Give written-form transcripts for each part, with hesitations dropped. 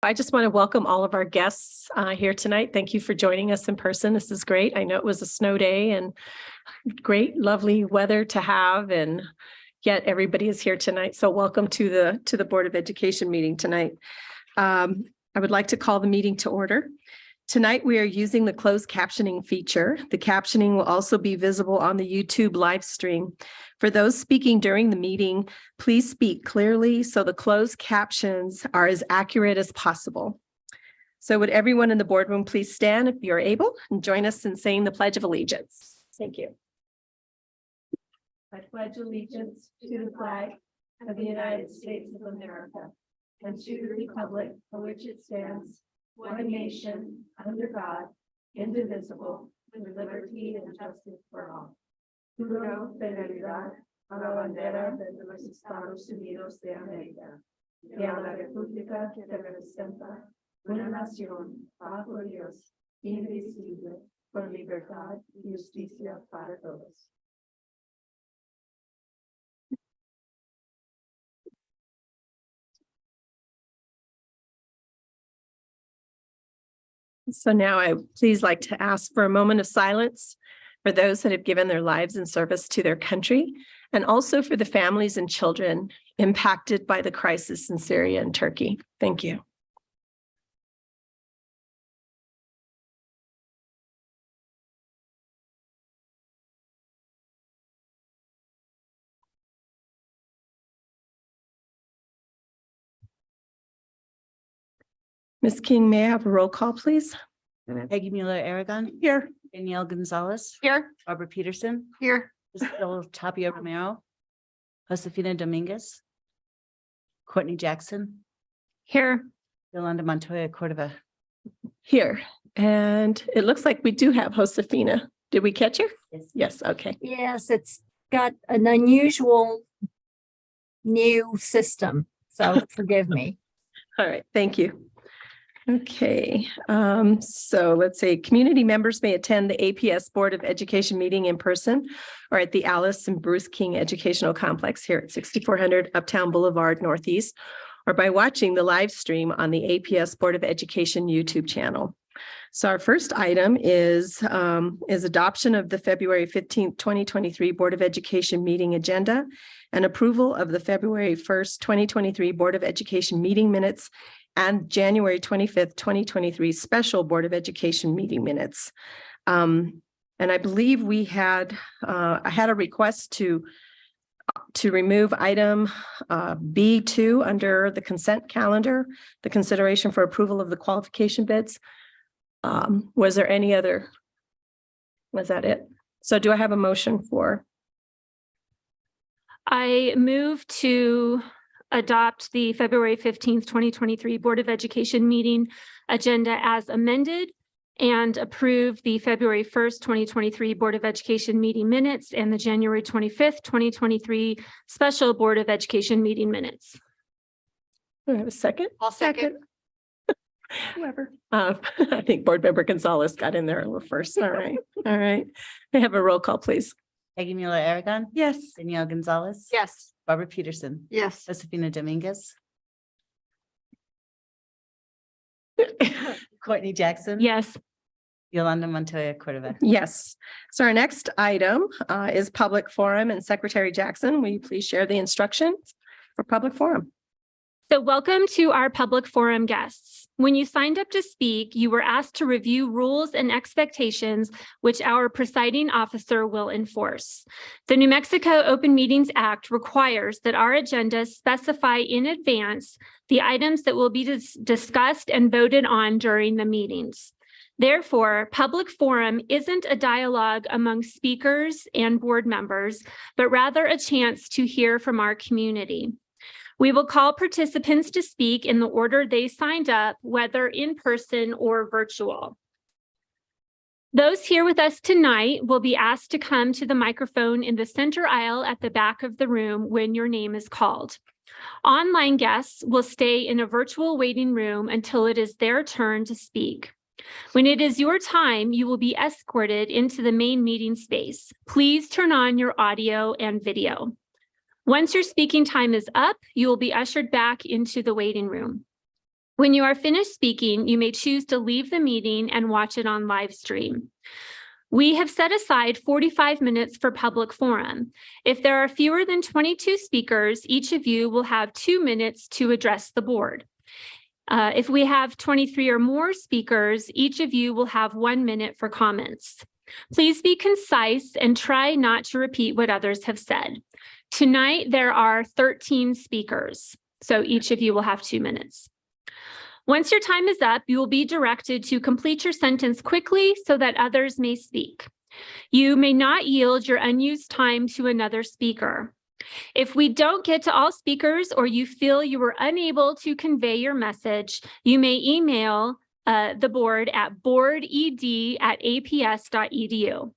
I just want to welcome all of our guests here tonight. Thank you for joining us in person. This is great. I know it was a snow day and great, lovely weather to have, and yet everybody is here tonight. So welcome to the Board of Education meeting tonight. I would like to call the meeting to order. Tonight, we are using the closed captioning feature. The captioning will also be visible on the YouTube live stream. For those speaking during the meeting, please speak clearly so the closed captions are as accurate as possible. So would everyone in the boardroom please stand if you're able and join us in saying the Pledge of Allegiance. Thank you. I pledge allegiance to the flag of the United States of America and to the republic for which it stands, one nation, under God, indivisible, with liberty and justice for all. Juro fidelidad a la bandera de los Estados Unidos de América y a la república que representa una nación bajo Dios, indivisible, con libertad y justicia para todos. So now I please like to ask for a moment of silence for those that have given their lives in service to their country, and also for the families and children impacted by the crisis in Syria and Turkey. Thank you. Ms. King, may I have a roll call, please? Peggy Mueller-Aragon. Here. Danielle Gonzalez. Here. Barbara Peterson. Here. Isabel Tapia Romero. Josefina Dominguez. Courtney Jackson. Here. Yolanda Montoya Cordova. Here. And it looks like we do have Josefina. Did we catch her? Yes. Yes, okay. Yes, it's got an unusual new system, so forgive me. All right, thank you. Okay, so let's say community members may attend the APS Board of Education meeting in person or at the Alice and Bruce King Educational Complex here at 6400 Uptown Boulevard Northeast, or by watching the live stream on the APS Board of Education YouTube channel. So our first item is adoption of the February 15th, 2023 Board of Education meeting agenda and approval of the February 1st, 2023 Board of Education meeting minutes and January 25th, 2023 special Board of Education meeting minutes. And I believe we had, I had a request to remove item B2 under the consent calendar, the consideration for approval of the qualification bids. Was there any other? Was that it? So do I have a motion for? I move to adopt the February 15th, 2023 Board of Education meeting agenda as amended and approve the February 1st, 2023 Board of Education meeting minutes and the January 25th, 2023 special Board of Education meeting minutes. Do I have a second? I'll second. Whoever. I think Board Member Gonzalez got in there a little first. All right. All right. May I have a roll call, please? Peggy Mueller-Aragon. Yes. Danielle Gonzalez. Yes. Barbara Peterson. Yes. Josefina Dominguez. Courtney Jackson. Yes. Yolanda Montoya Cordova. Yes. So our next item is public forum, and Secretary Jackson, will you please share the instructions for public forum? So welcome to our public forum guests. When you signed up to speak, you were asked to review rules and expectations which our presiding officer will enforce. The New Mexico Open Meetings Act requires that our agendas specify in advance the items that will be discussed and voted on during the meetings. Therefore, public forum isn't a dialogue among speakers and board members, but rather a chance to hear from our community. We will call participants to speak in the order they signed up, whether in person or virtual. Those here with us tonight will be asked to come to the microphone in the center aisle at the back of the room when your name is called. Online guests will stay in a virtual waiting room until it is their turn to speak. When it is your time, you will be escorted into the main meeting space. Please turn on your audio and video. Once your speaking time is up, you will be ushered back into the waiting room. When you are finished speaking, you may choose to leave the meeting and watch it on live stream. We have set aside 45 minutes for public forum. If there are fewer than 22 speakers, each of you will have 2 minutes to address the board. If we have 23 or more speakers, each of you will have 1 minute for comments. Please be concise and try not to repeat what others have said. Tonight, there are 13 speakers, so each of you will have 2 minutes. Once your time is up, you will be directed to complete your sentence quickly so that others may speak. You may not yield your unused time to another speaker. If we don't get to all speakers or you feel you were unable to convey your message, you may email the board at boarded@aps.edu.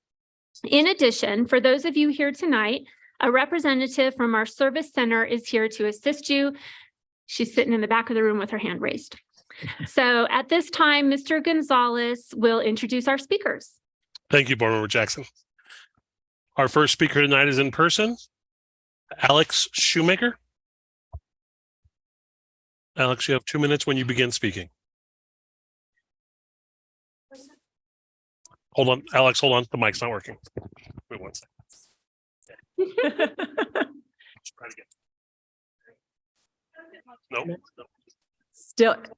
In addition, for those of you here tonight, a representative from our service center is here to assist you. She's sitting in the back of the room with her hand raised. So at this time, Mr. Gonzalez will introduce our speakers. Thank you, Board Member Jackson. Our first speaker tonight is in person, Alex Shoemaker. Alex, you have 2 minutes when you begin speaking. Hold on, Alex, hold on. The mic's not working. Wait 1 second. Let's try it again. No.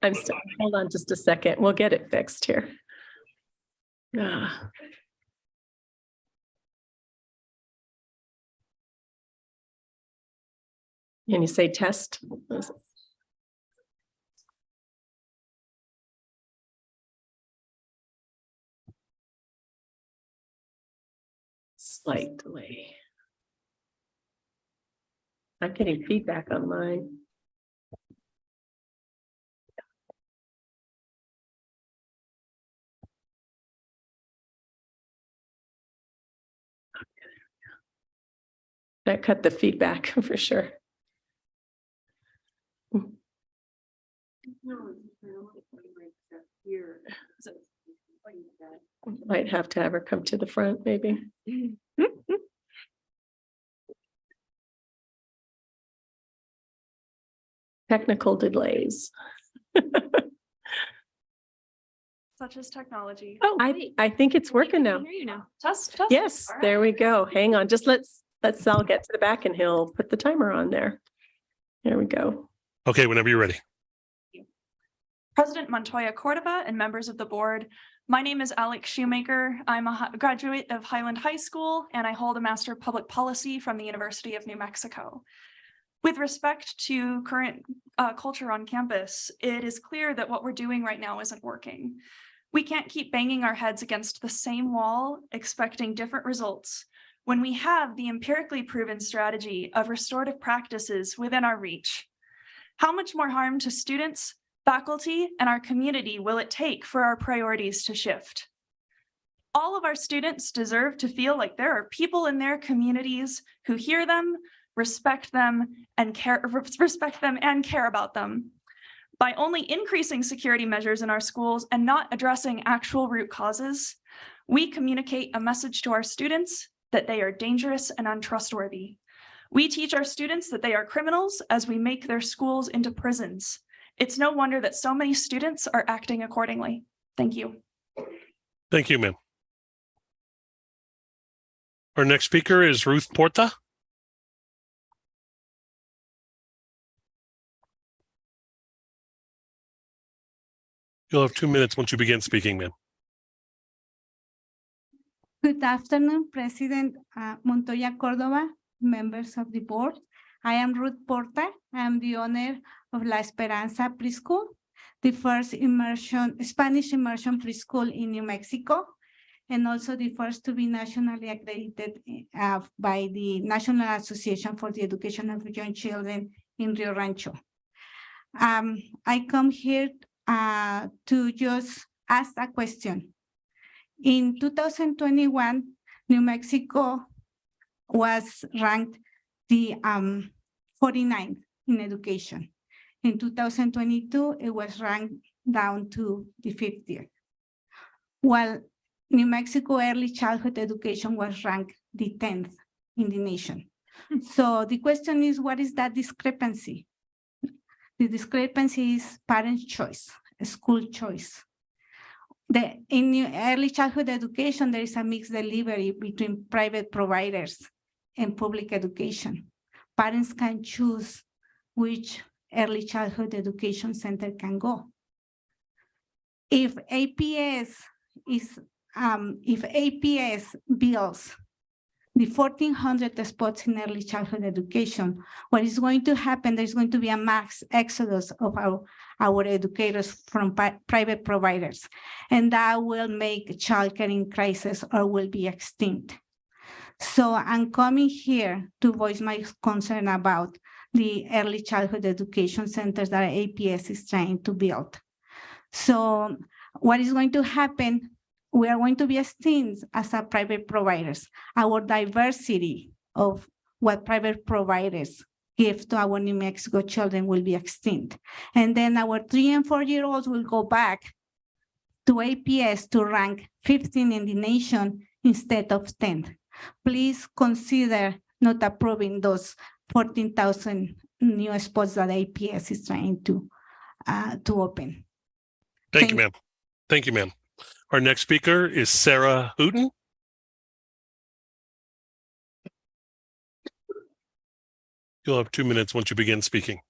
I'm still, hold on just a second. We'll get it fixed here. Ah. Can you say test? Slight delay. I'm getting feedback on mine. That cut the feedback for sure. Might have to have her come to the front, maybe. Technical delays. Such as technology. Oh, I think it's working now. Hear you now. Test. Yes, All right. there we go. Hang on, just let's Sal get to the back and he'll put the timer on there. There we go. Okay, whenever you're ready. President Montoya Cordova and members of the board, my name is Alex Shoemaker. I'm a graduate of Highland High School, and I hold a Master of Public Policy from the University of New Mexico. With respect to current culture on campus, it is clear that what we're doing right now isn't working. We can't keep banging our heads against the same wall, expecting different results, when we have the empirically proven strategy of restorative practices within our reach. How much more harm to students, faculty, and our community will it take for our priorities to shift? All of our students deserve to feel like there are people in their communities who hear them, respect them, and care about them. By only increasing security measures in our schools and not addressing actual root causes, we communicate a message to our students that they are dangerous and untrustworthy. We teach our students that they are criminals as we make their schools into prisons. It's no wonder that so many students are acting accordingly. Thank you. Thank you, ma'am. Our next speaker is Ruth Porta. You'll have 2 minutes once you begin speaking, ma'am. Good afternoon, President Montoya Cordova, members of the board. I am Ruth Porta. I am the owner of La Esperanza Preschool, the first Spanish immersion preschool in New Mexico, and also the first to be nationally accredited by the National Association for the Education of Young Children in Rio Rancho. I come here to just ask a question. In 2021, New Mexico was ranked the 49th in education. In 2022, it was ranked down to the 50th. While New Mexico early childhood education was ranked the 10th in the nation. So the question is, what is that discrepancy? The discrepancy is parent choice, school choice. In early childhood education, there is a mixed delivery between private providers and public education. Parents can choose which early childhood education center can go. If APS builds the 1,400 spots in early childhood education, what is going to happen, there's going to be a mass exodus of our educators from private providers, and that will make childcare in crisis or will be extinct. So I'm coming here to voice my concern about the early childhood education centers that APS is trying to build. So what is going to happen? We are going to be extinct as a private providers. Our diversity of what private providers give to our New Mexico children will be extinct. And then our 3 and 4-year-olds will go back to APS to rank 15 in the nation instead of 10. Please consider not approving those 14,000 new spots that APS is trying to open. Thank you, ma'am. Thank you, ma'am. Our next speaker is Sarah Hooten. You'll have 2 minutes once you begin speaking.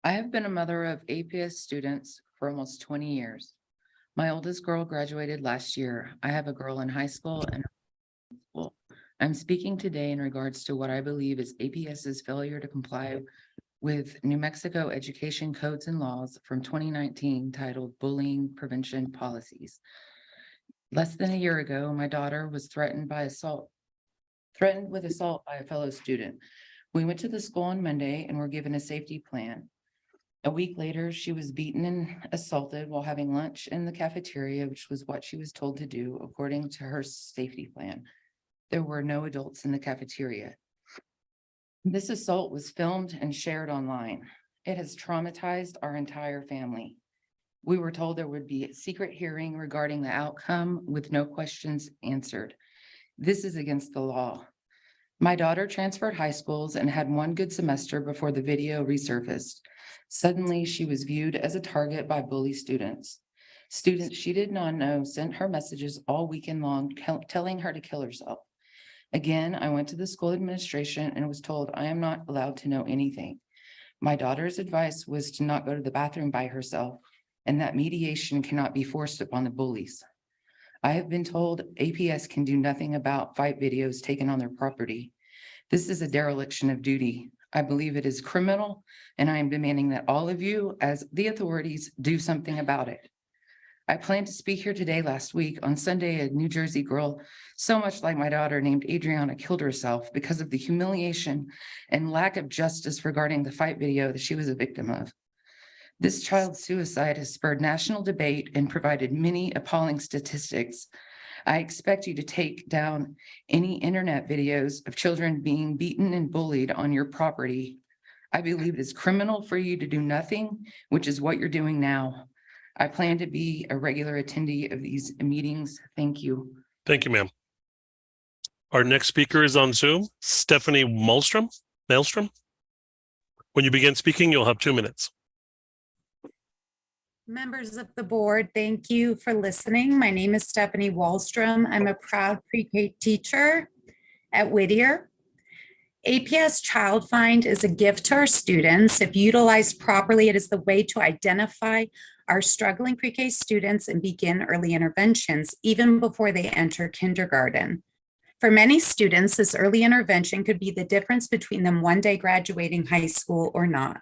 I have been a mother of APS students for almost 20 years. My oldest girl graduated last year. I have a girl in high school and school. I'm speaking today in regards to what I believe is APS's failure to comply with New Mexico education codes and laws from 2019 titled Bullying Prevention Policies. Less than a year ago, my daughter was threatened with assault by a fellow student. We went to the school on Monday and were given a safety plan. A week later, she was beaten and assaulted while having lunch in the cafeteria, which was what she was told to do according to her safety plan. There were no adults in the cafeteria. This assault was filmed and shared online. It has traumatized our entire family. We were told there would be a secret hearing regarding the outcome with no questions answered. This is against the law. My daughter transferred high schools and had one good semester before the video resurfaced. Suddenly, she was viewed as a target by bully students. Students she did not know sent her messages all weekend long, telling her to kill herself. Again, I went to the school administration and was told I am not allowed to know anything. My daughter's advice was to not go to the bathroom by herself and that mediation cannot be forced upon the bullies. I have been told APS can do nothing about fight videos taken on their property. This is a dereliction of duty. I believe it is criminal, and I am demanding that all of you, as the authorities, do something about it. I planned to speak here today. Last week on Sunday, a New Jersey girl, so much like my daughter, named Adriana, killed herself because of the humiliation and lack of justice regarding the fight video that she was a victim of. This child's suicide has spurred national debate and provided many appalling statistics. I expect you to take down any internet videos of children being beaten and bullied on your property. I believe it is criminal for you to do nothing, which is what you're doing now. I plan to be a regular attendee of these meetings. Thank you. Thank you, ma'am. Our next speaker is on Zoom, Stephanie Maelstrom. When you begin speaking, you'll have 2 minutes. Members of the board, thank you for listening. My name is Stephanie Wallstrom. I'm a proud pre-K teacher at Whittier. APS Child Find is a gift to our students. If utilized properly, it is the way to identify our struggling pre-K students and begin early interventions even before they enter kindergarten. For many students, this early intervention could be the difference between them one day graduating high school or not.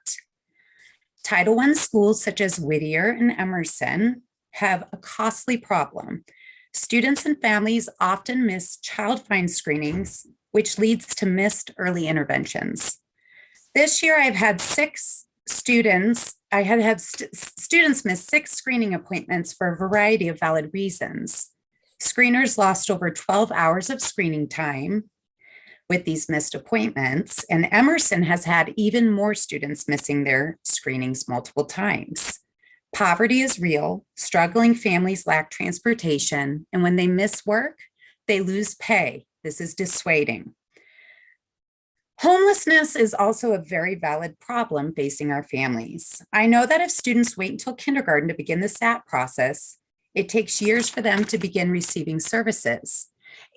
Title I schools such as Whittier and Emerson have a costly problem. Students and families often miss Child Find screenings, which leads to missed early interventions. This year, I've had students miss 6 screening appointments for a variety of valid reasons. Screeners lost over 12 hours of screening time with these missed appointments, and Emerson has had even more students missing their screenings multiple times. Poverty is real, struggling families lack transportation, and when they miss work, they lose pay. This is dissuading. Homelessness is also a very valid problem facing our families. I know that if students wait until kindergarten to begin the SAT process, it takes years for them to begin receiving services.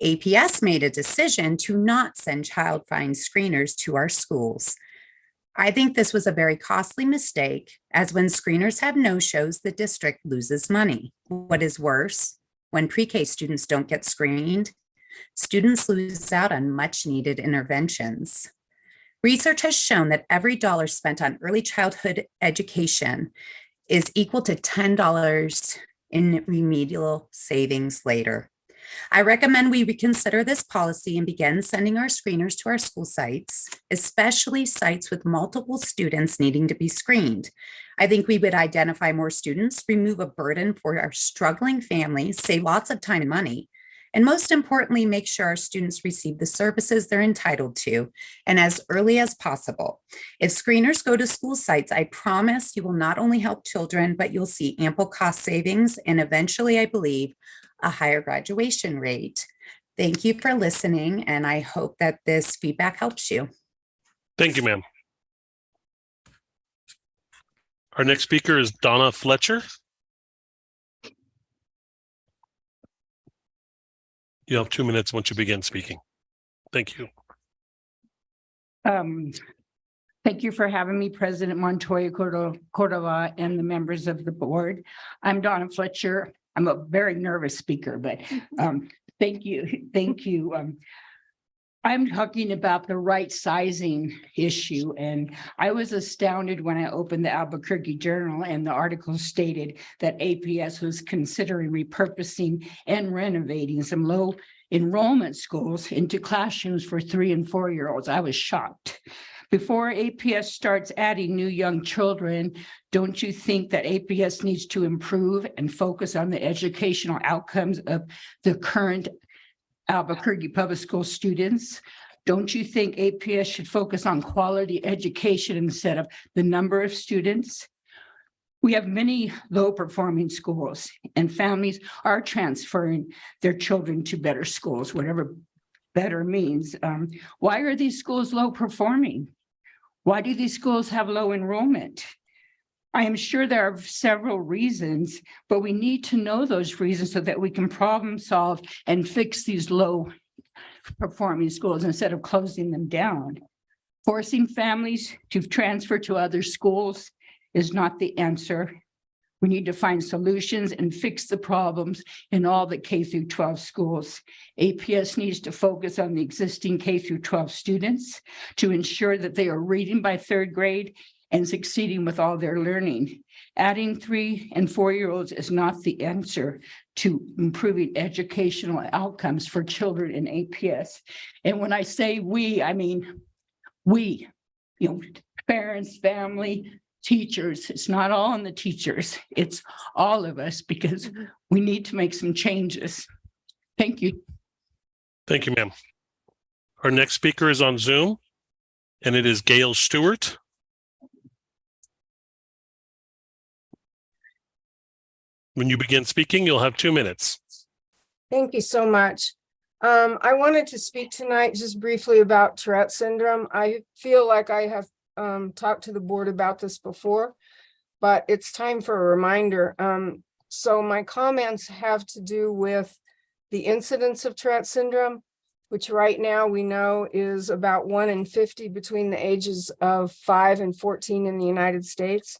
APS made a decision to not send child find screeners to our schools. I think this was a very costly mistake, as when screeners have no-shows, the district loses money. What is worse, when pre-K students don't get screened, students lose out on much-needed interventions. Research has shown that every dollar spent on early childhood education is equal to $10 in remedial savings later. I recommend we reconsider this policy and begin sending our screeners to our school sites, especially sites with multiple students needing to be screened. I think we would identify more students, remove a burden for our struggling families, save lots of time and money, and most importantly, make sure our students receive the services they're entitled to and as early as possible. If screeners go to school sites, I promise you will not only help children, but you'll see ample cost savings and eventually, I believe, a higher graduation rate. Thank you for listening, and I hope that this feedback helps you. Thank you, ma'am. Our next speaker is Donna Fletcher. You have 2 minutes once you begin speaking. Thank you. Thank you for having me, President Montoya Cordova, and the members of the board. I'm Donna Fletcher. I'm a very nervous speaker, but thank you. Thank you. I'm talking about the right sizing issue, and I was astounded when I opened the Albuquerque Journal and the article stated that APS was considering repurposing and renovating some low enrollment schools into classrooms for 3- and 4-year-olds. I was shocked. Before APS starts adding new young children, don't you think that APS needs to improve and focus on the educational outcomes of the current Albuquerque Public School students? Don't you think APS should focus on quality education instead of the number of students? We have many low-performing schools, and families are transferring their children to better schools, whatever better means. Why are these schools low-performing? Why do these schools have low enrollment? I am sure there are several reasons, but we need to know those reasons so that we can problem solve and fix these low performing schools instead of closing them down. Forcing families to transfer to other schools is not the answer. We need to find solutions and fix the problems in all the K-12 schools. APS needs to focus on the existing K-12 students to ensure that they are reading by 3rd grade and succeeding with all their learning. Adding 3- and 4-year-olds is not the answer to improving educational outcomes for children in APS. And when I say we, I mean we, parents, family, teachers. It's not all on the teachers. It's all of us, because we need to make some changes. Thank you. Thank you, ma'am. Our next speaker is on Zoom, and it is Gail Stewart. When you begin speaking, you'll have 2 minutes. Thank you so much. I wanted to speak tonight just briefly about Tourette syndrome. I feel like I have talked to the board about this before, but it's time for a reminder. So my comments have to do with the incidence of Tourette syndrome, which right now we know is about 1 in 50 between the ages of 5 and 14 in the United States.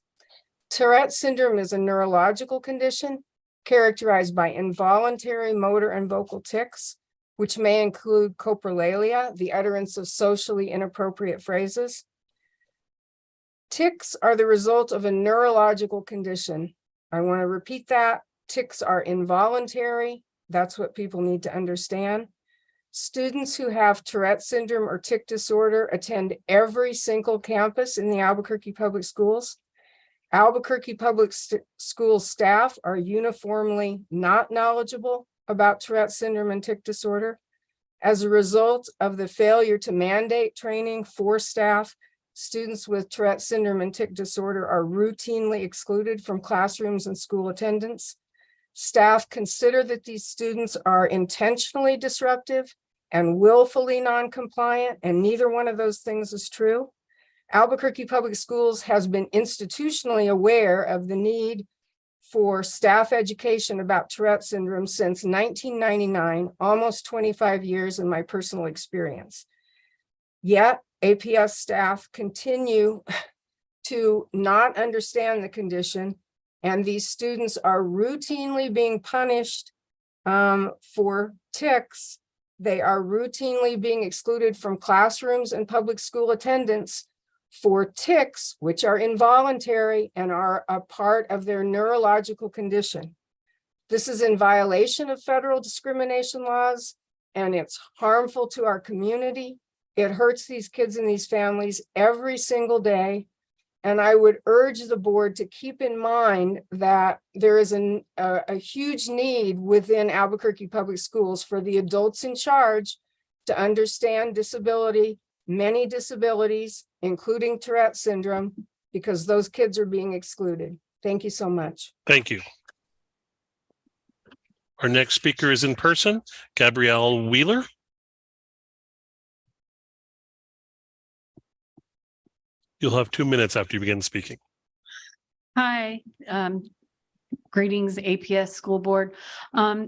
Tourette syndrome is a neurological condition characterized by involuntary motor and vocal tics, which may include coprolalia, the utterance of socially inappropriate phrases. Tics are the result of a neurological condition. I want to repeat that. Tics are involuntary. That's what people need to understand. Students who have Tourette syndrome or tic disorder attend every single campus in the Albuquerque Public Schools. Albuquerque Public School staff are uniformly not knowledgeable about Tourette syndrome and tic disorder. As a result of the failure to mandate training for staff, students with Tourette syndrome and tic disorder are routinely excluded from classrooms and school attendance. Staff consider that these students are intentionally disruptive and willfully non-compliant, and neither one of those things is true. Albuquerque Public Schools has been institutionally aware of the need for staff education about Tourette syndrome since 1999, almost 25 years in my personal experience. Yet APS staff continue to not understand the condition, and these students are routinely being punished for tics. They are routinely being excluded from classrooms and public school attendance for tics, which are involuntary and are a part of their neurological condition. This is in violation of federal discrimination laws, and it's harmful to our community. It hurts these kids and these families every single day. And I would urge the board to keep in mind that there is a huge need within Albuquerque Public Schools for the adults in charge to understand disability, many disabilities, including Tourette syndrome, because those kids are being excluded. Thank you so much. Thank you. Our next speaker is in person, Gabrielle Wheeler. You'll have 2 minutes after you begin speaking. Hi, greetings, APS School Board.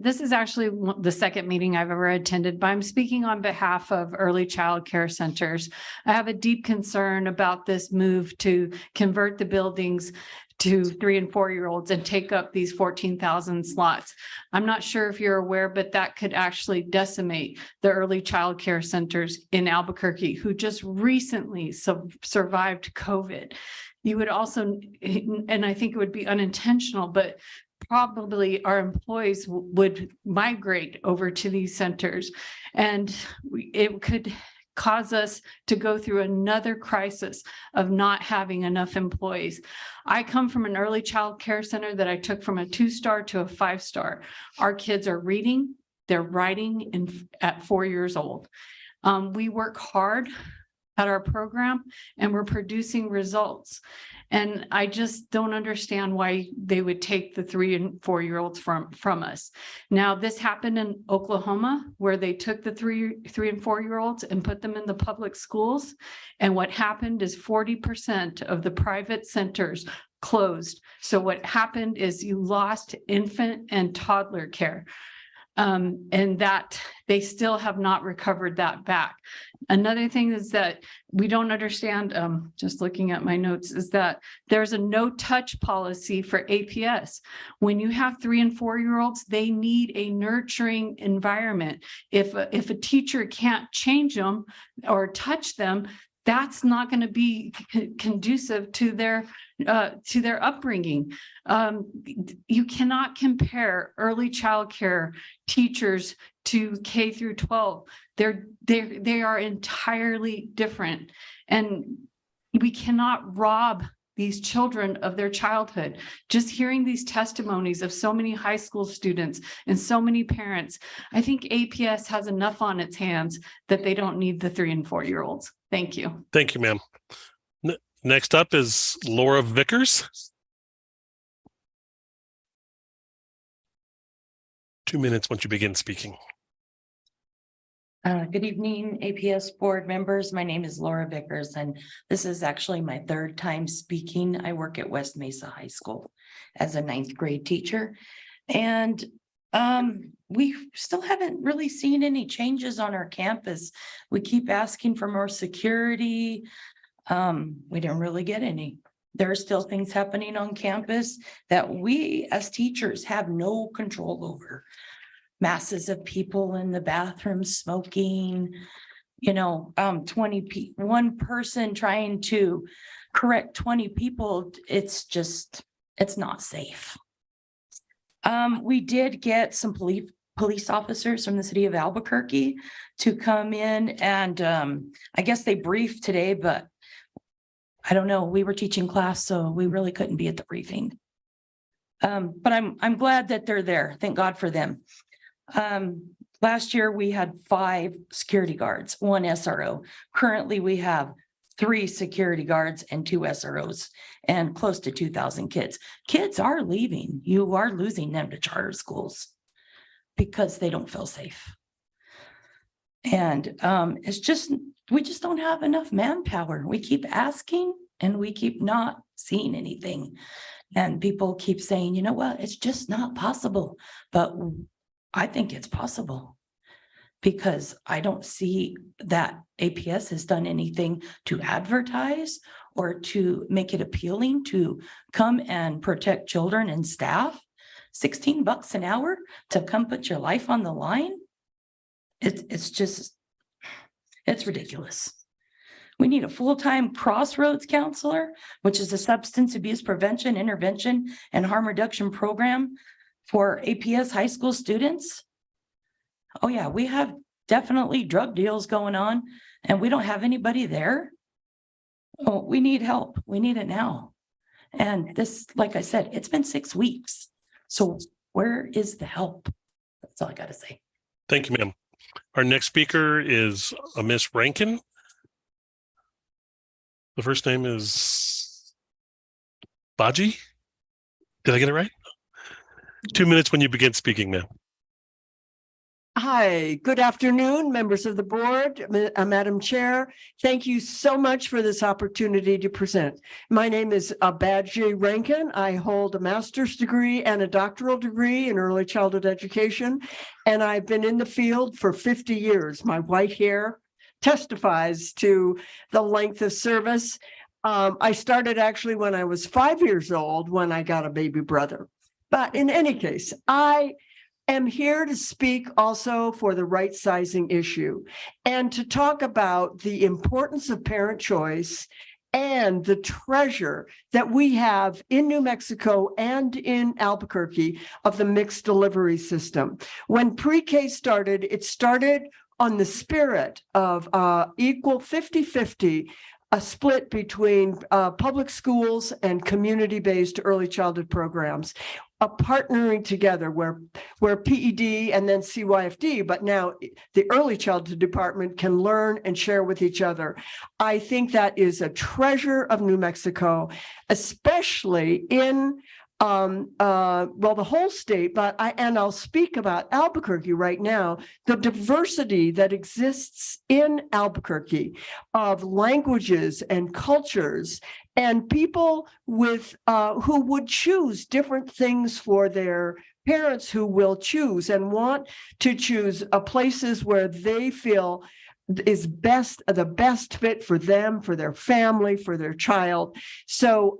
This is actually the second meeting I've ever attended, but I'm speaking on behalf of early child care centers. I have a deep concern about this move to convert the buildings to 3 and 4 year olds and take up these 14,000 slots. I'm not sure if you're aware, but that could actually decimate the early child care centers in Albuquerque, who just recently survived COVID. You would also, and I think it would be unintentional, but probably our employees would migrate over to these centers, and it could cause us to go through another crisis of not having enough employees. I come from an early child care center that I took from a 2-star to a 5-star. Our kids are reading, they're writing at 4 years old. We work hard at our program and we're producing results. And I just don't understand why they would take the 3 and 4 year olds from us. Now, this happened in Oklahoma, where they took the 3 and 4 year olds and put them in the public schools. And what happened is 40% of the private centers closed. So what happened is you lost infant and toddler care. And that they still have not recovered that back. Another thing is that we don't understand, just looking at my notes, is that there's a no touch policy for APS. When you have 3 and 4 year olds, they need a nurturing environment. If a teacher can't change them or touch them, that's not going to be conducive to their upbringing. You cannot compare early child care teachers to K through 12. They are entirely different, and we cannot rob these children of their childhood. Just hearing these testimonies of so many high school students and so many parents, I think APS has enough on its hands that they don't need the 3 and 4 year olds. Thank you. Thank you, ma'am. Next up is Laura Vickers. 2 minutes once you begin speaking. Good evening, APS board members. My name is Laura Vickers, and this is actually my 3rd time speaking. I work at West Mesa High School as a 9th grade teacher. And we still haven't really seen any changes on our campus. We keep asking for more security. We didn't really get any. There are still things happening on campus that we as teachers have no control over. Masses of people in the bathroom smoking, 1 person trying to correct 20 people. It's not safe. We did get some police officers from the city of Albuquerque to come in, and I guess they briefed today, but I don't know. We were teaching class, so we really couldn't be at the briefing. But I'm glad that they're there. Thank God for them. Last year we had 5 security guards, 1 SRO. Currently we have 3 security guards and 2 SROs and close to 2,000 kids. Kids are leaving. You are losing them to charter schools because they don't feel safe. And it's just, we just don't have enough manpower. We keep asking and we keep not seeing anything. And people keep saying, you know what, it's just not possible. But I think it's possible because I don't see that APS has done anything to advertise or to make it appealing to come and protect children and staff. $16 an hour to come put your life on the line. It's just, it's ridiculous. We need a full-time crossroads counselor, which is a substance abuse prevention, intervention, and harm reduction program for APS high school students. Oh yeah, we have definitely drug deals going on and we don't have anybody there. Oh, we need help. We need it now. And this, like I said, it's been 6 weeks. So where is the help? That's all I got to say. Thank you, ma'am. Our next speaker is Miss Rankin. The first name is Baji. Did I get it right? 2 minutes when you begin speaking, ma'am. Hi, good afternoon, members of the board, Madam Chair. Thank you so much for this opportunity to present. My name is Baji Rankin. I hold a master's degree and a doctoral degree in early childhood education, and I've been in the field for 50 years. My white hair testifies to the length of service. I started actually when I was 5 years old when I got a baby brother. But in any case, I am here to speak also for the right sizing issue and to talk about the importance of parent choice and the treasure that we have in New Mexico and in Albuquerque of the mixed delivery system. When pre-K started, it started on the spirit of equal 50-50, a split between public schools and community-based early childhood programs, a partnering together where PED and then CYFD, but now the early childhood department can learn and share with each other. I think that is a treasure of New Mexico, especially in the whole state, but I'll speak about Albuquerque right now, the diversity that exists in Albuquerque of languages and cultures and people with who would choose different things for their parents who will choose and want to choose places where they feel is the best fit for them, for their family, for their child. So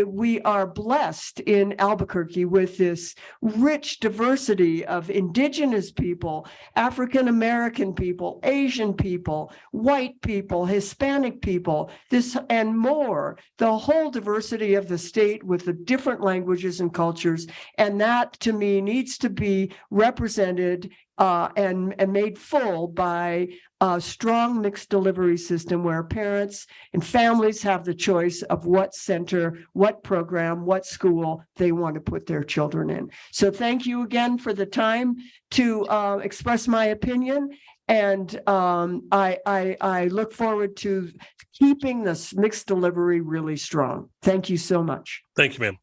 we are blessed in Albuquerque with this rich diversity of indigenous people, African American people, Asian people, white people, Hispanic people, this and more, the whole diversity of the state with the different languages and cultures. And that to me needs to be represented and made full by a strong mixed delivery system where parents and families have the choice of what center, what program, what school they want to put their children in. So thank you again for the time to express my opinion. And I look forward to keeping this mixed delivery really strong. Thank you so much. Thank you, ma'am.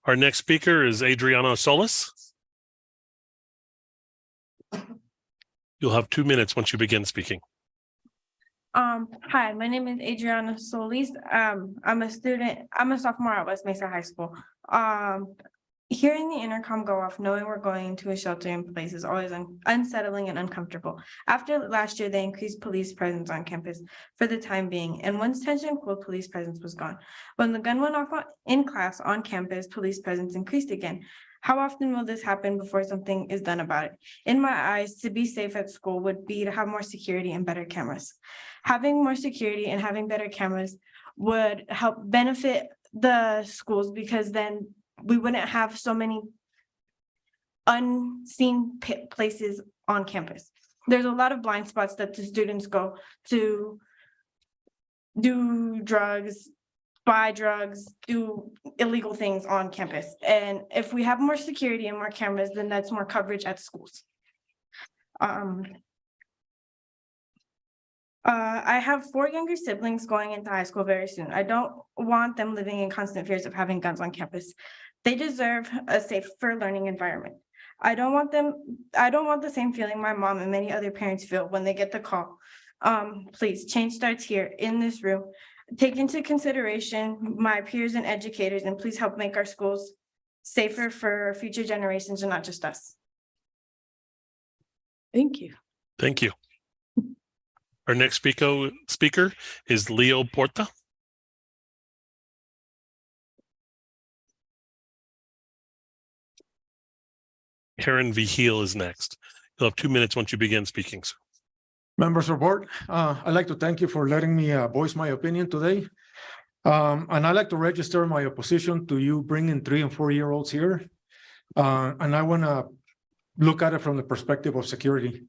Our next speaker is Adriana Solis. You'll have 2 minutes once you begin speaking. Hi, my name is Adriana Solis. I'm a sophomore at West Mesa High School. Hearing the intercom go off, knowing we're going to a shelter in place is always unsettling and uncomfortable. After last year, they increased police presence on campus for the time being, and once tension cooled, police presence was gone. When the gun went off in class on campus, police presence increased again. How often will this happen before something is done about it? In my eyes, to be safe at school would be to have more security and better cameras. Having more security and having better cameras would help benefit the schools because then we wouldn't have so many unseen places on campus. There's a lot of blind spots that the students go to do drugs, buy drugs, do illegal things on campus. And if we have more security and more cameras, then that's more coverage at schools. I have 4 younger siblings going into high school very soon. I don't want them living in constant fears of having guns on campus. They deserve a safer learning environment. I don't want the same feeling my mom and many other parents feel when they get the call. Please, change starts here in this room. Take into consideration my peers and educators, and please help make our schools safer for future generations and not just us. Thank you. Thank you. Our next speaker is Leo Porta. Karen Vigil is next. You'll have 2 minutes once you begin speaking, sir. Members of board, I'd like to thank you for letting me voice my opinion today. And I'd like to register my opposition to you bringing 3 and 4 year olds here. And I want to look at it from the perspective of security.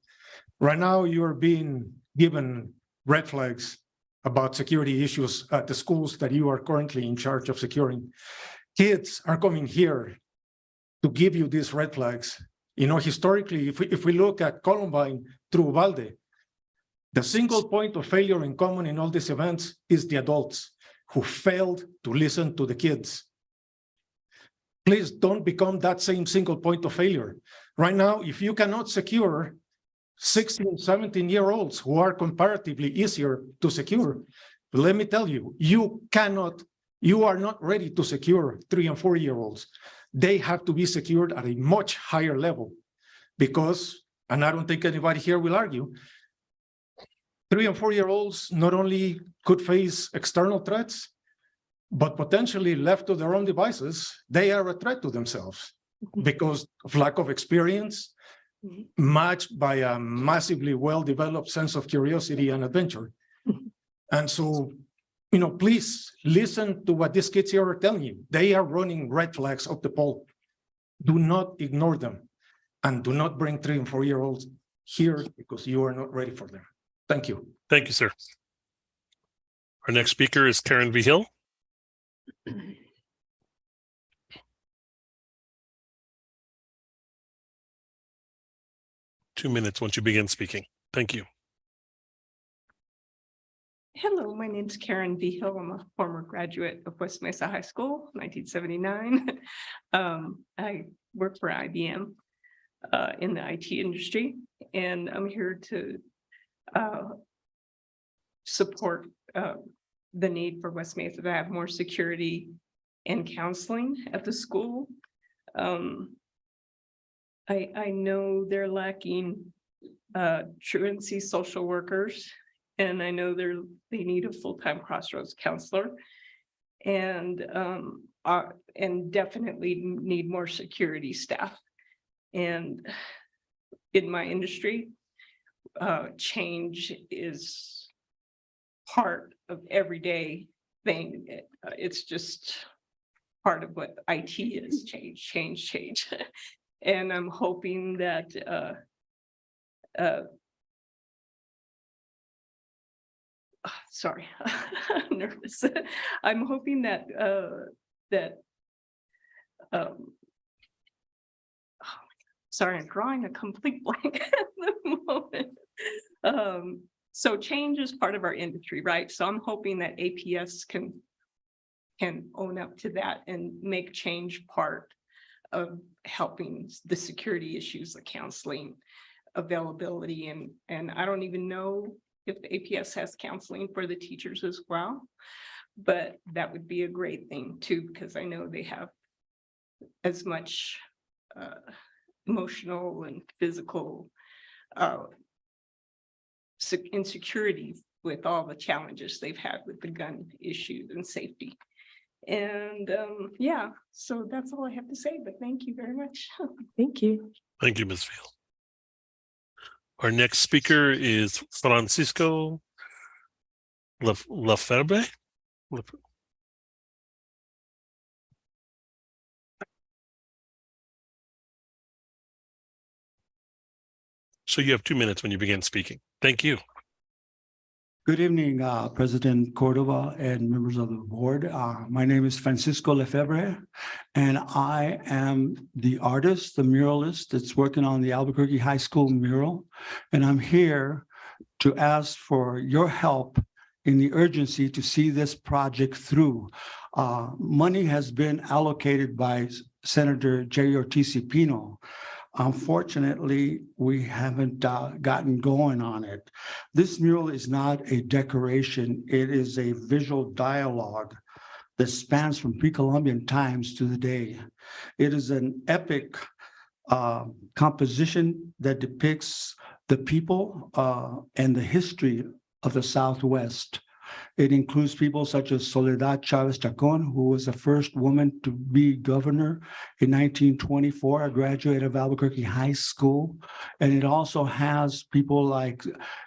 Right now, you're being given red flags about security issues at the schools that you are currently in charge of securing. Kids are coming here to give you these red flags. You know, historically, if we look at Columbine through Uvalde, the single point of failure in common in all these events is the adults who failed to listen to the kids. Please don't become that same single point of failure. Right now, if you cannot secure 16, 17-year-olds who are comparatively easier to secure, let me tell you, you are not ready to secure 3 and 4 year olds. They have to be secured at a much higher level because, and I don't think anybody here will argue, 3 and 4 year olds not only could face external threats, but potentially left to their own devices, they are a threat to themselves because of lack of experience, matched by a massively well-developed sense of curiosity and adventure. And so, you know, please listen to what these kids here are telling you. They are running red flags up the pole. Do not ignore them and do not bring 3 and 4 year olds here because you are not ready for them. Thank you. Thank you, sir. Our next speaker is Karen Vigil. Two minutes once you begin speaking. Thank you. Hello, my name is Karen Vigil. I'm a former graduate of West Mesa High School, 1979. I work for IBM in the IT industry, and I'm here to support the need for West Mesa to have more security and counseling at the school. I know they're lacking truancy social workers, and I know they need a full-time Crossroads counselor, and definitely need more security staff. And in my industry, change is part of everyday thing. It's just part of what IT is, change. And I'm hoping that sorry, I'm nervous. I'm hoping that sorry, I'm drawing a complete blank at the moment. So change is part of our industry, right? So I'm hoping that APS can own up to that and make change part of helping the security issues, the counseling availability, and I don't even know if the APS has counseling for the teachers as well, but that would be a great thing too, because I know they have as much emotional and physical insecurity with all the challenges they've had with the gun issues and safety. And yeah, so that's all I have to say, but thank you very much. Thank you. Thank you, Ms. Veal. Our next speaker is Francisco Lefebvre. So you have 2 minutes when you begin speaking. Thank you. Good evening, President Cordova and members of the board. My name is Francisco Lefebvre, and I am the artist, the muralist that's working on the Albuquerque High School mural. And I'm here to ask for your help in the urgency to see this project through. Money has been allocated by Senator Jerry Ortiz Pino Unfortunately, we haven't gotten going on it. This mural is not a decoration. It is a visual dialogue that spans from pre-Columbian times to the day. It is an epic composition that depicts the people and the history of the Southwest. It includes people such as Soledad Chavez Chacon, who was the first woman to be governor in 1924, a graduate of Albuquerque High School. And it also has people like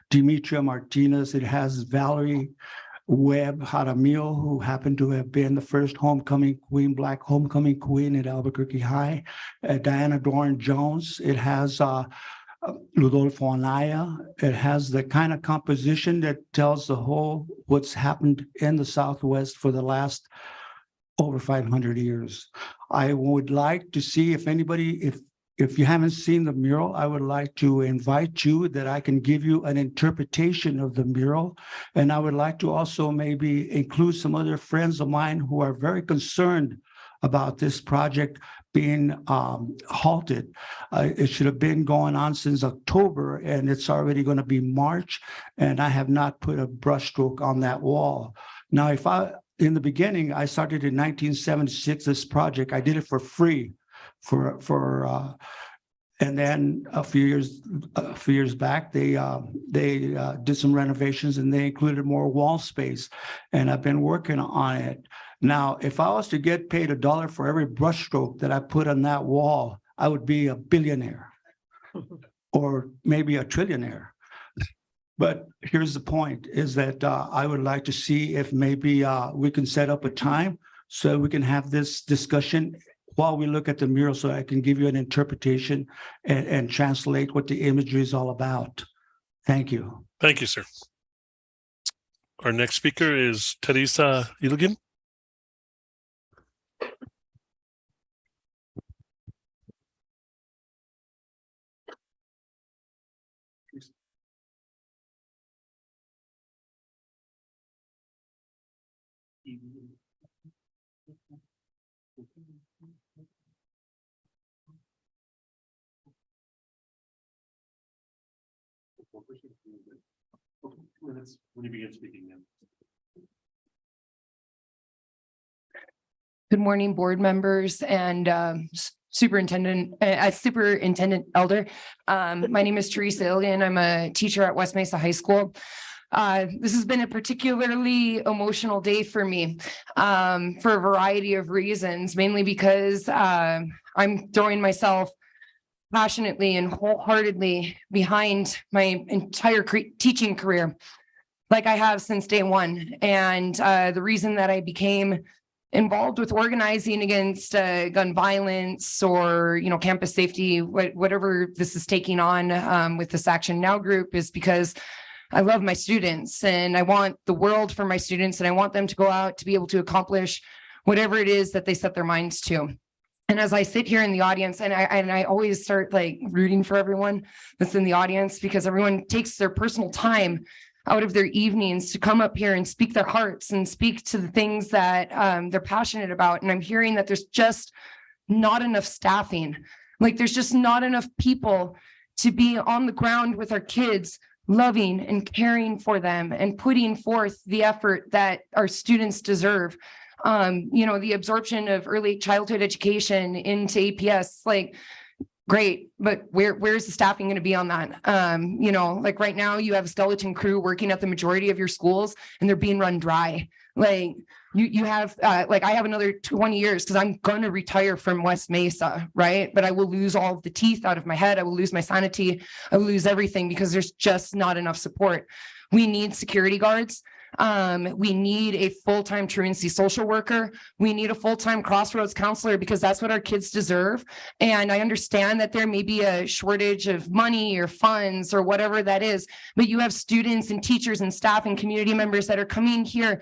Demetria Martinez. It has Valerie Webb Jaramillo, who happened to have been the first homecoming queen, Black homecoming queen at Albuquerque High. Diana Dorn Jones. It has Rodolfo Anaya. It has the kind of composition that tells the whole what's happened in the Southwest for the last over 500 years. I would like to see if anybody, if you haven't seen the mural, I would like to invite you that I can give you an interpretation of the mural. And I would like to also maybe include some other friends of mine who are very concerned about this project being halted. It should have been going on since October, and it's already going to be March, and I have not put a brushstroke on that wall. Now, in the beginning, I started in 1976, this project. I did it for free and then a few years back, they did some renovations and they included more wall space, and I've been working on it. Now, if I was to get paid $1 for every brushstroke that I put on that wall, I would be a billionaire or maybe a trillionaire. But here's the point, is that I would like to see if maybe we can set up a time so we can have this discussion while we look at the mural, so I can give you an interpretation and translate what the imagery is all about. Thank you. Thank you, sir. Our next speaker is Teresa Ilgin. When you begin speaking then. Good morning, board members and Superintendent Elder. My name is Teresa Ilgin. I'm a teacher at West Mesa High School. This has been a particularly emotional day for me for a variety of reasons, mainly because I'm throwing myself passionately and wholeheartedly behind my entire teaching career, like I have since day one. And the reason that I became involved with organizing against gun violence or, campus safety, whatever this is taking on with this Action Now group, is because I love my students and I want the world for my students, and I want them to go out to be able to accomplish whatever it is that they set their minds to. And as I sit here in the audience, and I always start like rooting for everyone that's in the audience, because everyone takes their personal time out of their evenings to come up here and speak their hearts and speak to the things that they're passionate about. And I'm hearing that there's just not enough staffing. Like there's just not enough people to be on the ground with our kids, loving and caring for them and putting forth the effort that our students deserve. The absorption of early childhood education into APS, like, great, but where's the staffing going to be on that? Like right now you have a skeleton crew working at the majority of your schools and they're being run dry. Like you have, I have another 20 years because I'm going to retire from West Mesa, right? But I will lose all of the teeth out of my head. I will lose my sanity. I will lose everything because there's just not enough support. We need security guards. We need a full-time truancy social worker. We need a full-time crossroads counselor, because that's what our kids deserve. And I understand that there may be a shortage of money or funds or whatever that is, but you have students and teachers and staff and community members that are coming here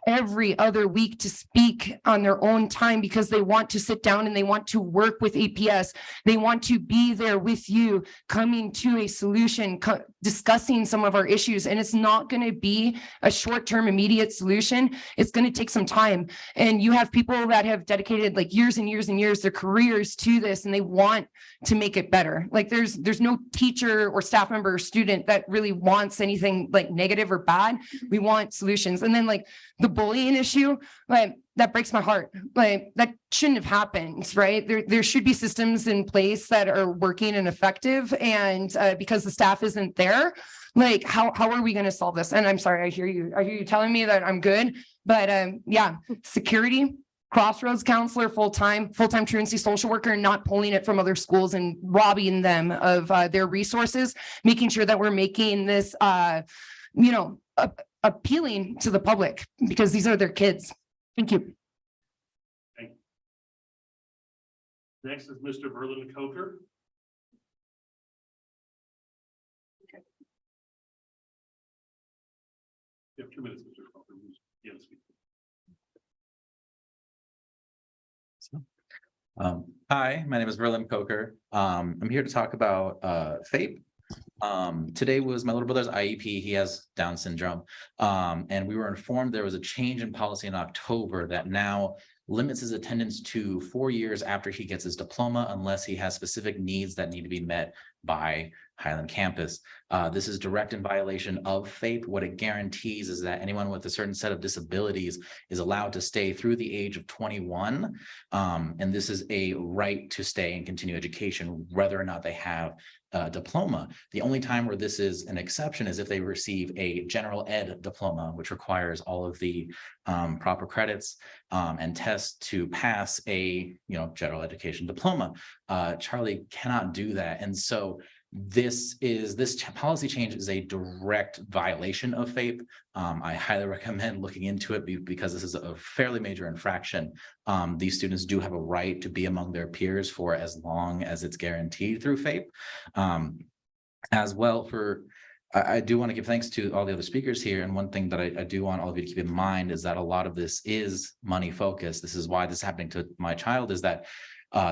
every other week to speak on their own time because they want to sit down and they want to work with APS. They want to be there with you, coming to a solution, discussing some of our issues. And it's not going to be a short-term immediate solution. It's going to take some time. And you have people that have dedicated like years and years and years, their careers to this, and they want to make it better. Like there's no teacher or staff member or student that really wants anything like negative or bad. We want solutions. And then like the bullying issue, like that breaks my heart. Like that shouldn't have happened, right? There should be systems in place that are working and effective. And because the staff isn't there, like how are we going to solve this? And I'm sorry, I hear you telling me that I'm good, but yeah, security, Crossroads counselor, full-time truancy social worker, not pulling it from other schools and robbing them of their resources, making sure that we're making this, appealing to the public because these are their kids. Thank you. Next is Mr. Verlin Coker. You have 2 minutes, Mr. Coker. Yes. Hi, my name is Verlin Coker. I'm here to talk about FAPE. Today was my little brother's IEP. He has Down syndrome. And we were informed there was a change in policy in October that now limits his attendance to 4 years after he gets his diploma, unless he has specific needs that need to be met by Highland campus. This is direct in violation of FAPE. What it guarantees is that anyone with a certain set of disabilities is allowed to stay through the age of 21. And this is a right to stay and continue education, whether or not they have a diploma. The only time where this is an exception is if they receive a general ed diploma, which requires all of the proper credits and tests to pass a general education diploma. Charlie cannot do that. And so this policy change is a direct violation of FAPE. I highly recommend looking into it because this is a fairly major infraction. These students do have a right to be among their peers for as long as it's guaranteed through FAPE. As well, I do want to give thanks to all the other speakers here. And one thing that I do want all of you to keep in mind is that a lot of this is money focused. This is why this is happening to my child, is that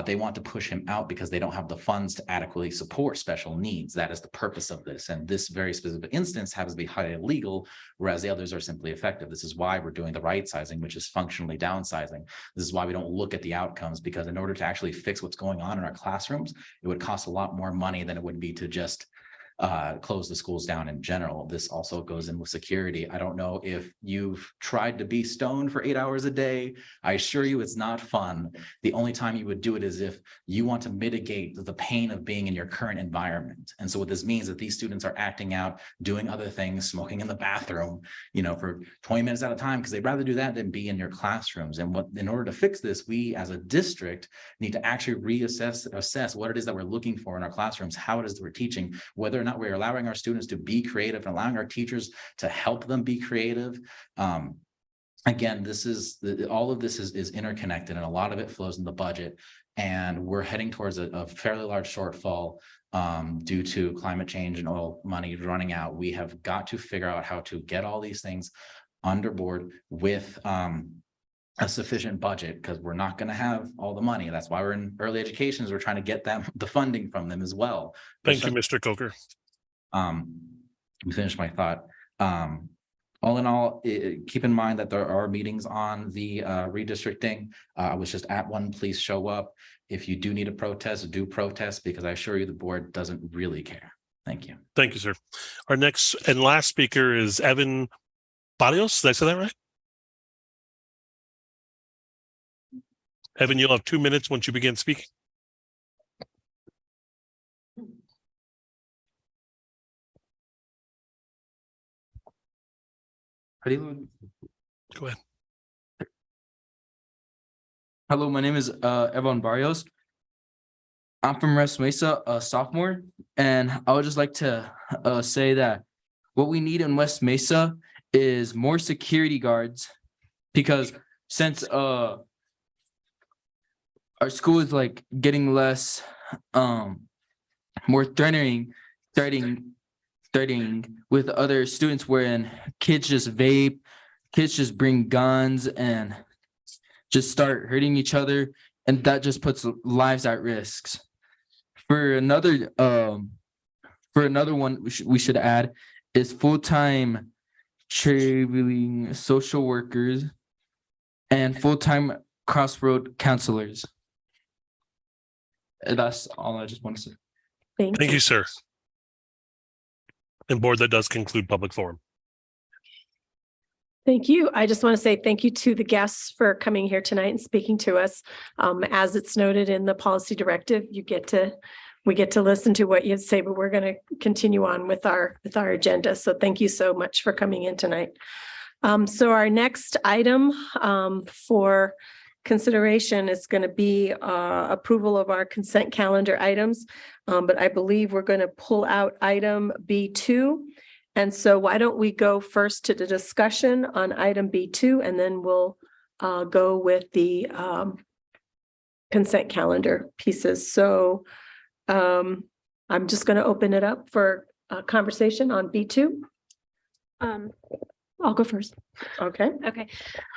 they want to push him out because they don't have the funds to adequately support special needs. That is the purpose of this. And this very specific instance happens to be highly illegal, whereas the others are simply effective. This is why we're doing the right sizing, which is functionally downsizing. This is why we don't look at the outcomes, because in order to actually fix what's going on in our classrooms, it would cost a lot more money than it would be to just close the schools down in general. This also goes in with security. I don't know if you've tried to be stoned for 8 hours a day. I assure you it's not fun. The only time you would do it is if you want to mitigate the pain of being in your current environment. And so what this means is that these students are acting out, doing other things, smoking in the bathroom, for 20 minutes at a time, because they'd rather do that than be in your classrooms. And in order to fix this, we as a district need to actually assess what it is that we're looking for in our classrooms, how it is that we're teaching, whether or not we're allowing our students to be creative and allowing our teachers to help them be creative. Again, all of this is interconnected, and a lot of it flows in the budget. And we're heading towards a fairly large shortfall due to climate change and oil money running out. We have got to figure out how to get all these things under board with a sufficient budget, because we're not going to have all the money. That's why we're in early education, is we're trying to get the funding from them as well. Thank you, Mr. Coker. Let me finish my thought. All in all, keep in mind that there are meetings on the redistricting. I was just at one. Please show up. If you do need a protest, do protest, because I assure you the board doesn't really care. Thank you. Thank you, sir. Our next and last speaker is Evan Barrios. Did I say that right? Evan, you'll have 2 minutes once you begin speaking. Go ahead. Hello, my name is Evan Barrios. I'm from West Mesa, a sophomore, and I would just like to say that what we need in West Mesa is more security guards, because since our school is like getting less more threatening with other students, wherein kids just vape, kids just bring guns and just start hurting each other, and that just puts lives at risks. For another one we should add is full-time traveling social workers and full-time crossroad counselors. And that's all I just want to say. Thank you, sir. And board, that does conclude public forum. Thank you. I just want to say thank you to the guests for coming here tonight and speaking to us. As it's noted in the policy directive, we get to listen to what you say, but we're going to continue on with our agenda. So thank you so much for coming in tonight. So our next item for consideration is going to be approval of our consent calendar items. But I believe we're going to pull out item B2. And so why don't we go first to the discussion on item B2, and then we'll go with the consent calendar pieces. So I'm just going to open it up for a conversation on B2. I'll go first. Okay. Okay.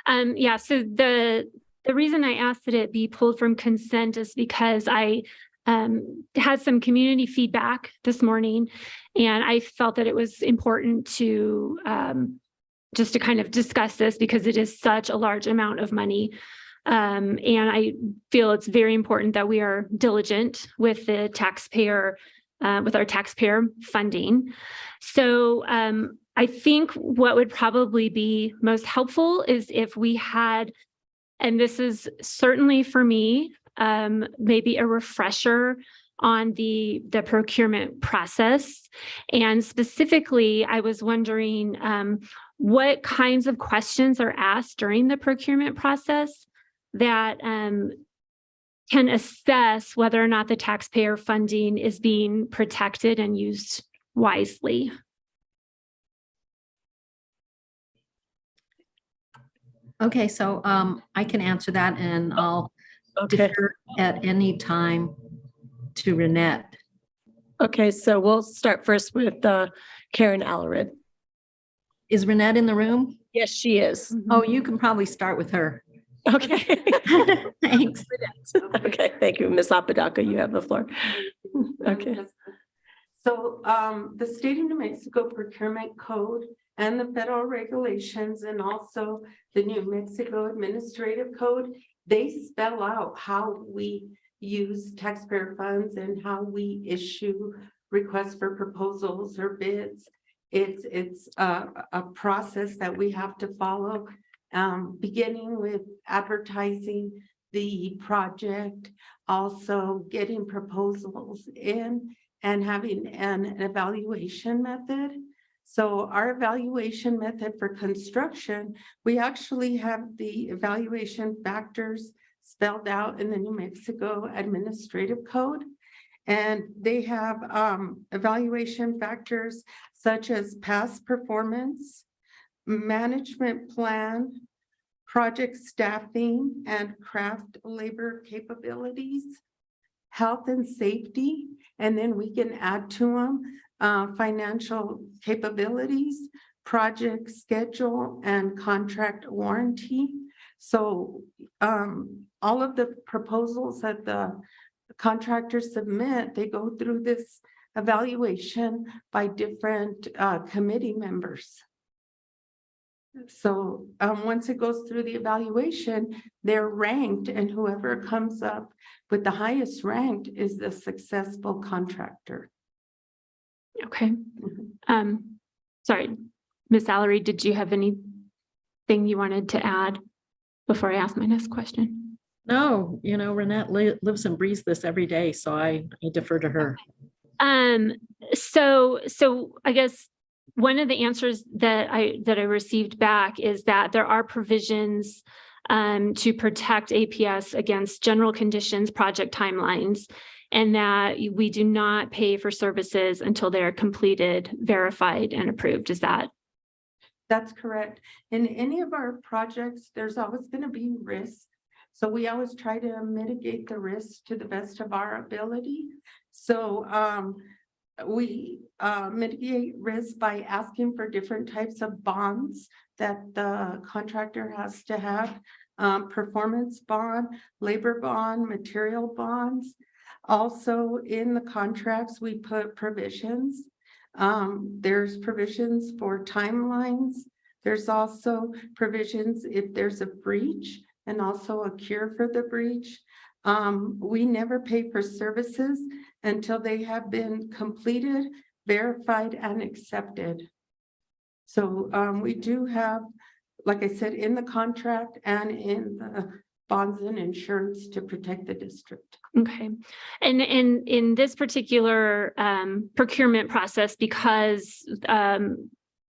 Yeah, so the reason I asked that it be pulled from consent is because I had some community feedback this morning, and I felt that it was important to just to kind of discuss this because it is such a large amount of money. And I feel it's very important that we are diligent with the taxpayer, with our taxpayer funding. So I think what would probably be most helpful is if we had, and this is certainly for me, maybe a refresher on the procurement process. And specifically, I was wondering what kinds of questions are asked during the procurement process that can assess whether or not the taxpayer funding is being protected and used wisely. Okay, so I can answer that, and I'll defer at any time to Renette. Okay, so we'll start first with Karen Alarid. Is Renette in the room? Yes, she is. Oh, you can probably start with her. Okay. Thanks. Okay, thank you. Ms. Apodaca, you have the floor. Okay. So the state of New Mexico procurement code and the federal regulations, and also the New Mexico administrative code, they spell out how we use taxpayer funds and how we issue requests for proposals or bids. It's a process that we have to follow, beginning with advertising the project, also getting proposals in, and having an evaluation method. So our evaluation method for construction, we actually have the evaluation factors spelled out in the New Mexico Administrative Code. And they have evaluation factors such as past performance, management plan, project staffing and craft labor capabilities, health and safety, and then we can add to them financial capabilities, project schedule, and contract warranty. So all of the proposals that the contractors submit, they go through this evaluation by different committee members. So once it goes through the evaluation, they're ranked, and whoever comes up with the highest ranked is the successful contractor. Okay. Sorry, Ms. Alarid, did you have anything you wanted to add before I ask my next question? No, you know, Renette lives and breathes this every day, so I defer to her. So I guess one of the answers that I received back is that there are provisions to protect APS against general conditions, project timelines, and that we do not pay for services until they're completed, verified, and approved. Is that? That's correct. In any of our projects, there's always going to be risk. So we always try to mitigate the risk to the best of our ability. So we mitigate risk by asking for different types of bonds that the contractor has to have. Performance bond, labor bond, material bonds. Also in the contracts, we put provisions. There's provisions for timelines. There's also provisions if there's a breach and also a cure for the breach. We never pay for services until they have been completed, verified, and accepted. So we do have, like I said, in the contract and in the bonds and insurance to protect the district. Okay. And in this particular procurement process, because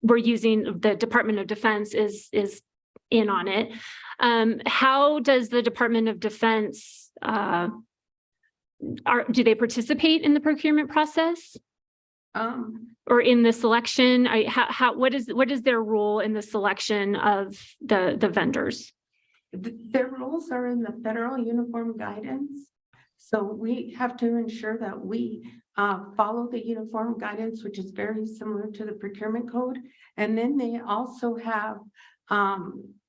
we're using the Department of Defense is in on it, how does the Department of Defense do they participate in the procurement process? Or in the selection? What is their role in the selection of the vendors? Their roles are in the federal uniform guidance. So we have to ensure that we follow the uniform guidance, which is very similar to the procurement code. And then they also have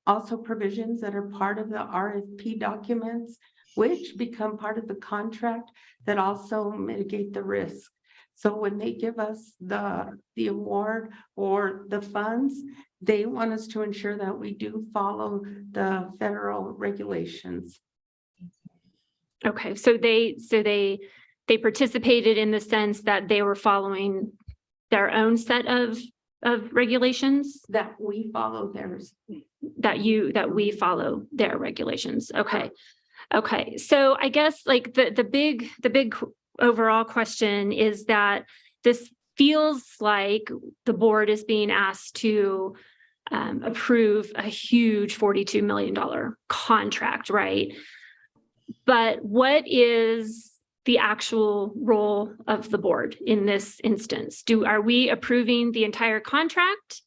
also provisions that are part of the RFP documents, which become part of the contract that also mitigate the risk. So when they give us the award or the funds, they want us to ensure that we do follow the federal regulations. Okay, so they participated in the sense that they were following their own set of regulations? That we follow theirs. That we follow their regulations. Okay. Okay, so I guess like the big overall question is that this feels like the board is being asked to approve a huge $42 million contract, right? But what is the actual role of the board in this instance? Are we approving the entire contract?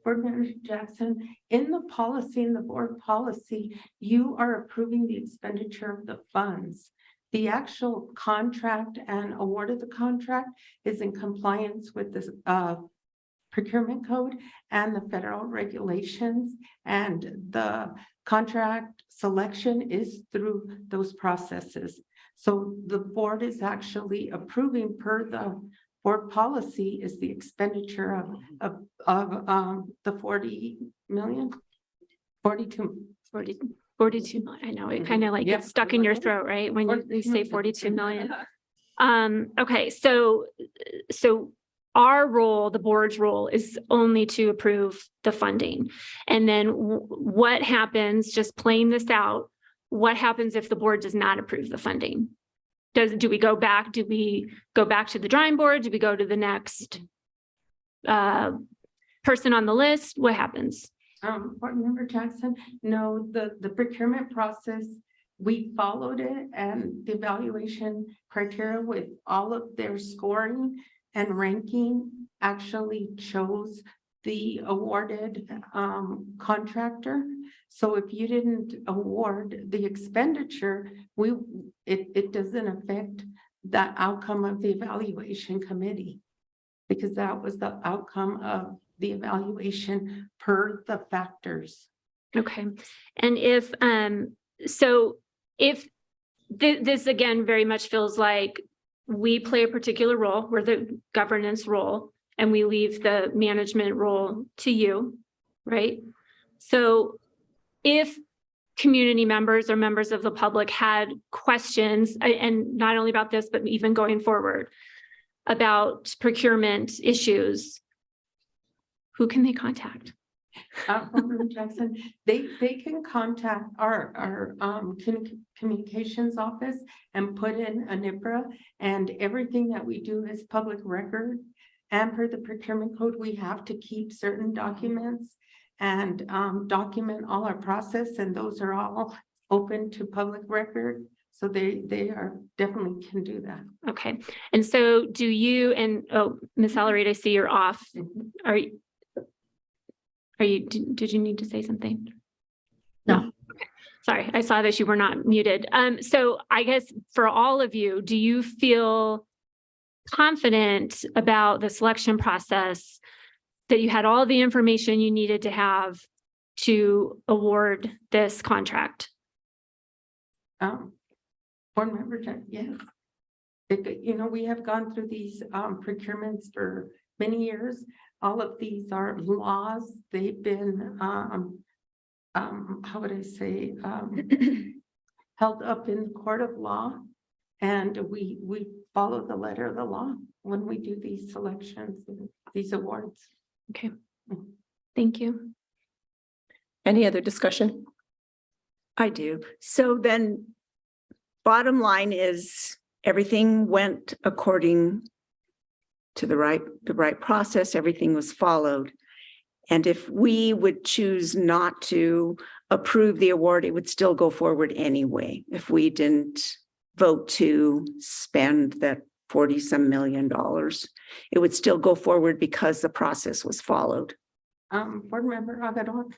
Board Member Jackson, in the policy, in the board policy, you are approving the expenditure of the funds. The actual contract and award of the contract is in compliance with the procurement code and the federal regulations, and the contract selection is through those processes. So the board is actually approving per the board policy is the expenditure of the 40 million, 42 million. I know it kind of like gets stuck in your throat, right? When you say 42 million. Okay, so our role, the board's role, is only to approve the funding. And then what happens, just playing this out, what happens if the board does not approve the funding? Do we go back? Do we go back to the drawing board? Do we go to the next person on the list? What happens? Board Member Jackson, no, the procurement process, we followed it, and the evaluation criteria with all of their scoring and ranking actually chose the awarded contractor. So if you didn't award the expenditure, it doesn't affect the outcome of the evaluation committee, because that was the outcome of the evaluation per the factors. Okay. And if this again very much feels like we play a particular role, we're the governance role, and we leave the management role to you, right? So if community members or members of the public had questions, and not only about this, but even going forward about procurement issues, who can they contact? Jackson, they can contact our communications office and put in a NIPRA, and everything that we do is public record. And per the procurement code, we have to keep certain documents and document all our process, and those are all open to public record. So they are definitely can do that. Okay. And so do you, and Ms. Alarade, I see you're off. Did you need to say something? No. Okay. Sorry, I saw that you were not muted. So I guess for all of you, do you feel confident about the selection process, that you had all the information you needed to have to award this contract? Board member, yes. We have gone through these procurements for many years. All of these are laws. They've been, how would I say, held up in the court of law. And we follow the letter of the law when we do these selections, and these awards. Okay, thank you. Any other discussion? I do. So then, bottom line is everything went according to the right process. Everything was followed. And if we would choose not to approve the award, it would still go forward anyway. If we didn't vote to spend that $40-some million, it would still go forward because the process was followed. Board member Agarón,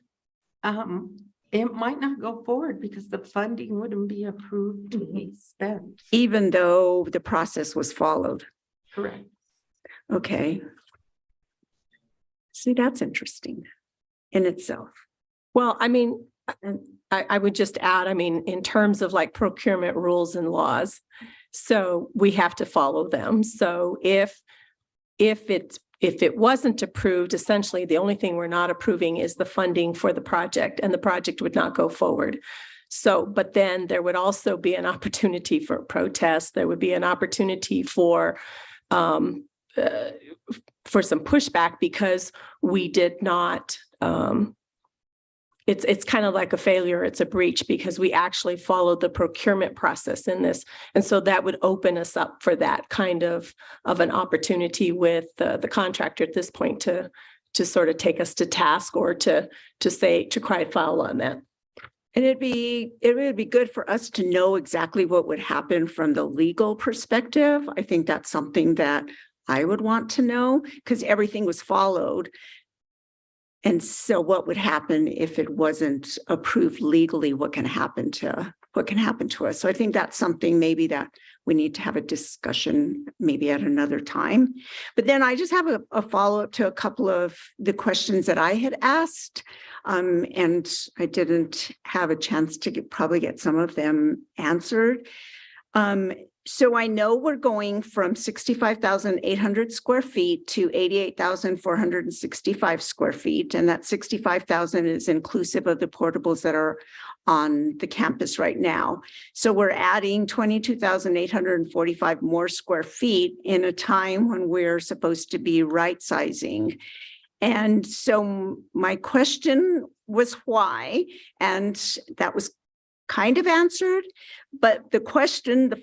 it might not go forward because the funding wouldn't be approved to be spent. Even though the process was followed. Correct. Okay. See, that's interesting in itself. Well, I mean, I would just add, I mean, in terms of like procurement rules and laws, so we have to follow them. So if it wasn't approved, essentially the only thing we're not approving is the funding for the project, and the project would not go forward. So, but then there would also be an opportunity for protest. There would be an opportunity for some pushback because we did not, it's kind of like a failure. It's a breach because we actually followed the procurement process in this. And so that would open us up for that kind of an opportunity with the contractor at this point to sort of take us to task or to cry foul on that. And it would be good for us to know exactly what would happen from the legal perspective. I think that's something that I would want to know because everything was followed. And so what would happen if it wasn't approved legally? What can happen to us? So I think that's something maybe that we need to have a discussion maybe at another time. But then I just have a follow-up to a couple of the questions that I had asked. And I didn't have a chance to probably get some of them answered. So I know we're going from 65,800 square feet to 88,465 square feet. And that 65,000 is inclusive of the portables that are on the campus right now. So we're adding 22,845 more square feet in a time when we're supposed to be right sizing. And so my question was why, and that was kind of answered, but the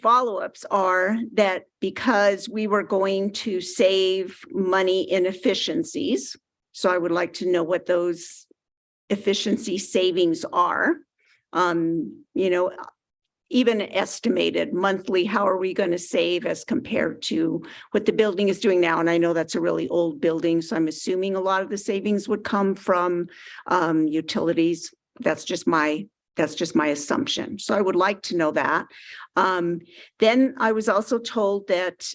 follow-ups are that because we were going to save money in efficiencies. So I would like to know what those efficiency savings are. Even estimated monthly, how are we going to save as compared to what the building is doing now? And I know that's a really old building, so I'm assuming a lot of the savings would come from utilities. That's just my assumption. So I would like to know that. Then I was also told that,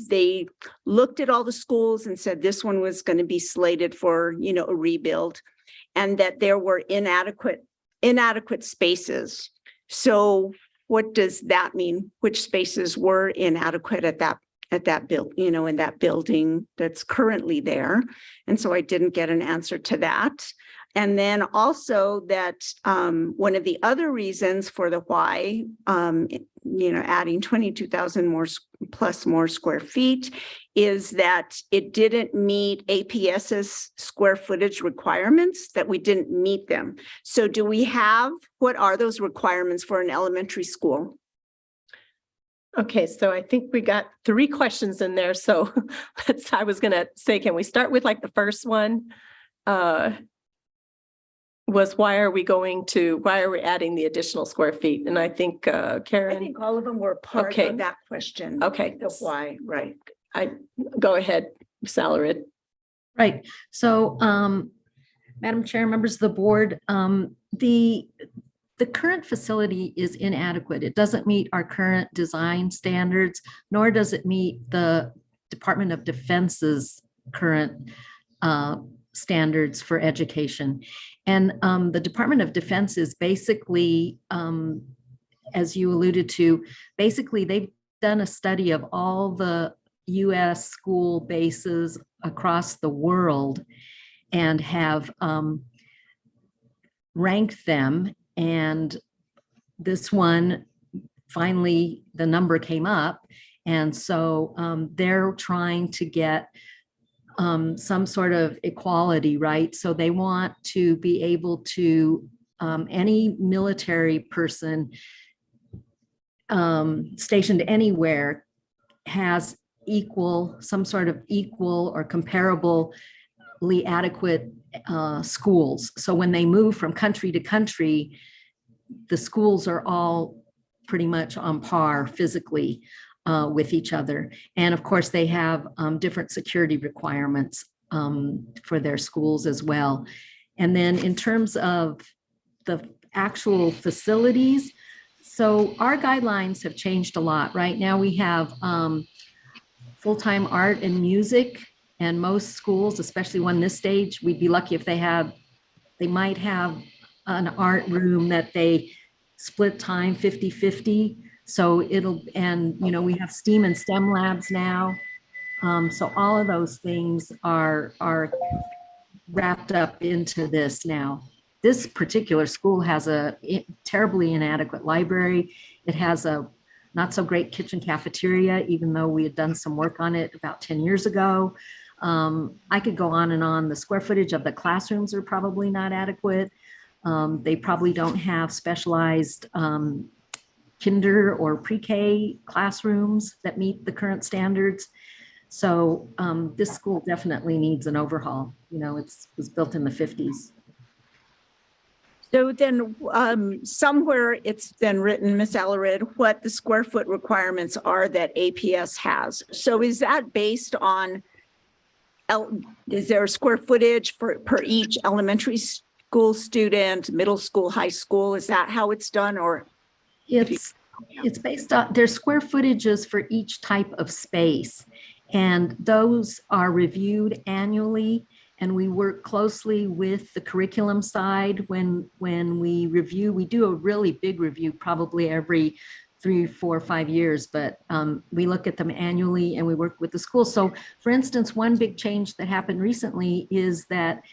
they looked at all the schools and said this one was going to be slated for, a rebuild, and that there were inadequate spaces. So what does that mean? Which spaces were inadequate at that in that building that's currently there? And so I didn't get an answer to that. And then also that one of the other reasons for the why, adding 22,000 more square feet is that it didn't meet APS's square footage requirements, that we didn't meet them. So what are those requirements for an elementary school? Okay, so I think we got 3 questions in there. So I was going to say, can we start with like the first one? Was why are we adding the additional square feet? And I think Karen. I think all of them were part of that question. Okay. The why, right. Go ahead, Salarid. Right. So, Madam Chair, members of the board, the the current facility is inadequate. It doesn't meet our current design standards, nor does it meet the Department of Defense's current standards for education. And the Department of Defense is basically, as you alluded to, basically they've done a study of all the US school bases across the world and have ranked them. And this one, finally, the number came up. And so they're trying to get some sort of equality, right? So they want to be able to, any military person stationed anywhere has some sort of equal or comparably adequate schools. So when they move from country to country, the schools are all pretty much on par physically with each other. And of course, they have different security requirements for their schools as well. And then in terms of the actual facilities, so our guidelines have changed a lot. Right now we have full-time art and music, and most schools, especially one this stage, we'd be lucky if they might have an art room that they split time 50-50. So we have STEAM and STEM labs now. So all of those things are wrapped up into this now. This particular school has a terribly inadequate library. It has a not so great kitchen cafeteria, even though we had done some work on it about 10 years ago. I could go on and on. The square footage of the classrooms are probably not adequate. They probably don't have specialized kinder or pre-K classrooms that meet the current standards. So this school definitely needs an overhaul. You know, it was built in the 50s. So then somewhere it's then written, Ms. Alarid, what the square foot requirements are that APS has. So is that based on, is there a square footage per each elementary school student, middle school, high school? Is that how it's done, or? It's based on, there's square footages for each type of space, and those are reviewed annually. And we work closely with the curriculum side when we review. We do a really big review, probably every 3, 4, 5 years, but we look at them annually and we work with the school. So for instance, one big change that happened recently is that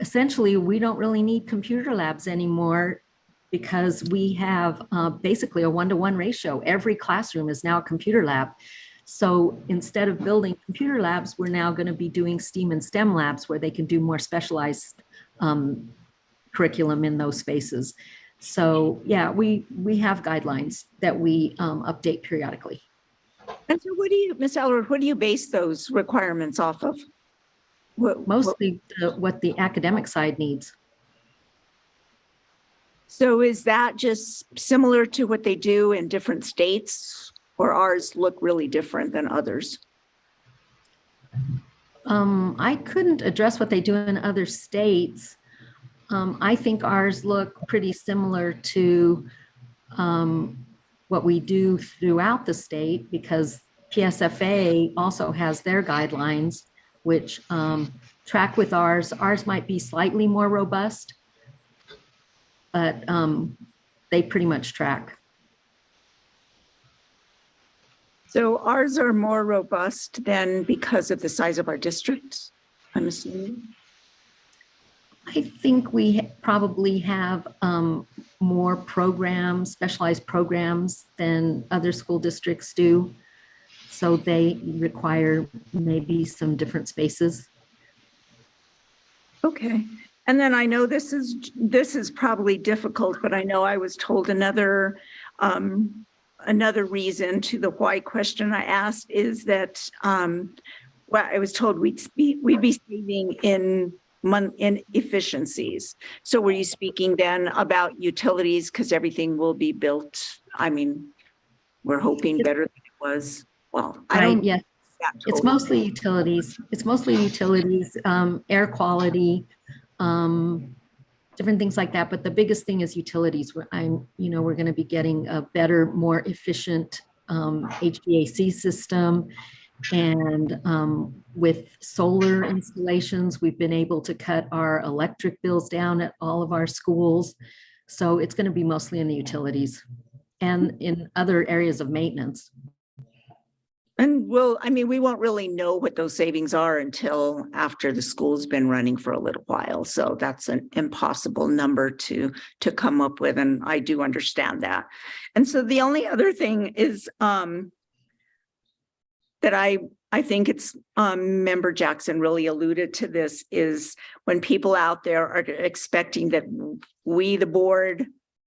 essentially we don't really need computer labs anymore, because we have basically a 1-to-1 ratio. Every classroom is now a computer lab. So instead of building computer labs, we're now going to be doing STEAM and STEM labs where they can do more specialized curriculum in those spaces. So yeah, we have guidelines that we update periodically. And so what do you, Ms. Alarid, what do you base those requirements off of? Mostly what the academic side needs. So is that just similar to what they do in different states, or ours look really different than others? I couldn't address what they do in other states. I think ours look pretty similar to what we do throughout the state, because PSFA also has their guidelines, which track with ours. Ours might be slightly more robust, but they pretty much track. So ours are more robust than because of the size of our districts, I'm assuming? I think we probably have more programs, specialized programs than other school districts do. So they require maybe some different spaces. Okay. And then I know this is probably difficult, but I know I was told another reason to the why question I asked is that well, I was told we'd be saving in efficiencies. So were you speaking then about utilities, because everything will be built? I mean, we're hoping better than it was. Well, I don't. Yes, it's mostly utilities. It's mostly utilities, air quality, different things like that. But the biggest thing is utilities. We're going to be getting a better, more efficient HVAC system. And with solar installations, we've been able to cut our electric bills down at all of our schools. So it's going to be mostly in the utilities and in other areas of maintenance. And we won't really know what those savings are until after the school's been running for a little while. So that's an impossible number to come up with. And I do understand that. And so the only other thing is that I think it's Member Jackson really alluded to this, is when people out there are expecting that we, the board,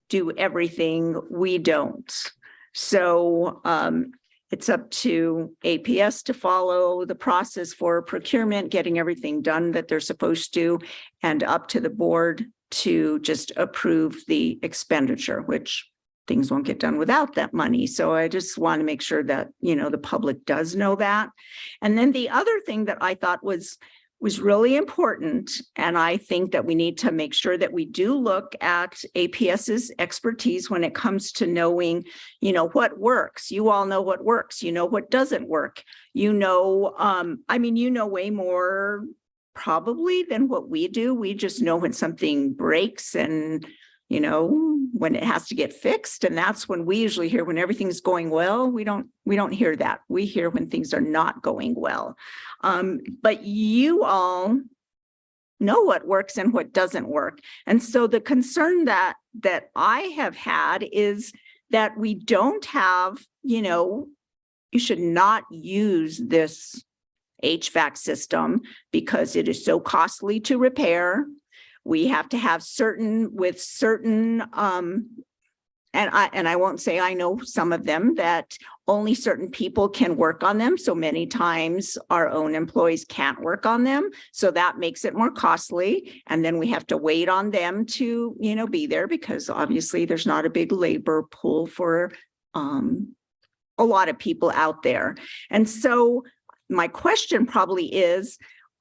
do everything, we don't. So it's up to APS to follow the process for procurement, getting everything done that they're supposed to, and up to the board to just approve the expenditure, which things won't get done without that money. So I just want to make sure that, the public does know that. And then the other thing that I thought was really important, and I think that we need to make sure that we do look at APS's expertise when it comes to knowing, what works. You all know what works, what doesn't work. You know way more probably than what we do. We just know when something breaks and, when it has to get fixed. And that's when we usually hear when everything's going well. We don't hear that. We hear when things are not going well. But you all know what works and what doesn't work. And so the concern that I have had is that we don't have, you should not use this HVAC system because it is so costly to repair. We have to have certain, and I won't say I know some of them, that only certain people can work on them. So many times our own employees can't work on them. So that makes it more costly. And then we have to wait on them to, be there, because obviously there's not a big labor pool for a lot of people out there. And so my question probably is,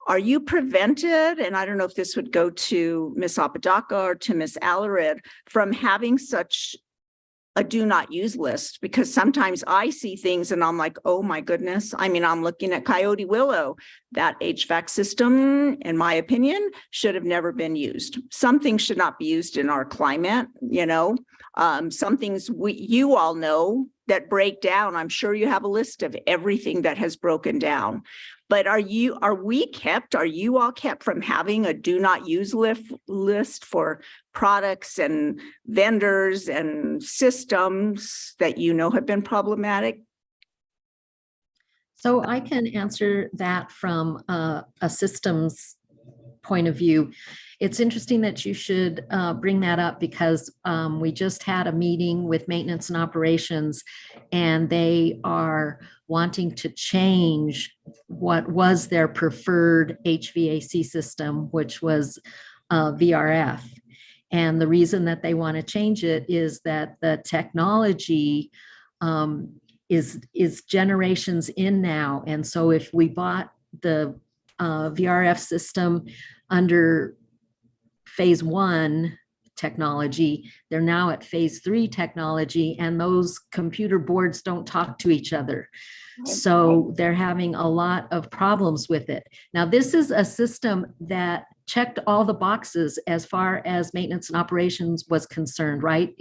are you prevented, and I don't know if this would go to Ms. Apodaca or to Ms. Alarid, from having such a do not use list? Because sometimes I see things and I'm like, oh my goodness. I'm looking at Coyote Willow. That HVAC system, in my opinion, should have never been used. Some things should not be used in our climate, some things you all know that break down. I'm sure you have a list of everything that has broken down. But are you all kept from having a do not use list for products and vendors and systems that have been problematic? So I can answer that from a systems point of view. It's interesting that you should bring that up, because we just had a meeting with maintenance and operations, and they are wanting to change what was their preferred HVAC system, which was VRF. And the reason that they want to change it is that the technology is generations in now. And so if we bought the VRF system under phase 1 technology, they're now at phase 3 technology, and those computer boards don't talk to each other. So they're having a lot of problems with it. Now, this is a system that checked all the boxes as far as maintenance and operations was concerned, right?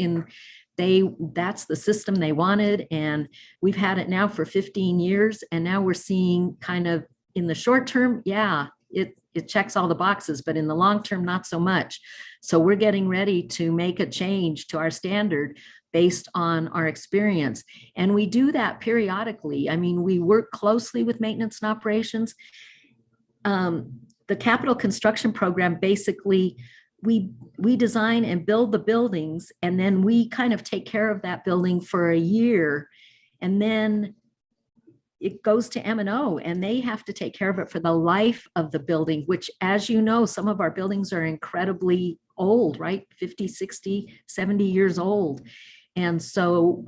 That's the system they wanted, and we've had it now for 15 years, and now we're seeing kind of in the short term, it checks all the boxes, but in the long term, not so much. So we're getting ready to make a change to our standard based on our experience. And we do that periodically. We work closely with maintenance and operations. The capital construction program, basically, we design and build the buildings, and then we kind of take care of that building for a year. And then it goes to M&O, and they have to take care of it for the life of the building, which, as you know, some of our buildings are incredibly old, right? 50, 60, 70 years old. And so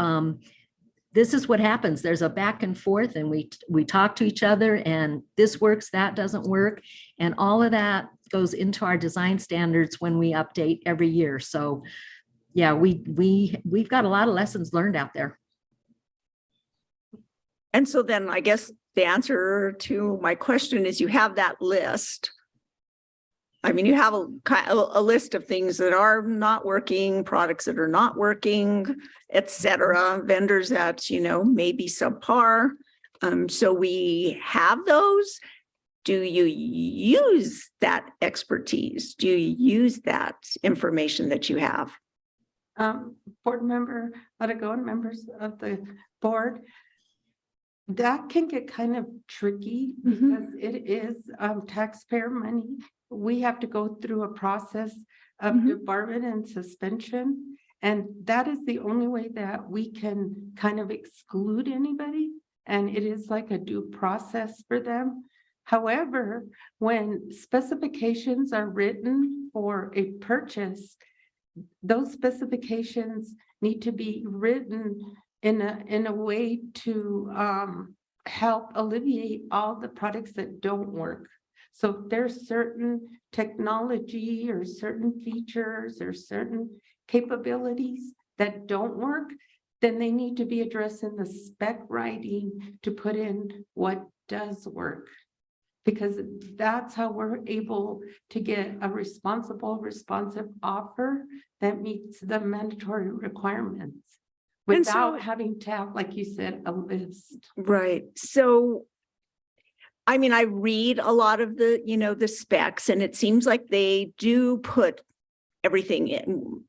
this is what happens. There's a back and forth and we talk to each other and this works, that doesn't work. And all of that goes into our design standards when we update every year. So yeah, we've got a lot of lessons learned out there. And so then I guess the answer to my question is you have that list. I mean, you have a list of things that are not working, products that are not working, et cetera, vendors that, you know, may be subpar. So we have those. Do you use that expertise? Do you use that information that you have? Board member Aragon and members of the board, that can get kind of tricky because it is taxpayer money. We have to go through a process of debarment and suspension. And that is the only way that we can kind of exclude anybody. And it is like a due process for them. However, when specifications are written for a purchase, those specifications need to be written in a way to help alleviate all the products that don't work. So if there's certain technology or certain features or certain capabilities that don't work, then they need to be addressed in the spec writing to put in what does work. Because that's how we're able to get a responsive offer that meets the mandatory requirements without having to have, like you said, a list. Right. So, I mean, I read a lot of the, you know, the specs, and it seems like they do put everything in.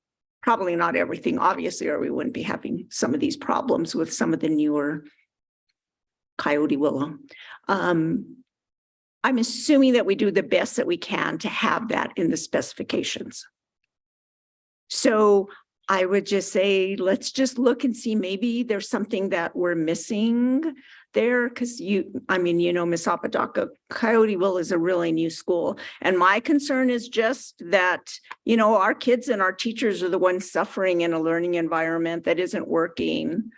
Probably not everything, obviously, or we wouldn't be having some of these problems with some of the newer Coyote Willow. I'm assuming that we do the best that we can to have that in the specifications. So I would just say, let's just look and see, maybe there's something that we're missing there. Cause I mean, you know, Ms. Apodaca, Coyote Willow is a really new school. And my concern is just that, you know, our kids and our teachers are the ones suffering in a learning environment that isn't working.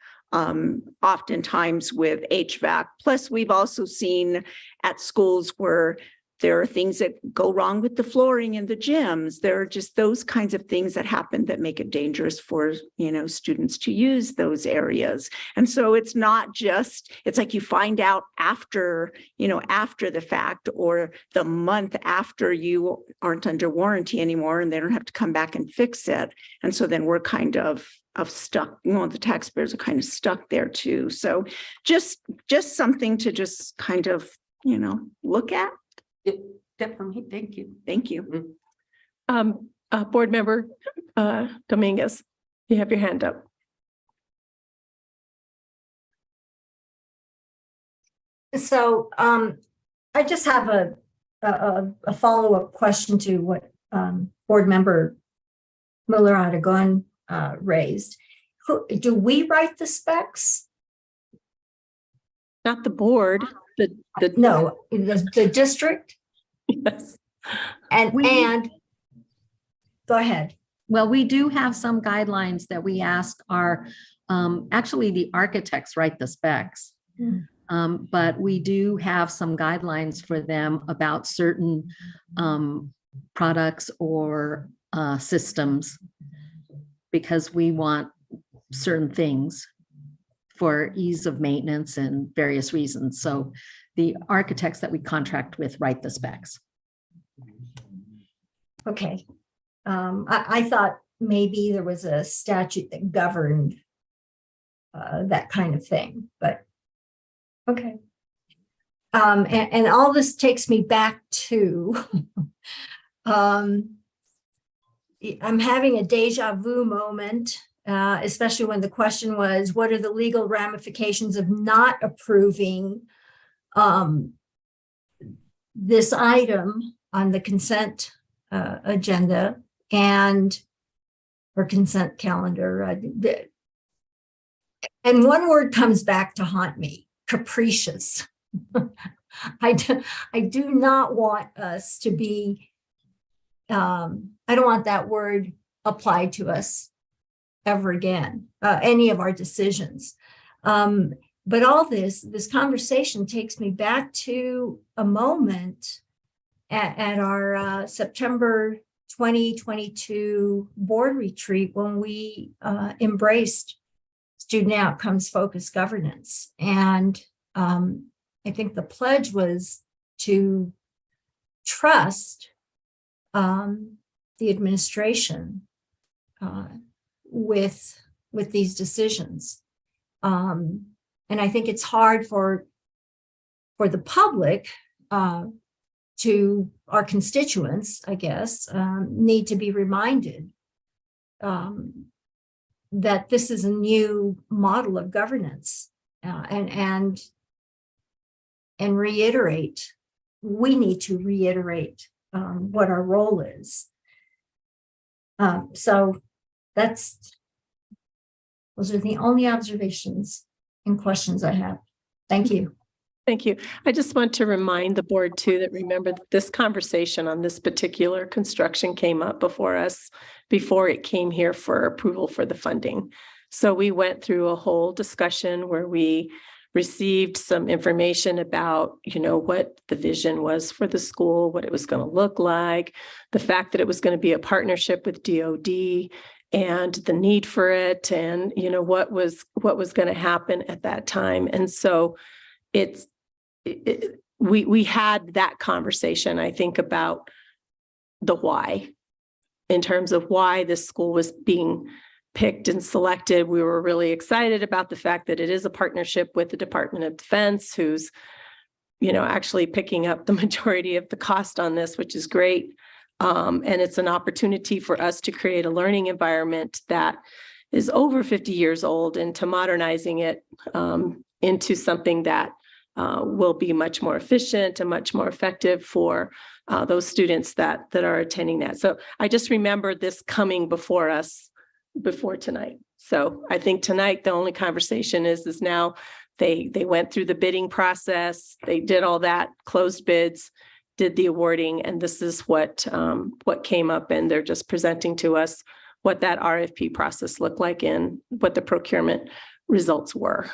Oftentimes with HVAC. Plus, we've also seen at schools where there are things that go wrong with the flooring in the gyms. There are just those kinds of things that happen that make it dangerous for, you know, students to use those areas. And so it's not just, it's like you find out after, you know, after the fact or the month after you aren't under warranty anymore and they don't have to come back and fix it. And so then we're kind of stuck, you know, the taxpayers are kind of stuck there too. So just something to just kind of, you know, look at. Definitely. Thank you. Thank you. Board member Dominguez, you have your hand up. So I just have a follow-up question to what board member Muller Aragon raised. Do we write the specs? Not the board, no, the district. Yes. And go ahead. Well, we do have some guidelines that we ask our, actually the architects write the specs. But we do have some guidelines for them about certain products or systems because we want certain things for ease of maintenance and various reasons. So the architects that we contract with write the specs. Okay. I thought maybe there was a statute that governed that kind of thing, but okay. And all this takes me back to, I'm having a deja vu moment, especially when the question was, what are the legal ramifications of not approving this item on the consent agenda or consent calendar? And one word comes back to haunt me: capricious. I do not want us to be, I don't want that word applied to us ever again, any of our decisions. But all this conversation takes me back to a moment at our September 2022 board retreat when we embraced student outcomes focused governance. And I think the pledge was to trust the administration with these decisions. And I think it's hard for the public to our constituents, I guess, need to be reminded that this is a new model of governance, and reiterate, we need to reiterate what our role is. So those are the only observations and questions I have. Thank you. Thank you. I just want to remind the board too that remember that this conversation on this particular construction came up before us before it came here for approval for the funding. So we went through a whole discussion where we received some information about, what the vision was for the school, what it was going to look like, the fact that it was going to be a partnership with DOD and the need for it, and what was going to happen at that time. And so we had that conversation, I think, about the why, in terms of why this school was being picked and selected. We were really excited about the fact that it is a partnership with the Department of Defense, who's, actually picking up the majority of the cost on this, which is great. And it's an opportunity for us to create a learning environment that is over 50 years old and to modernizing it into something that will be much more efficient and much more effective for those students that are attending that. So I just remember this coming before us before tonight. So I think tonight the only conversation is now they went through the bidding process, they did all that, closed bids, did the awarding, and this is what came up, and they're just presenting to us what that RFP process looked like and what the procurement results were.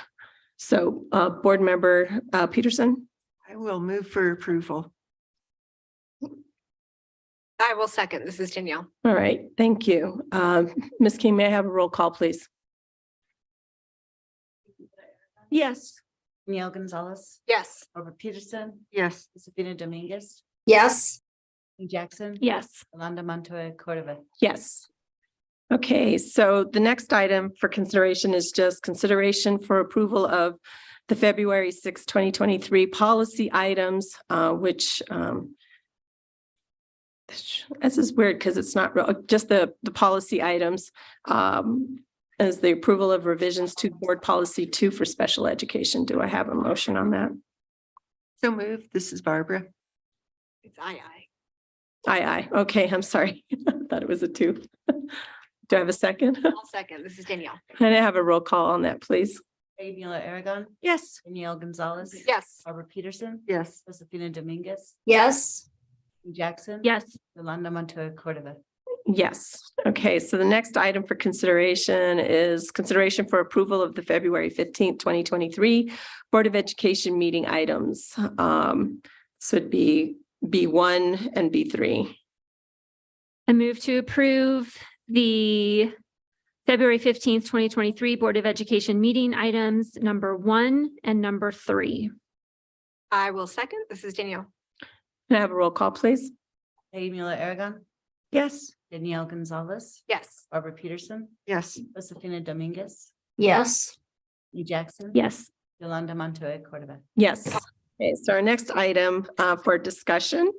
So Board Member Peterson? I will move for approval. I will second. This is Danielle. All right, thank you. Ms. King, may I have a roll call, please? Yes. Danielle Gonzalez, Yes. Robert Peterson, Yes. Josefina Dominguez, Yes. Jackson. Yes. Yolanda Montoya Cordova. Yes. Okay, so the next item for consideration is just consideration for approval of the February 6, 2023 policy items, which this is weird because it's not just the policy items, as the approval of revisions to Board Policy 2 for special education. Do I have a motion on that? So moved. This is Barbara. It's aye. Aye. Okay, I'm sorry. I thought it was a 2. Do I have a second? I'll second. This is Danielle. Can I have a roll call on that, please? Fabiola Aragon. Yes. Danielle Gonzalez. Yes. Robert Peterson. Yes. Josefina Dominguez, Yes. Jackson. Yes. Yolanda Montoya Cordova. Yes. Okay, so the next item for consideration is consideration for approval of the February 15th, 2023 Board of Education meeting items. This would be B1 and B3. I move to approve the February 15th, 2023 Board of Education meeting items number 1 and number 3. I will second. This is Danielle. Can I have a roll call, please? Fabiola Aragon. Yes. Danielle Gonzalez, Yes. Robert Peterson, Yes. Josefina Dominguez, Yes. Jackson. Yes. Yolanda Montoya Cordova. Yes. Okay, so our next item for discussion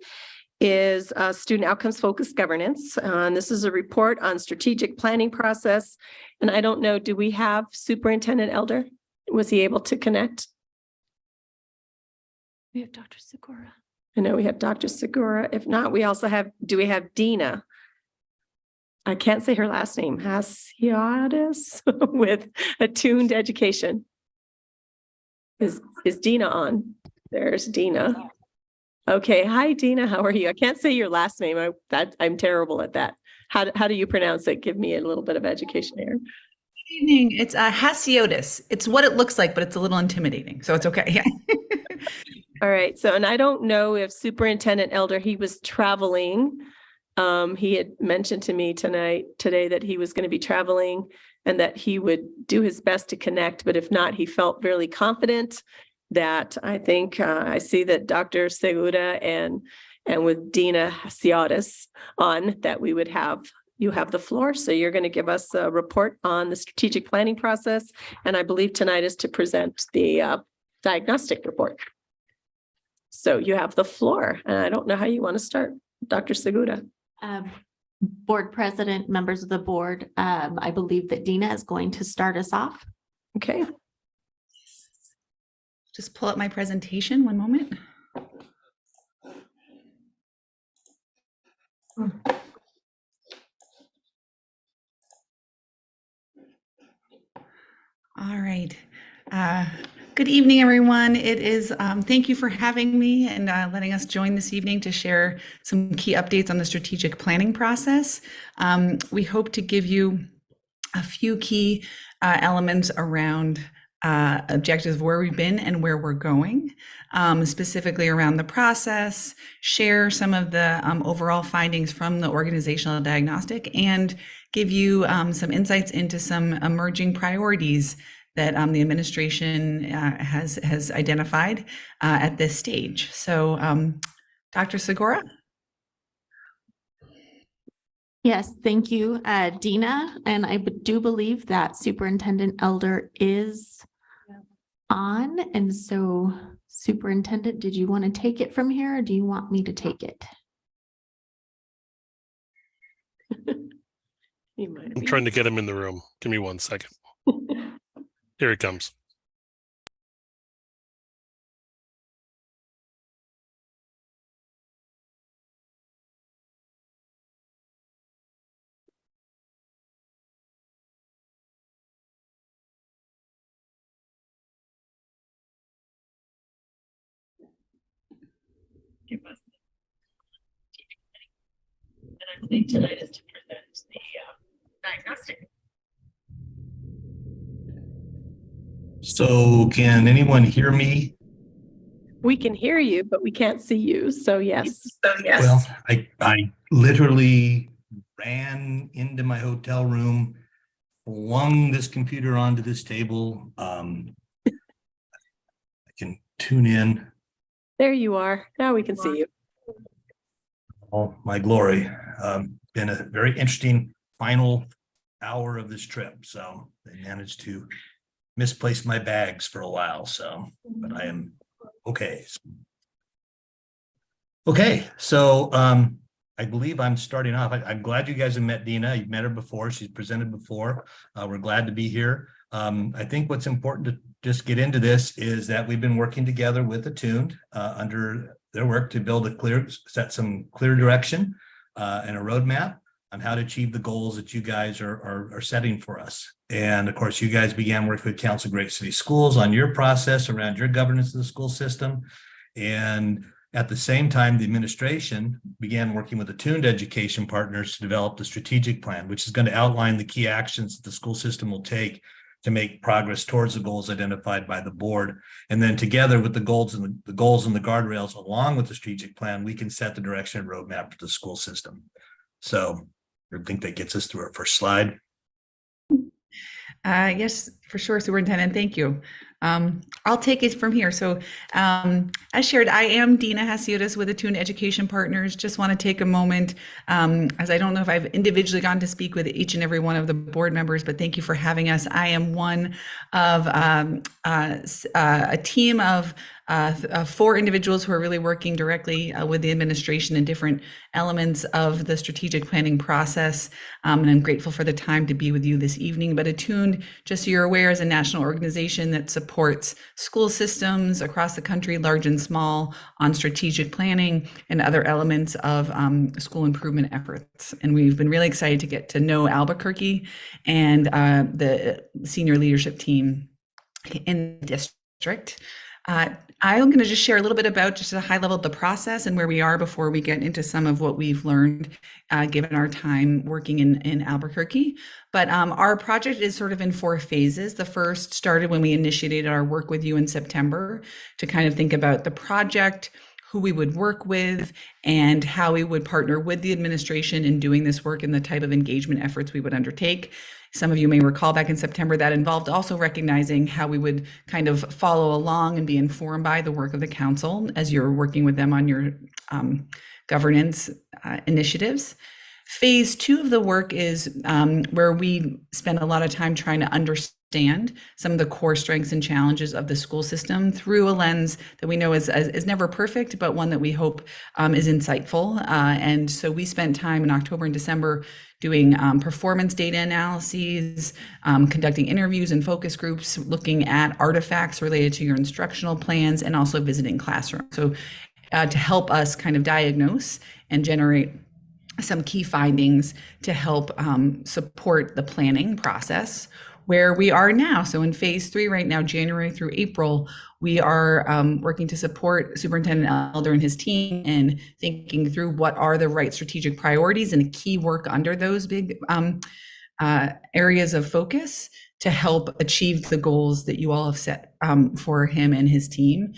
is student outcomes focused governance. And this is a report on strategic planning process. And I don't know, do we have Superintendent Elder? Was he able to connect? We have Dr. Segura. I know we have Dr. Segura. If not, we also have, do we have Dina? I can't say her last name, Hasiadis with Attuned Education. Is Dina on? There's Dina. Okay, hi Dina, how are you? I can't say your last name. I'm terrible at that. How do you pronounce it? Give me a little bit of education here. Evening. It's Hasiotis. It's what it looks like, but it's a little intimidating. So it's okay. Yeah. All right. So, and I don't know if Superintendent Elder, he was traveling. He had mentioned to me today that he was going to be traveling and that he would do his best to connect. But if not, he felt really confident that I think I see that Dr. Segura and with Dina Hasiotis on that we would have. You have the floor, so you're going to give us a report on the strategic planning process. And I believe tonight is to present the diagnostic report. So you have the floor, and I don't know how you want to start, Dr. Segura. Board President, members of the board, I believe that Dina is going to start us off. Okay. Just pull up my presentation. One moment. All right. Good evening, everyone. It is, thank you for having me and letting us join this evening to share some key updates on the strategic planning process. We hope to give you a few key elements around objectives of where we've been and where we're going, specifically around the process, share some of the overall findings from the organizational diagnostic, and give you some insights into some emerging priorities that the administration has identified at this stage. So, Dr. Segura? Yes, thank you, Dina. And I do believe that Superintendent Elder is on. And so, Superintendent, did you want to take it from here or do you want me to take it? I'm trying to get him in the room. Give me 1 second. Here he comes. And I believe tonight is to present the diagnostic. So can anyone hear me? We can hear you, but we can't see you. So yes. Well, I literally ran into my hotel room, flung this computer onto this table. I can tune in. There you are. Now we can see you. All my glory. Been a very interesting final hour of this trip. So they managed to misplace my bags for a while. So, but I am okay. Okay. So I believe I'm starting off. I'm glad you guys have met Dina. You've met her before. She's presented before. We're glad to be here. I think what's important to just get into this is that we've been working together with Attuned under their work to set some clear direction and a roadmap on how to achieve the goals that you guys are setting for us. And of course, you guys began working with Council of Great City Schools on your process around your governance of the school system. And at the same time, the administration began working with Attuned education partners to develop the strategic plan, which is going to outline the key actions that the school system will take to make progress towards the goals identified by the board. And then together with the goals and the guardrails along with the strategic plan, we can set the direction and roadmap for the school system. So I think that gets us through our first slide. Yes, for sure, Superintendent. Thank you. I'll take it from here. So as shared, I am Dina Hasiotis with Attuned Education Partners. Just want to take a moment, as I don't know if I've individually gotten to speak with each and every one of the board members, but thank you for having us. I am one of a team of 4 individuals who are really working directly with the administration in different elements of the strategic planning process. And I'm grateful for the time to be with you this evening. But Attuned, just so you're aware, is a national organization that supports school systems across the country, large and small, on strategic planning and other elements of school improvement efforts. And we've been really excited to get to know Albuquerque and the senior leadership team in the district. I'm going to just share a little bit about just at a high level the process and where we are before we get into some of what we've learned given our time working in Albuquerque. But our project is sort of in 4 phases. The first started when we initiated our work with you in September to kind of think about the project, who we would work with, and how we would partner with the administration in doing this work and the type of engagement efforts we would undertake. Some of you may recall back in September that involved also recognizing how we would kind of follow along and be informed by the work of the council as you're working with them on your governance initiatives. Phase 2 of the work is where we spend a lot of time trying to understand some of the core strengths and challenges of the school system through a lens that we know is never perfect, but one that we hope is insightful. And so we spent time in October and December doing performance data analyses, conducting interviews and focus groups, looking at artifacts related to your instructional plans, and also visiting classrooms. So to help us kind of diagnose and generate some key findings to help support the planning process where we are now. So in phase 3 right now, January through April, we are working to support Superintendent Elder and his team in thinking through what are the right strategic priorities and key work under those big areas of focus to help achieve the goals that you all have set for him and his team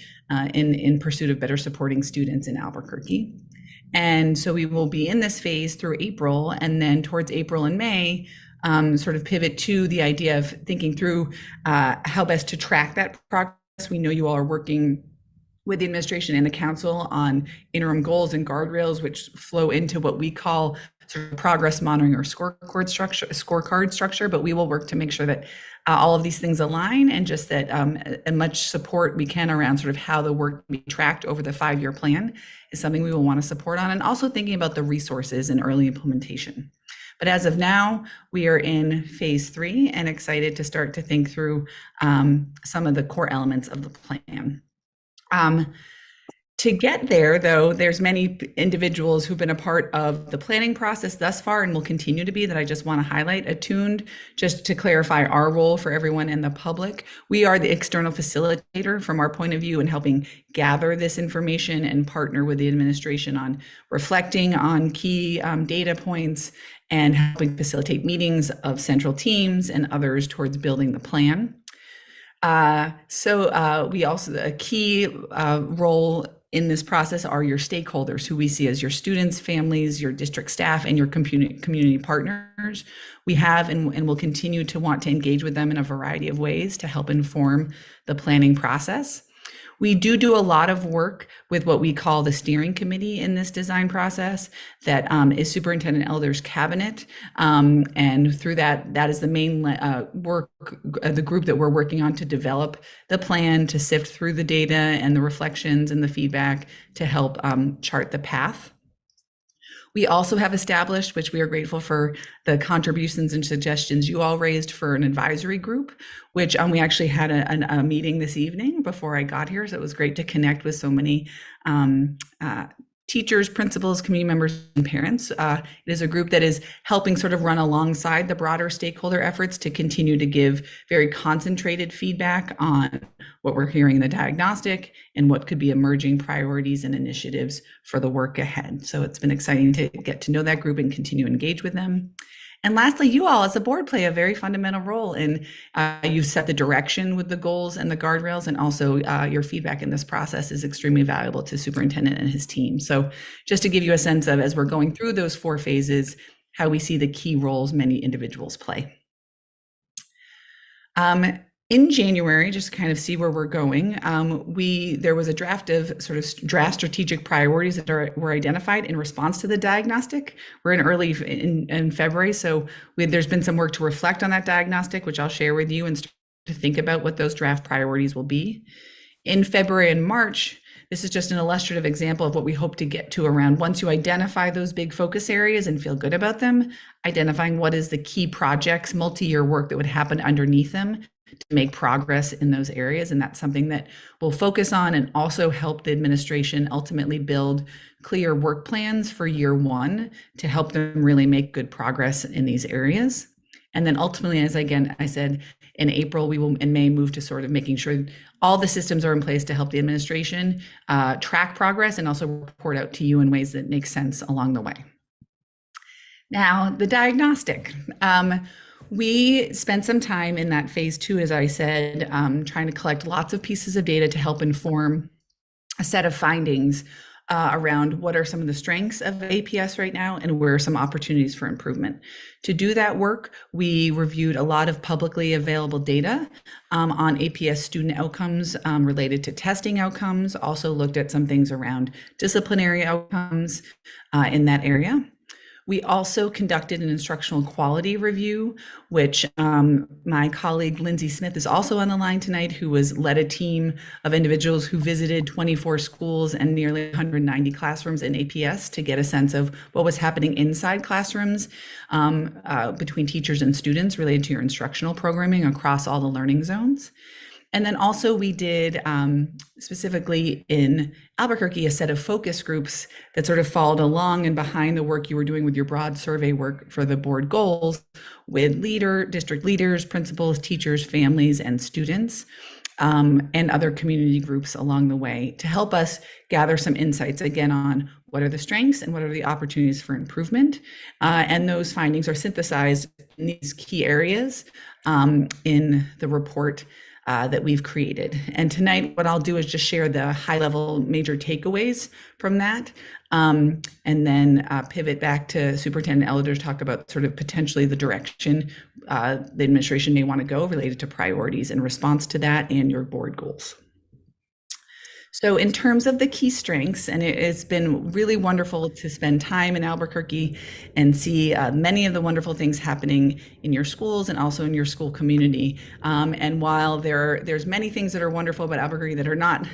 in pursuit of better supporting students in Albuquerque. And so we will be in this phase through April, and then towards April and May, sort of pivot to the idea of thinking through how best to track that progress. We know you all are working with the administration and the council on interim goals and guardrails, which flow into what we call sort of progress monitoring or scorecard structure, but we will work to make sure that all of these things align, and just that as much support we can around sort of how the work can be tracked over the 5-year plan is something we will want to support on, and also thinking about the resources and early implementation. But as of now, we are in phase 3 and excited to start to think through some of the core elements of the plan. To get there, though, there's many individuals who've been a part of the planning process thus far and will continue to be that I just want to highlight. Attuned, just to clarify our role for everyone in the public, we are the external facilitator from our point of view in helping gather this information and partner with the administration on reflecting on key data points and helping facilitate meetings of central teams and others towards building the plan. We also, a key role in this process are your stakeholders, who we see as your students, families, your district staff, and your community partners. We have and will continue to want to engage with them in a variety of ways to help inform the planning process. We do a lot of work with what we call the steering committee in this design process that is Superintendent Elder's cabinet. And through that is the main work, the group that we're working on to develop the plan, to sift through the data and the reflections and the feedback to help chart the path. We also have established, which we are grateful for, the contributions and suggestions you all raised for an advisory group, which we actually had a meeting this evening before I got here. So it was great to connect with so many teachers, principals, community members, and parents. It is a group that is helping sort of run alongside the broader stakeholder efforts to continue to give very concentrated feedback on what we're hearing in the diagnostic and what could be emerging priorities and initiatives for the work ahead. So it's been exciting to get to know that group and continue to engage with them. And lastly, you all as a board play a very fundamental role in you've set the direction with the goals and the guardrails, and also your feedback in this process is extremely valuable to Superintendent and his team. So just to give you a sense of, as we're going through those 4 phases, how we see the key roles many individuals play. In January, just to kind of see where we're going, there was a draft of draft strategic priorities that were identified in response to the diagnostic. We're in February, so there's been some work to reflect on that diagnostic, which I'll share with you, and start to think about what those draft priorities will be. In February and March, this is just an illustrative example of what we hope to get to around, once you identify those big focus areas and feel good about them, identifying what is the key projects, multi-year work that would happen underneath them to make progress in those areas. And that's something that we'll focus on, and also help the administration ultimately build clear work plans for year 1 to help them really make good progress in these areas. And then ultimately, as I said, in April, we will in May move to sort of making sure all the systems are in place to help the administration track progress and also report out to you in ways that make sense along the way. Now, the diagnostic. We spent some time in that phase 2, as I said, trying to collect lots of pieces of data to help inform a set of findings around what are some of the strengths of APS right now and where are some opportunities for improvement. To do that work, we reviewed a lot of publicly available data on APS student outcomes related to testing outcomes, also looked at some things around disciplinary outcomes in that area. We also conducted an instructional quality review, which my colleague Lindsay Smith is also on the line tonight, who led a team of individuals who visited 24 schools and nearly 190 classrooms in APS to get a sense of what was happening inside classrooms between teachers and students related to your instructional programming across all the learning zones. And then also we did specifically in Albuquerque, a set of focus groups that sort of followed along and behind the work you were doing with your broad survey work for the board goals with district leaders, principals, teachers, families, and students, and other community groups along the way to help us gather some insights again on what are the strengths and what are the opportunities for improvement. And those findings are synthesized in these key areas in the report that we've created. And tonight, what I'll do is just share the high-level major takeaways from that, and then pivot back to Superintendent Elder to talk about sort of potentially the direction the administration may want to go related to priorities in response to that and your board goals. So in terms of the key strengths, and it's been really wonderful to spend time in Albuquerque and see many of the wonderful things happening in your schools and also in your school community. And while there's many things that are wonderful about Albuquerque that are not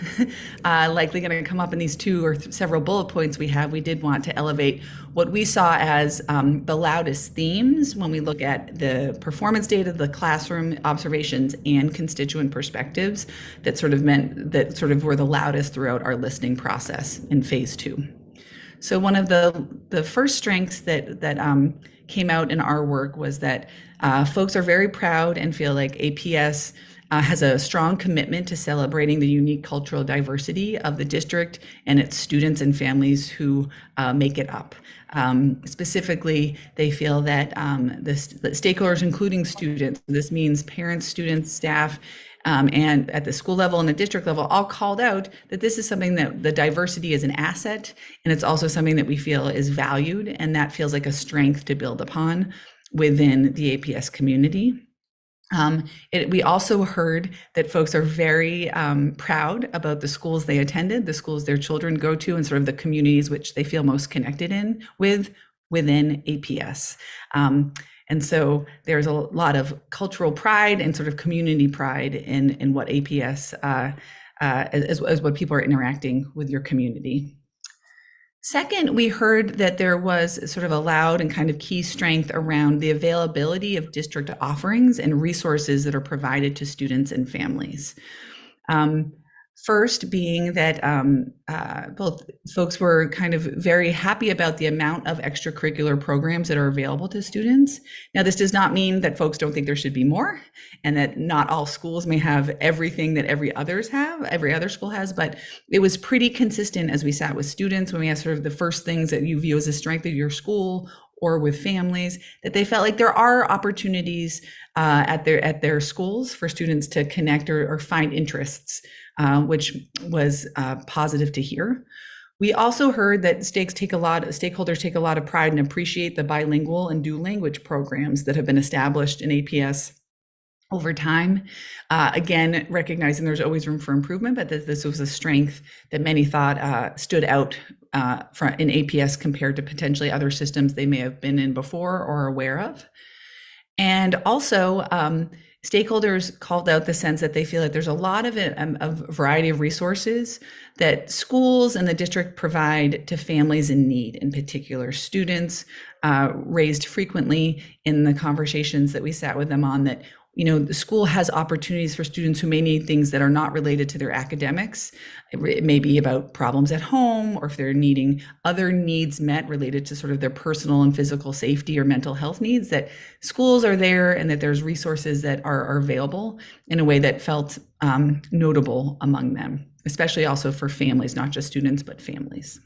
likely going to come up in these 2 or several bullet points we did want to elevate what we saw as the loudest themes when we look at the performance data, the classroom observations, and constituent perspectives that sort of were the loudest throughout our listening process in phase 2. So one of the first strengths that came out in our work was that folks are very proud and feel like APS has a strong commitment to celebrating the unique cultural diversity of the district and its students and families who make it up. Specifically, they feel that the stakeholders, including students, this means parents, students, staff, and at the school level and the district level, all called out that this is something that the diversity is an asset, and it's also something that we feel is valued, and that feels like a strength to build upon within the APS community. We also heard that folks are very proud about the schools they attended, the schools their children go to, and sort of the communities which they feel most connected within APS. And so there's a lot of cultural pride and sort of community pride in what APS, as what people are interacting with your community. Second, we heard that there was sort of a loud and kind of key strength around the availability of district offerings and resources that are provided to students and families. First being that both folks were kind of very happy about the amount of extracurricular programs that are available to students. Now, this does not mean that folks don't think there should be more and that not all schools may have everything that every other school has, but it was pretty consistent as we sat with students when we asked sort of the first things that you view as a strength of your school or with families, that they felt like there are opportunities at their schools for students to connect or find interests, which was positive to hear. We also heard that stakeholders take a lot of pride and appreciate the bilingual and dual language programs that have been established in APS over time. Again, recognizing there's always room for improvement, but that this was a strength that many thought stood out in APS compared to potentially other systems they may have been in before or aware of. And also, stakeholders called out the sense that they feel like there's a lot of a variety of resources that schools and the district provide to families in need, in particular students, raised frequently in the conversations that we sat with them on, that the school has opportunities for students who may need things that are not related to their academics. It may be about problems at home, or if they're needing other needs met related to sort of their personal and physical safety or mental health needs, that schools are there and that there's resources that are available in a way that felt notable among them, especially also for families, not just students, but families.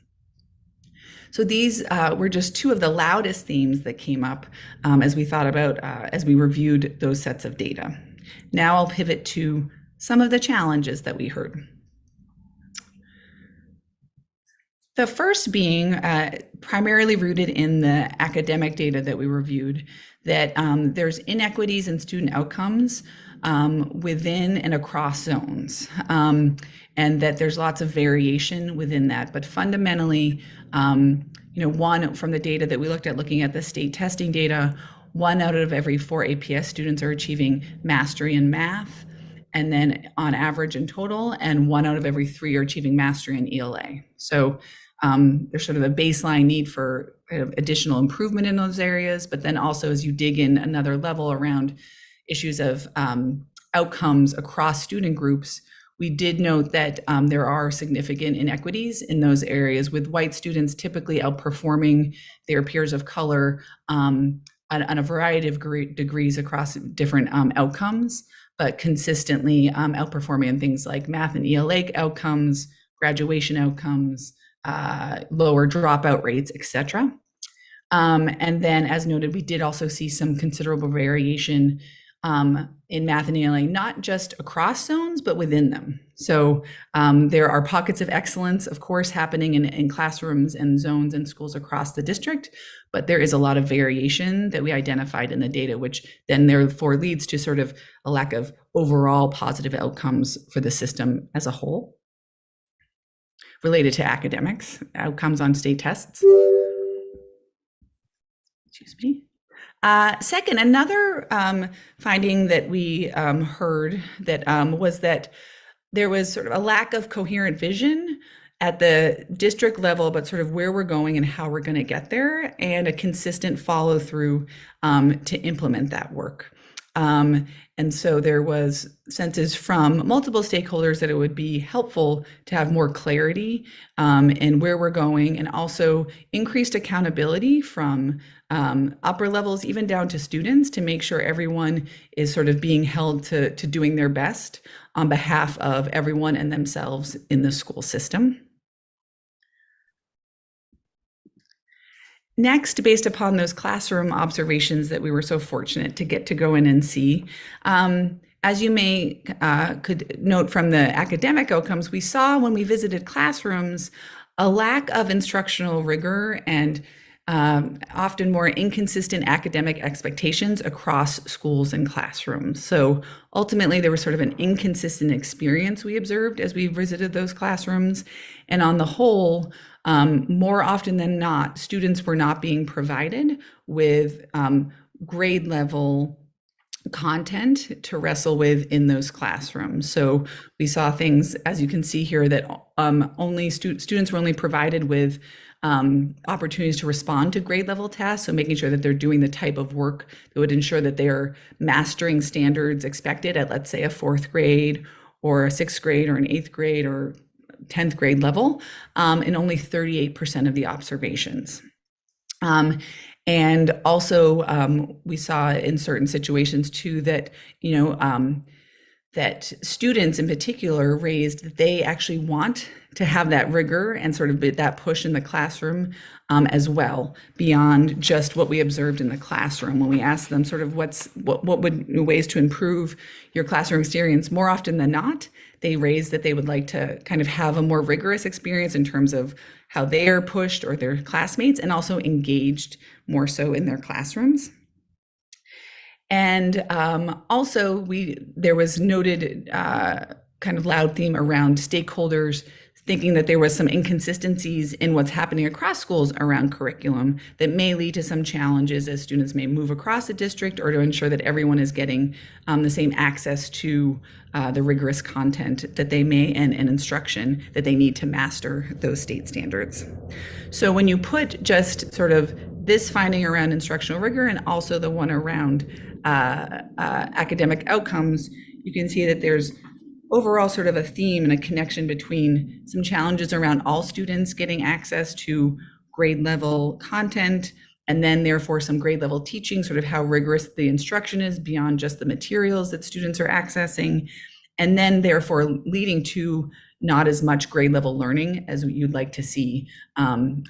So these were just two of the loudest themes that came up as we thought about, as we reviewed those sets of data. Now I'll pivot to some of the challenges that we heard. The first being primarily rooted in the academic data that we reviewed, that there's inequities in student outcomes within and across zones, and that there's lots of variation within that. But fundamentally, one from the data that we looked at, looking at the state testing data, 1 out of every 4 APS students are achieving mastery in math, and then on average in total, and 1 out of every 3 are achieving mastery in ELA. So there's sort of a baseline need for additional improvement in those areas, but then also as you dig in another level around issues of outcomes across student groups, we did note that there are significant inequities in those areas, with white students typically outperforming their peers of color on a variety of degrees across different outcomes, but consistently outperforming in things like math and ELA outcomes, graduation outcomes, lower dropout rates, etc. And then, as noted, we did also see some considerable variation in math and ELA, not just across zones, but within them. So there are pockets of excellence, of course, happening in classrooms and zones and schools across the district, but there is a lot of variation that we identified in the data, which then therefore leads to sort of a lack of overall positive outcomes for the system as a whole, related to academics, outcomes on state tests. Excuse me. Second, another finding that we heard that was that there was sort of a lack of coherent vision at the district level, but sort of where we're going and how we're going to get there, and a consistent follow through to implement that work. And so there was senses from multiple stakeholders that it would be helpful to have more clarity in where we're going, and also increased accountability from upper levels, even down to students, to make sure everyone is sort of being held to doing their best on behalf of everyone and themselves in the school system. Next, based upon those classroom observations that we were so fortunate to get to go in and see, as you may could note from the academic outcomes, we saw when we visited classrooms a lack of instructional rigor and often more inconsistent academic expectations across schools and classrooms. So ultimately, there was sort of an inconsistent experience we observed as we visited those classrooms. And on the whole, more often than not, students were not being provided with grade level content to wrestle with in those classrooms. So we saw things, as you can see here, that only students were only provided with opportunities to respond to grade level tasks. So making sure that they're doing the type of work that would ensure that they're mastering standards expected at, let's say, a 4th grade or a 6th grade or an 8th grade or 10th grade level, in only 38% of the observations. And also we saw in certain situations too that, that students in particular raised that they actually want to have that rigor and sort of that push in the classroom as well, beyond just what we observed in the classroom. When we asked them sort of what would ways to improve your classroom experience, more often than not, they raised that they would like to kind of have a more rigorous experience in terms of how they are pushed or their classmates, and also engaged more so in their classrooms. And also there was noted kind of loud theme around stakeholders thinking that there was some inconsistencies in what's happening across schools around curriculum that may lead to some challenges as students may move across the district, or to ensure that everyone is getting the same access to the rigorous content that they may and instruction that they need to master those state standards. So when you put just sort of this finding around instructional rigor and also the one around academic outcomes, you can see that there's overall sort of a theme and a connection between some challenges around all students getting access to grade level content, and then therefore some grade level teaching, sort of how rigorous the instruction is beyond just the materials that students are accessing, and then therefore leading to not as much grade level learning as you'd like to see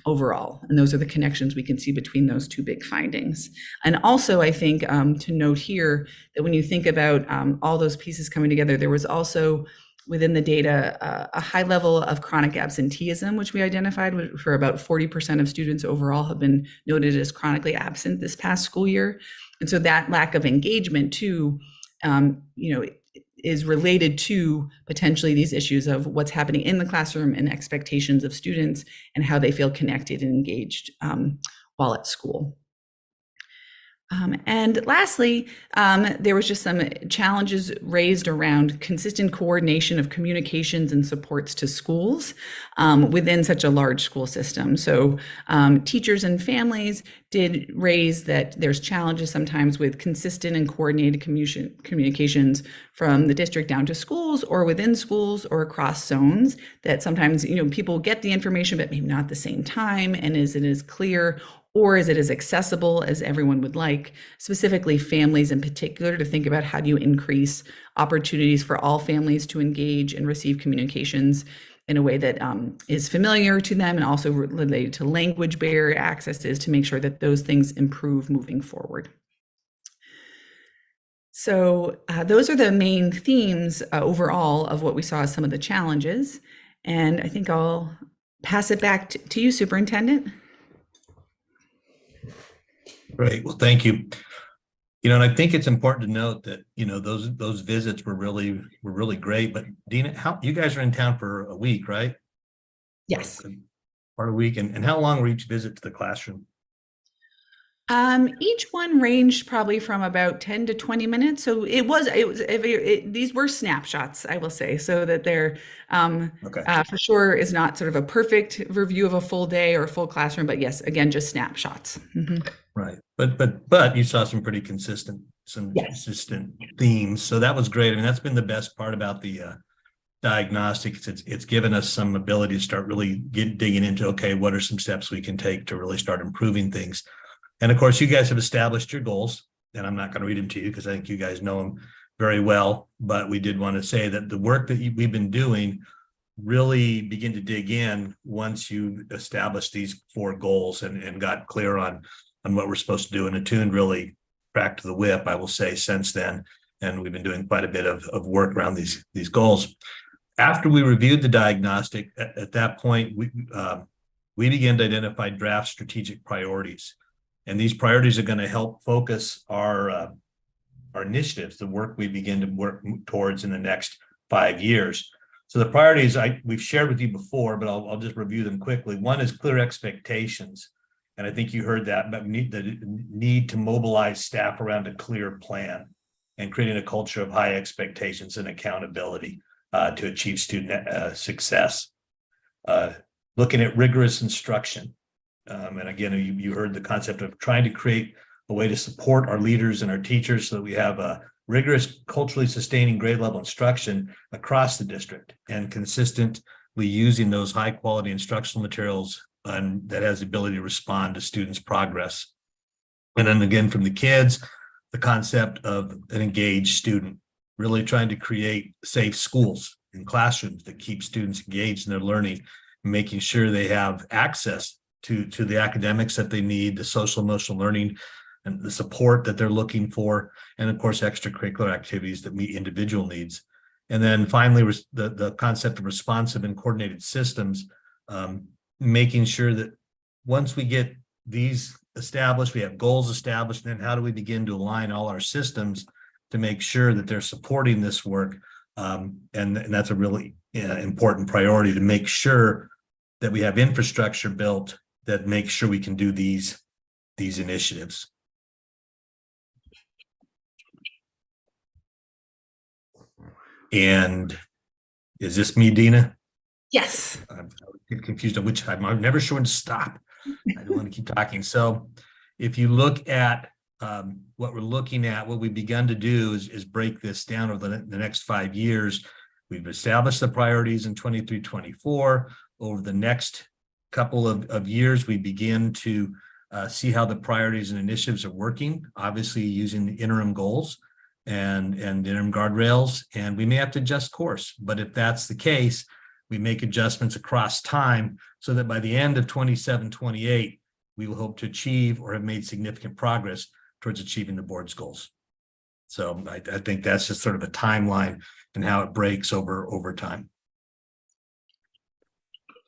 overall. And those are the connections we can see between those two big findings. And also, I think to note here that when you think about all those pieces coming together, there was also within the data a high level of chronic absenteeism, which we identified for about 40% of students overall have been noted as chronically absent this past school year. And so that lack of engagement too, is related to potentially these issues of what's happening in the classroom and expectations of students and how they feel connected and engaged while at school. And lastly, there was just some challenges raised around consistent coordination of communications and supports to schools within such a large school system. So teachers and families did raise that there's challenges sometimes with consistent and coordinated communications from the district down to schools or within schools or across zones, that sometimes people get the information but maybe not at the same time, and is it as clear or is it as accessible as everyone would like, specifically families in particular, to think about how do you increase opportunities for all families to engage and receive communications in a way that is familiar to them, and also related to language barrier accesses, to make sure that those things improve moving forward. So those are the main themes overall of what we saw as some of the challenges. And I think I'll pass it back to you, Superintendent. Great. Well, thank you. And I think it's important to note that, those visits were really great. But Dina, you guys are in town for a week, right? Yes. Part of a week. And how long were each visit to the classroom? Each one ranged probably from about 10 to 20 minutes. So these were snapshots, I will say, so that they're for sure is not sort of a perfect review of a full day or a full classroom, but yes, again, just snapshots. Mm-hmm. Right. But you saw some pretty consistent themes. So that was great. I mean, that's been the best part about the diagnostics. It's given us some ability to start really digging into, okay, what are some steps we can take to really start improving things? And of course, you guys have established your goals, and I'm not going to read them to you because I think you guys know them very well. But we did want to say that the work that we've been doing really begin to dig in once you established these 4 goals and got clear on what we're supposed to do. And attuned really cracked the whip, I will say, since then. And we've been doing quite a bit of work around these goals. After we reviewed the diagnostic, at that point, we began to identify draft strategic priorities. And these priorities are going to help focus our initiatives, the work we begin to work towards in the next 5 years. So the priorities we've shared with you before, but I'll just review them quickly. One is clear expectations. And I think you heard that, but the need to mobilize staff around a clear plan and creating a culture of high expectations and accountability to achieve student success. Looking at rigorous instruction. And again, you heard the concept of trying to create a way to support our leaders and our teachers so that we have a rigorous, culturally sustaining grade level instruction across the district, and consistently using those high quality instructional materials that has the ability to respond to students' progress. And then again, from the kids, the concept of an engaged student, really trying to create safe schools and classrooms that keep students engaged in their learning, making sure they have access to the academics that they need, the social emotional learning and the support that they're looking for, and of course, extracurricular activities that meet individual needs. And then finally, the concept of responsive and coordinated systems, making sure that once we get these established, we have goals established, then how do we begin to align all our systems to make sure that they're supporting this work? And that's a really important priority, to make sure that we have infrastructure built that makes sure we can do these initiatives. And is this me, Dina? Yes. I'm confused on which time. I'm never sure when to stop. I don't want to keep talking. So if you look at what we're looking at, what we've begun to do is break this down over the next 5 years. We've established the priorities in 23, 24. Over the next couple of years, we begin to see how the priorities and initiatives are working, obviously using the interim goals and interim guardrails, and we may have to adjust course. But if that's the case, we make adjustments across time so that by the end of 27, 28, we will hope to achieve or have made significant progress towards achieving the board's goals. So I think that's just sort of a timeline and how it breaks over time.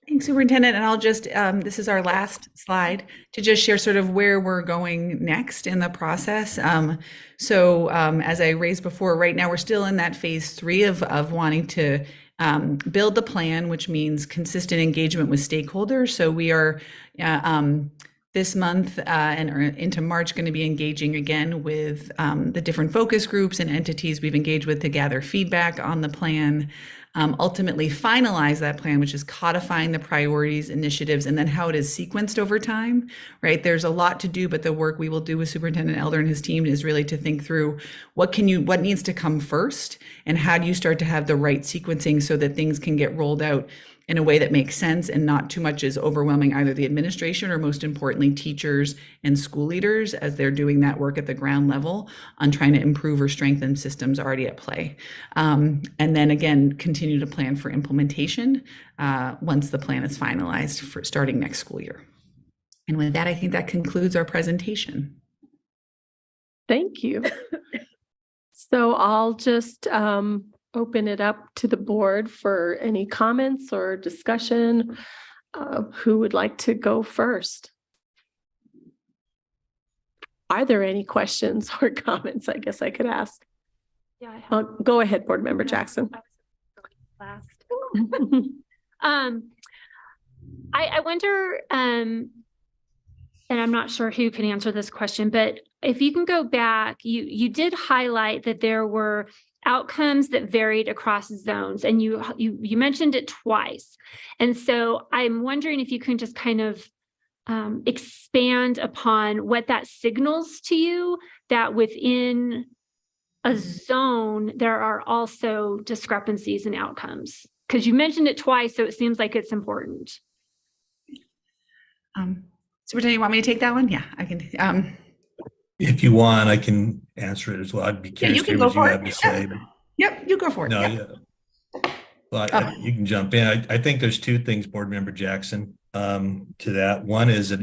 Thanks, Superintendent. And I'll just, this is our last slide to just share sort of where we're going next in the process. As I raised before, right now we're still in that phase 3 of wanting to build the plan, which means consistent engagement with stakeholders. So we are this month and into March going to be engaging again with the different focus groups and entities we've engaged with to gather feedback on the plan. Ultimately finalize that plan, which is codifying the priorities, initiatives, and then how it is sequenced over time, right? There's a lot to do, but the work we will do with Superintendent Elder and his team is really to think through what needs to come first, and how do you start to have the right sequencing so that things can get rolled out in a way that makes sense and not too much is overwhelming either the administration or, most importantly, teachers and school leaders as they're doing that work at the ground level on trying to improve or strengthen systems already at play. And then again, continue to plan for implementation once the plan is finalized for starting next school year. And with that, I think that concludes our presentation. Thank you. So I'll just open it up to the board for any comments or discussion. Who would like to go first? Are there any questions or comments? I guess I could ask. Yeah. Go ahead, Board Member Jackson. Last. I wonder, and I'm not sure who can answer this question, but if you can go back, you did highlight that there were outcomes that varied across zones, and you mentioned it twice. And so I'm wondering if you can just kind of expand upon what that signals to you, that within a zone, there are also discrepancies in outcomes. Because you mentioned it twice, so it seems like it's important. Superintendent, you want me to take that one? Yeah, I can. If you want, I can answer it as well. I'd be curious to hear what you have to say. Yep, you go for it. No, Yep. yeah. Well, you can jump in. I think there's two things, Board Member Jackson, to that. One is that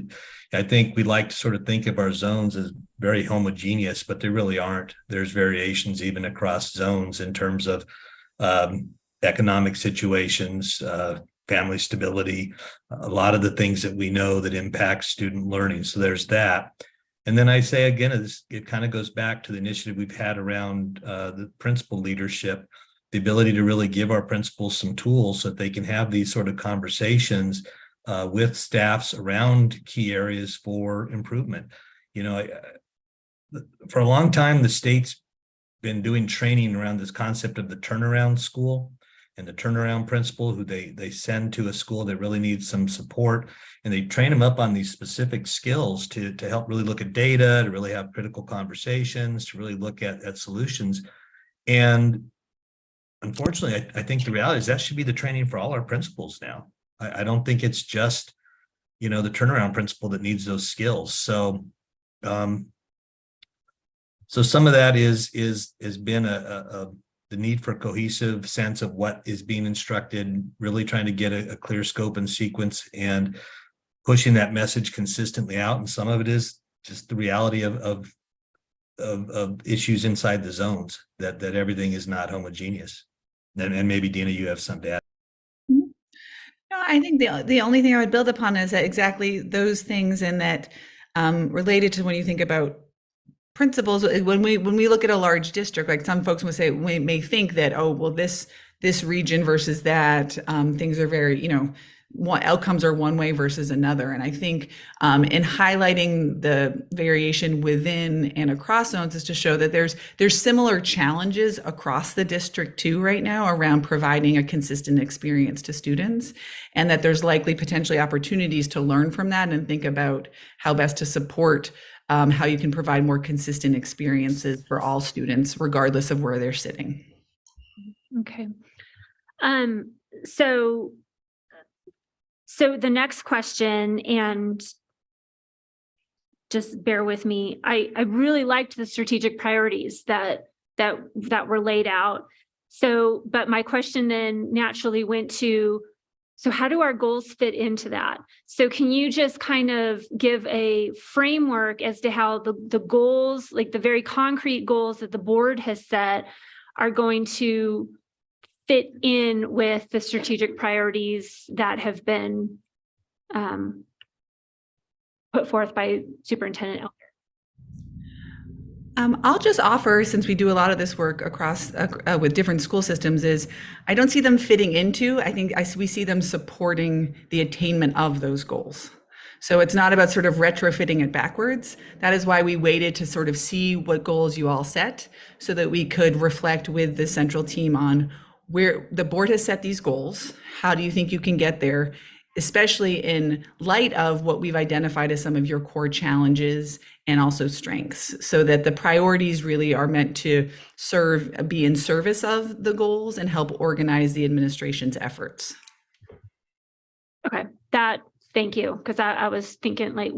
I think we like to sort of think of our zones as very homogeneous, but they really aren't. There's variations even across zones in terms of economic situations, family stability, a lot of the things that we know that impact student learning. So there's that. And then I say again, it kind of goes back to the initiative we've had around the principal leadership, the ability to really give our principals some tools so that they can have these sort of conversations with staffs around key areas for improvement. You know, for a long time, the state's been doing training around this concept of the turnaround school and the turnaround principal who they send to a school that really needs some support, and they train them up on these specific skills to help really look at data, to really have critical conversations, to really look at solutions. And unfortunately, I think the reality is that should be the training for all our principals now. I don't think it's just, you know, the turnaround principal that needs those skills. So some of that has been the need for a cohesive sense of what is being instructed, really trying to get a clear scope and sequence and pushing that message consistently out. And some of it is just the reality of issues inside the zones, that everything is not homogeneous. And maybe Dina, you have something to add. No, I think the only thing I would build upon is that exactly those things, and that related to when you think about principals, when we look at a large district, like some folks would say, we may think that, oh, well, this region versus that, things are very, you know, outcomes are one way versus another. And I think in highlighting the variation within and across zones is to show that there's similar challenges across the district too right now around providing a consistent experience to students, and that there's likely potentially opportunities to learn from that and think about how best to support how you can provide more consistent experiences for all students, regardless of where they're sitting. Okay. So the next question, and just bear with me, I really liked the strategic priorities that were laid out. So, but my question then naturally went to, so how do our goals fit into that? So can you just kind of give a framework as to how the goals, like the very concrete goals that the board has set, are going to fit in with the strategic priorities that have been put forth by Superintendent Elder? I'll just offer, since we do a lot of this work across with different school systems, is I don't see them fitting into. I think we see them supporting the attainment of those goals. So it's not about sort of retrofitting it backwards. That is why we waited to sort of see what goals you all set, so that we could reflect with the central team on where the board has set these goals. How do you think you can get there, especially in light of what we've identified as some of your core challenges and also strengths, so that the priorities really are meant to be in service of the goals and help organize the administration's efforts. Okay, thank you. Because I was thinking like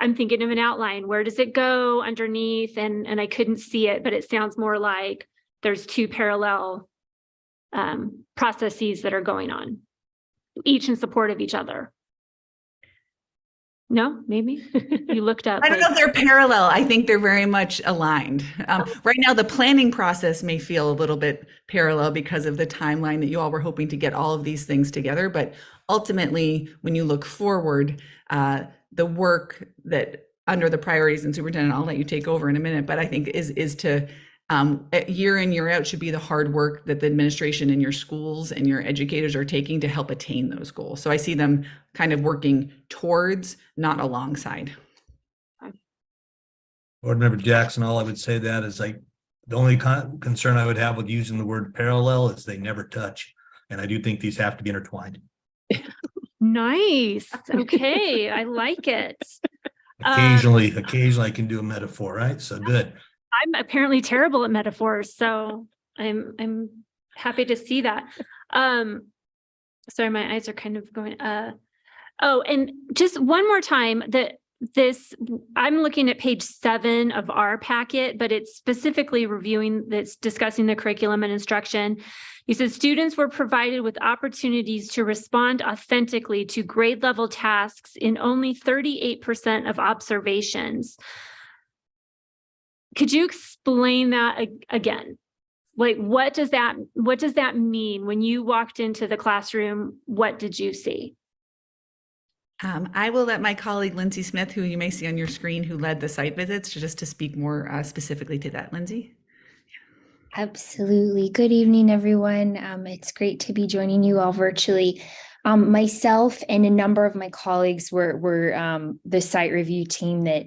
I'm thinking of an outline. Where does it go underneath? And I couldn't see it, but it sounds more like there's two parallel processes that are going on, each in support of each other. No, maybe you looked up. I don't know if they're parallel. I think they're very much aligned. Right now, the planning process may feel a little bit parallel because of the timeline that you all were hoping to get all of these things together. But ultimately, when you look forward, the work that under the priorities, and Superintendent, I'll let you take over in a minute, but I think is to year in, year out should be the hard work that the administration and your schools and your educators are taking to help attain those goals. So I see them kind of working towards, not alongside. Board Member Jackson, all I would say that is like, the only concern I would have with using the word parallel is they never touch. And I do think these have to be intertwined. Nice. Okay. I like it. Occasionally I can do a metaphor, right? So good. I'm apparently terrible at metaphors, so I'm happy to see that. Sorry, my eyes are kind of going. Oh, and just one more time, I'm looking at page 7 of our packet, but it's specifically that's discussing the curriculum and instruction. He says students were provided with opportunities to respond authentically to grade level tasks in only 38% of observations. Could you explain that again? Like, what does that mean? When you walked into the classroom, what did you see? I will let my colleague Lindsay Smith, who you may see on your screen, who led the site visits, just to speak more specifically to that. Lindsay? Absolutely. Good evening, everyone. It's great to be joining you all virtually. Myself and a number of my colleagues were the site review team that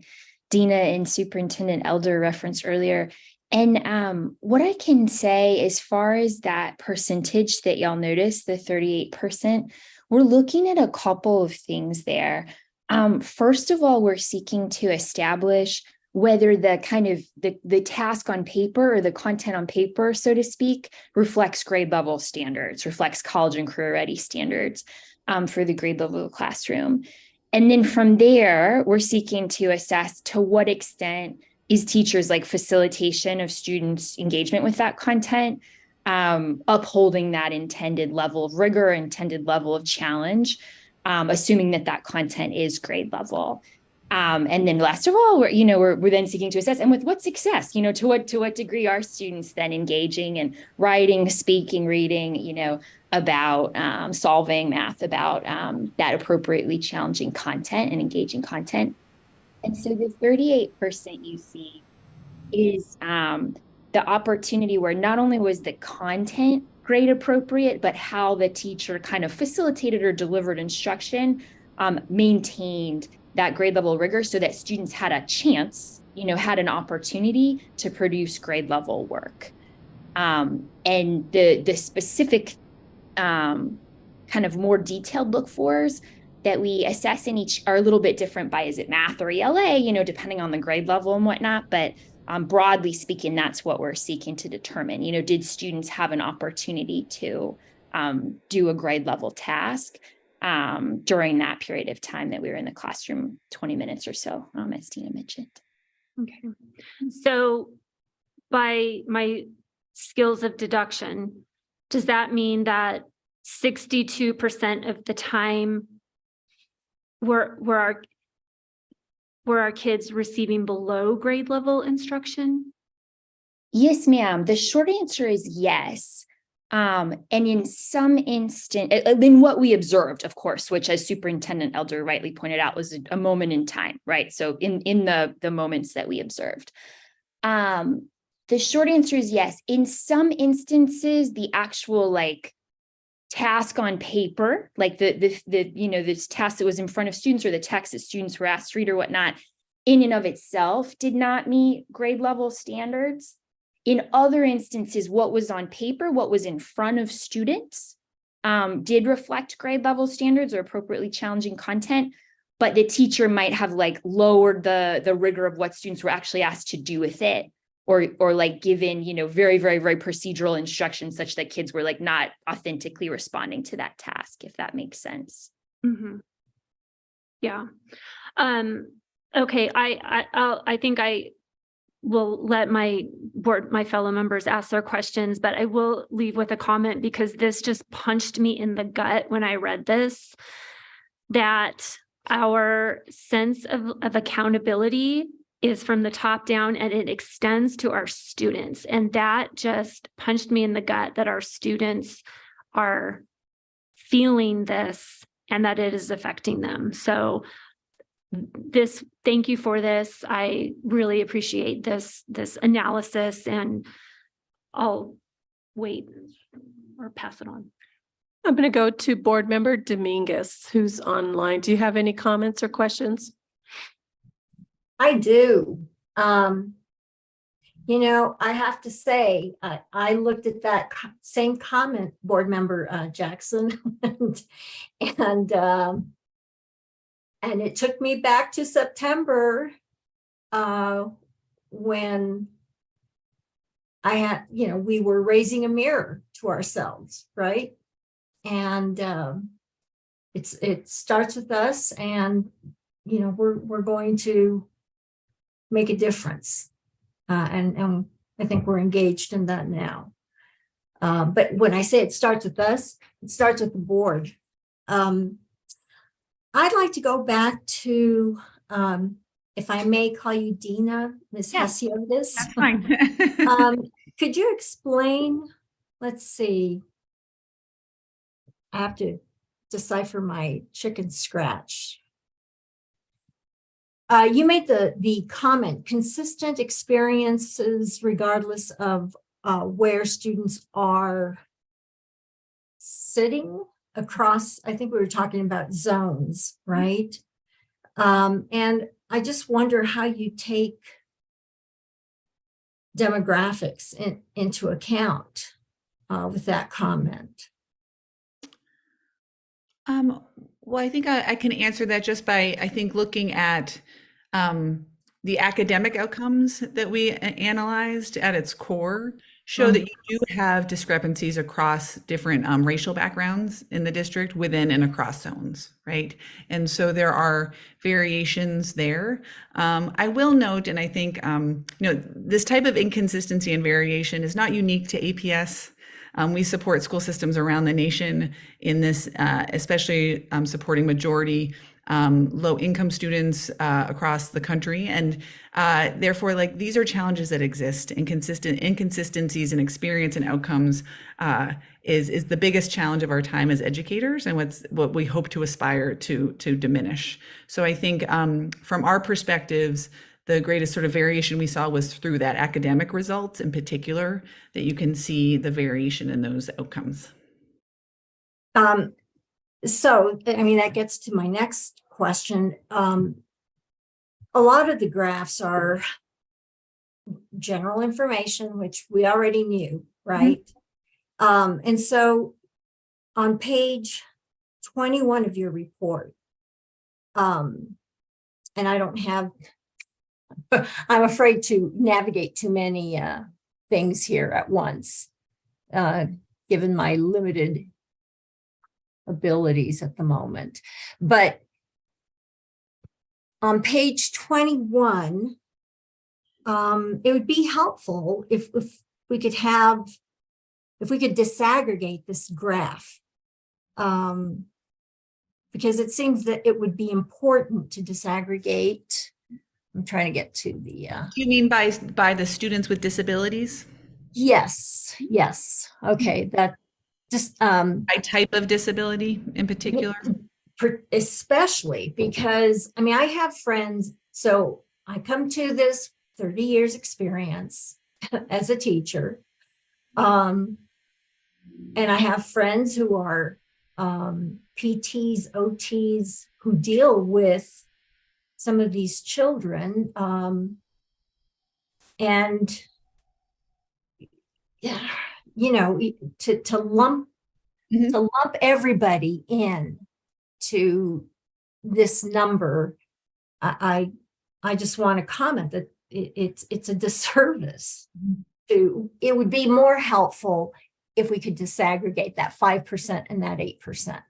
Dina and Superintendent Elder referenced earlier. And what I can say as far as that percentage that y'all noticed, the 38%, we're looking at a couple of things there. First of all, we're seeking to establish whether the kind of the task on paper or the content on paper, so to speak, reflects grade level standards, reflects college and career ready standards for the grade level classroom. And then from there, we're seeking to assess to what extent is teachers' like facilitation of students' engagement with that content, upholding that intended level of rigor, intended level of challenge, assuming that content is grade level. And then last of all, we're then seeking to assess, and with what success, to what degree are students then engaging in writing, speaking, reading, about solving math, about that appropriately challenging content and engaging content. And so the 38% you see is the opportunity where not only was the content grade appropriate, but how the teacher kind of facilitated or delivered instruction maintained that grade level rigor so that students had a chance, had an opportunity to produce grade level work. And the specific kind of more detailed look fors that we assess in each are a little bit different by, is it math or ELA, you know, depending on the grade level and whatnot. But broadly speaking, that's what we're seeking to determine. You know, did students have an opportunity to do a grade level task during that period of time that we were in the classroom, 20 minutes or so, as Tina mentioned. Okay. So by my skills of deduction, does that mean that 62% of the time were our kids receiving below grade level instruction? Yes, ma'am. The short answer is yes. And in some instance, in what we observed, of course, which as Superintendent Elder rightly pointed out, was a moment in time, right? So in the moments that we observed. The short answer is yes. In some instances, the actual like task on paper, like the you know, this task that was in front of students or the text that students were asked to read or whatnot, in and of itself did not meet grade level standards. In other instances, what was on paper, what was in front of students, did reflect grade level standards or appropriately challenging content, but the teacher might have like lowered the rigor of what students were actually asked to do with it, or like given, you know, very, very, very procedural instructions such that kids were like not authentically responding to that task, if that makes sense. Mm-hmm. Yeah. Okay. I think I will let my fellow members ask their questions, but I will leave with a comment because this just punched me in the gut when I read this, that our sense of accountability is from the top down and it extends to our students. And that just punched me in the gut that our students are feeling this and that it is affecting them. So thank you for this. I really appreciate this analysis, and I'll wait or pass it on. I'm going to go to Board Member Dominguez, who's online. Do you have any comments or questions? I do. You know, I have to say, I looked at that same comment, Board Member Jackson, and it took me back to September when I had, you know, we were raising a mirror to ourselves, right? And it starts with us, and you know, we're going to make a difference, and I think we're engaged in that now. But when I say it starts with us, it starts with the board. I'd like to go back to, if I may call you Dina, Ms. Hasiotis. That's fine. Could you explain, let's see, I have to decipher my chicken scratch. You made the comment, consistent experiences regardless of where students are sitting across, I think we were talking about zones, right? And I just wonder how you take demographics into account with that comment. Well, I think I can answer that just by, I think, looking at the academic outcomes that we analyzed at its core show that you do have discrepancies across different racial backgrounds in the district within and across zones, right? And so there are variations there. I will note, and I think, you know, this type of inconsistency and variation is not unique to APS. We support school systems around the nation in this, especially supporting majority low-income students across the country. And therefore, like, these are challenges that exist, and inconsistencies in experience and outcomes is the biggest challenge of our time as educators, and what we hope to aspire to diminish. So I think from our perspectives, the greatest sort of variation we saw was through that academic results in particular, that you can see the variation in those outcomes. So, I mean, that gets to my next question. A lot of the graphs are general information, which we already knew, right? And so on page 21 of your report, And I don't have, I'm afraid to navigate too many things here at once, given my limited abilities at the moment. But on page 21, it would be helpful if we could disaggregate this graph. Because it seems that it would be important to disaggregate. I'm trying to get to the. Do you mean by the students with disabilities? Yes. Okay, that just. By type of disability in particular? Especially because, I mean, I have friends, so I come to this 30 years experience as a teacher. And I have friends who are PTs, OTs, who deal with some of these children. And yeah, you know, to lump everybody in to this number, I just want to comment that it's a disservice. It would be more helpful if we could disaggregate that 5% and that 8%.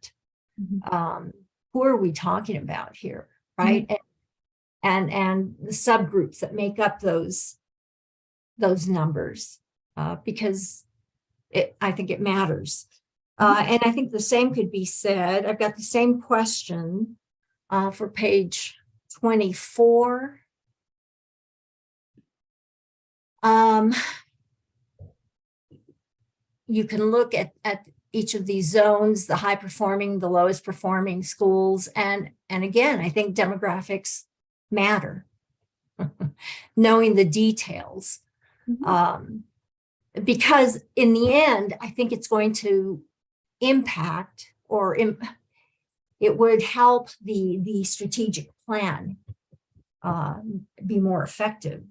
Who are we talking about here, right? And the subgroups that make up those numbers, because I think it matters. And I think the same could be said. I've got the same question for page 24. You can look at each of these zones, the high performing, the lowest performing schools. And again, I think demographics matter. Knowing the details. Because in the end, I think it's going to impact it would help the strategic plan be more effective.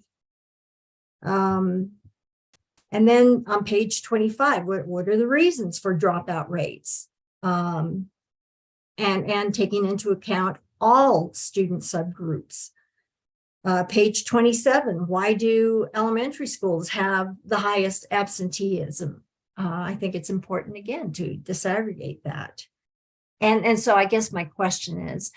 And then on page 25, what are the reasons for dropout rates? And taking into account all student subgroups. Page 27, why do elementary schools have the highest absenteeism? I think it's important, again, to disaggregate that. And so I guess my question is,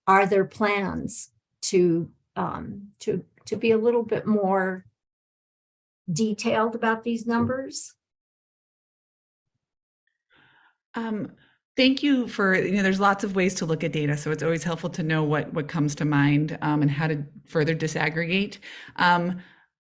are there plans to be a little bit more detailed about these numbers? Thank you for, there's lots of ways to look at data, so it's always helpful to know what comes to mind and how to further disaggregate.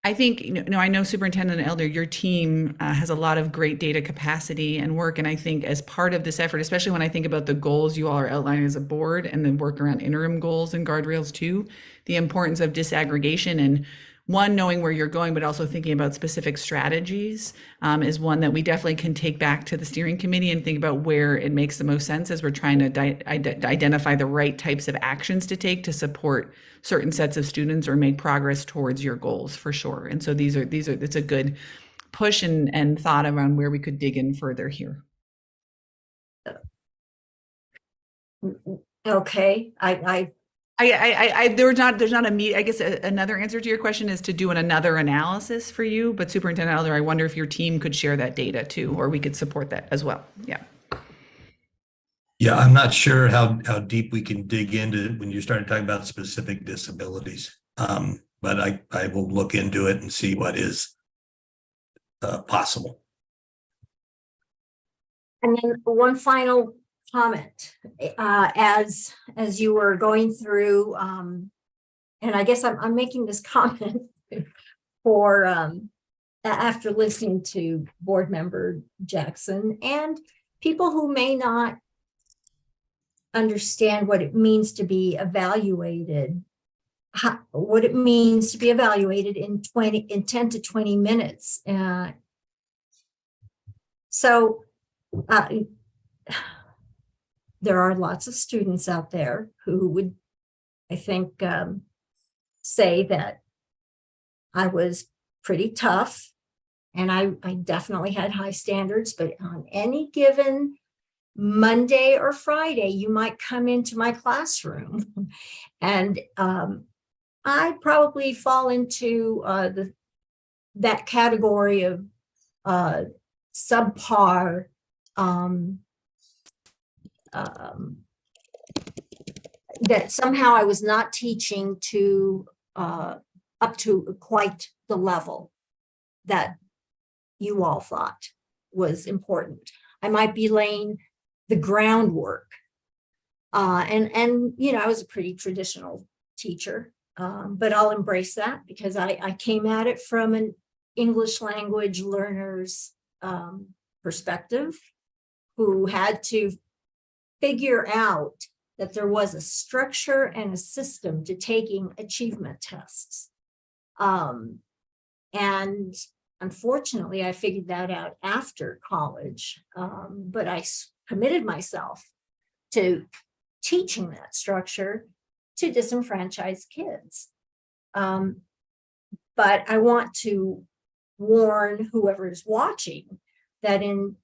I think, I know Superintendent Elder, your team has a lot of great data capacity and work. And I think as part of this effort, especially when I think about the goals you all are outlining as a board and the work around interim goals and guardrails too, the importance of disaggregation and one, knowing where you're going, but also thinking about specific strategies is one that we definitely can take back to the steering committee and think about where it makes the most sense as we're trying to identify the right types of actions to take to support certain sets of students or make progress towards your goals, for sure. And so it's a good push and thought around where we could dig in further here. Okay, there's not I guess another answer to your question is to do another analysis for you, but Superintendent Elder, I wonder if your team could share that data too, or we could support that as well. Yeah, I'm not sure how deep we can dig into when you started talking about specific disabilities. But I will look into it and see what is possible. And then one final comment, as you were going through, and I guess I'm making this comment for after listening to Board Member Jackson and people who may not understand what it means to be evaluated, what it means to be evaluated in 10 to 20 minutes. So there are lots of students out there who would, I think, say that I was pretty tough and I definitely had high standards, but on any given Monday or Friday, you might come into my classroom and I probably fall into that category of subpar that somehow I was not teaching to up to quite the level that you all thought was important. I might be laying the groundwork. And you know, I was a pretty traditional teacher, but I'll embrace that because I came at it from an English language learner's perspective, who had to figure out that there was a structure and a system to taking achievement tests. And unfortunately, I figured that out after college, but I committed myself to teaching that structure to disenfranchised kids. But I want to warn whoever is watching that and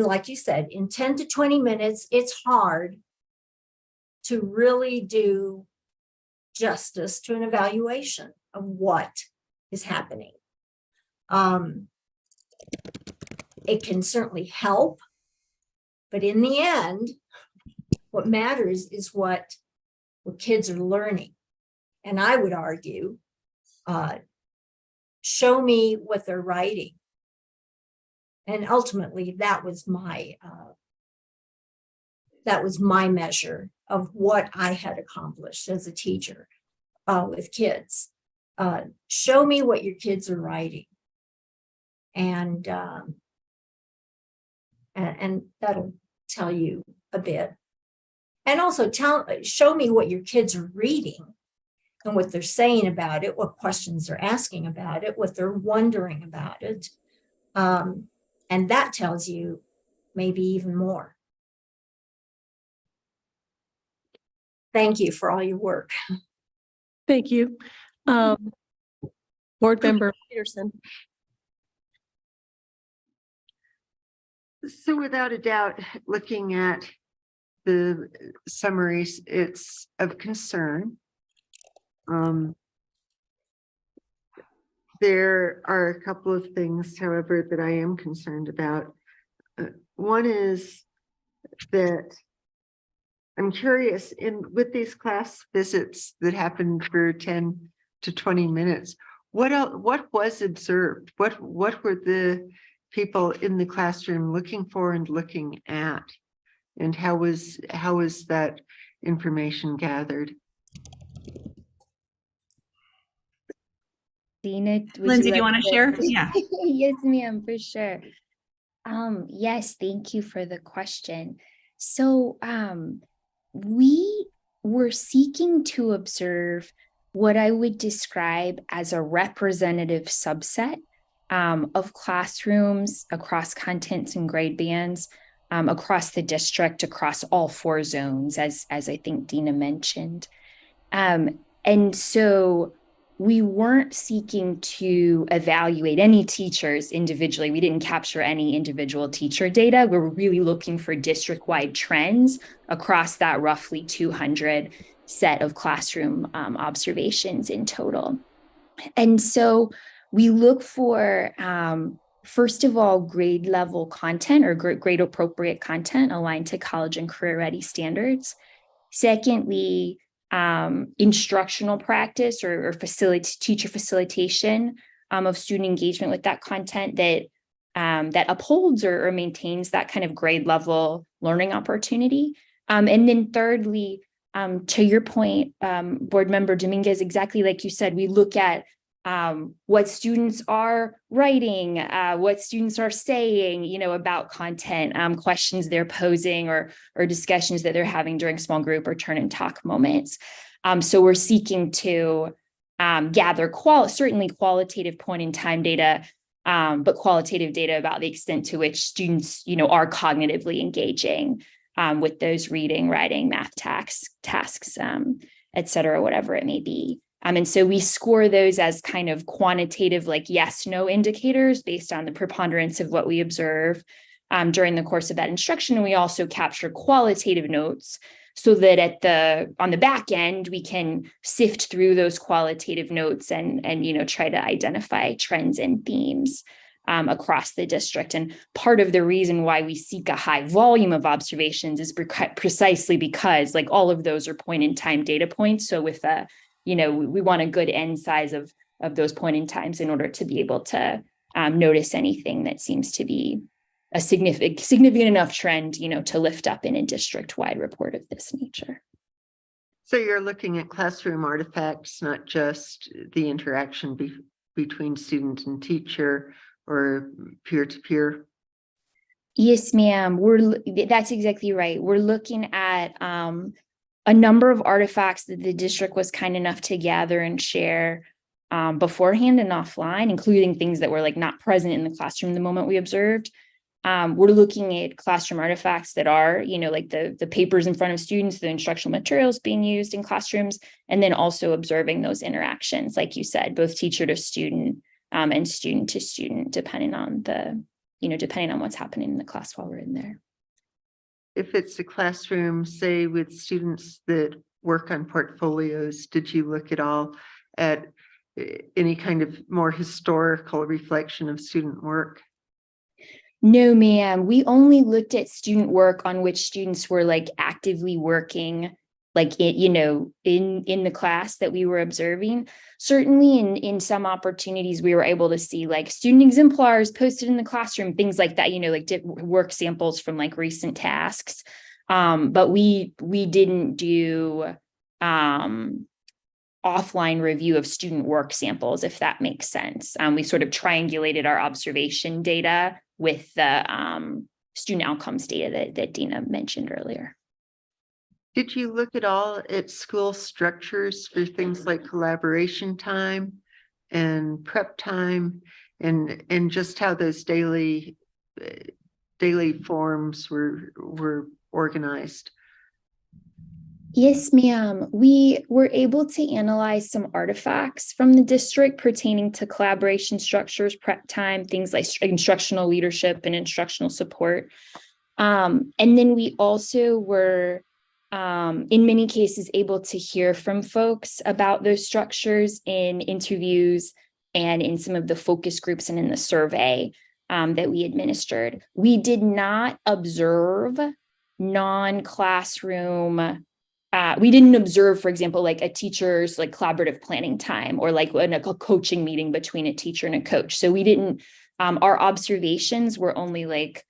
like you said, in 10 to 20 minutes, it's hard to really do justice to an evaluation of what is happening. It can certainly help, but in the end, what matters is what kids are learning. And I would argue, show me what they're writing. And ultimately, that was my measure of what I had accomplished as a teacher with kids. Show me what your kids are writing. And that'll tell you a bit. And also show me what your kids are reading and what they're saying about it, what questions they're asking about it, what they're wondering about it. And that tells you maybe even more. Thank you for all your work. Thank you. Board Member Peterson. So without a doubt, looking at the summaries, it's of concern. There are a couple of things, however, that I am concerned about. One is that I'm curious with these class visits that happened for 10 to 20 minutes, what was observed? What were the people in the classroom looking for and looking at? And how was that information gathered? Dina, Lindsay, do you want to share? Yeah. Yes, ma'am, for sure. Yes, thank you for the question. So we were seeking to observe what I would describe as a representative subset of classrooms across contents and grade bands across the district, across all 4 zones, as I think Dina mentioned. And so we weren't seeking to evaluate any teachers individually. We didn't capture any individual teacher data. We were really looking for district-wide trends across that roughly 200 set of classroom observations in total. And so we look for, first of all, grade level content or grade appropriate content aligned to college and career ready standards. Secondly, instructional practice or teacher facilitation of student engagement with that content that upholds or maintains that kind of grade level learning opportunity. And then thirdly, to your point, Board Member Dominguez, exactly like you said, we look at what students are writing, what students are saying, about content, questions they're posing or discussions that they're having during small group or turn and talk moments. So we're seeking to gather certainly qualitative point in time data, but qualitative data about the extent to which students, are cognitively engaging with those reading, writing, math tasks, et cetera, whatever it may be. And so we score those as kind of quantitative, like yes, no indicators based on the preponderance of what we observe. during the course of that instruction. And we also capture qualitative notes so that on the back end, we can sift through those qualitative notes and try to identify trends and themes across the district. And part of the reason why we seek a high volume of observations is precisely because like all of those are point in time data points. So with we want a good end size of those point in times in order to be able to notice anything that seems to be a significant enough trend, to lift up in a district-wide report of this nature. So you're looking at classroom artifacts, not just the interaction between student and teacher or peer-to-peer? Yes, ma'am. That's exactly right. We're looking at a number of artifacts that the district was kind enough to gather and share beforehand and offline, including things that were like not present in the classroom the moment we observed. We're looking at classroom artifacts that are, like the papers in front of students, the instructional materials being used in classrooms, and then also observing those interactions, like you said, both teacher to student and student to student, depending on what's happening in the class while we're in there. If it's a classroom, say with students that work on portfolios, did you look at all at any kind of more historical reflection of student work? No, ma'am. We only looked at student work on which students were like actively working, like in the class that we were observing. Certainly in some opportunities, we were able to see like student exemplars posted in the classroom, things like that, like work samples from like recent tasks. But we didn't do offline review of student work samples, if that makes sense. We sort of triangulated our observation data with the student outcomes data that Dina mentioned earlier. Did you look at all at school structures for things like collaboration time and prep time and just how those daily forms were organized? Yes, ma'am. We were able to analyze some artifacts from the district pertaining to collaboration structures, prep time, things like instructional leadership and instructional support. And then we also were, in many cases, able to hear from folks about those structures in interviews and in some of the focus groups and in the survey that we administered. We did not observe non-classroom we didn't observe, for example, like a teacher's like collaborative planning time or like a coaching meeting between a teacher and a coach. So we didn't, our observations were only like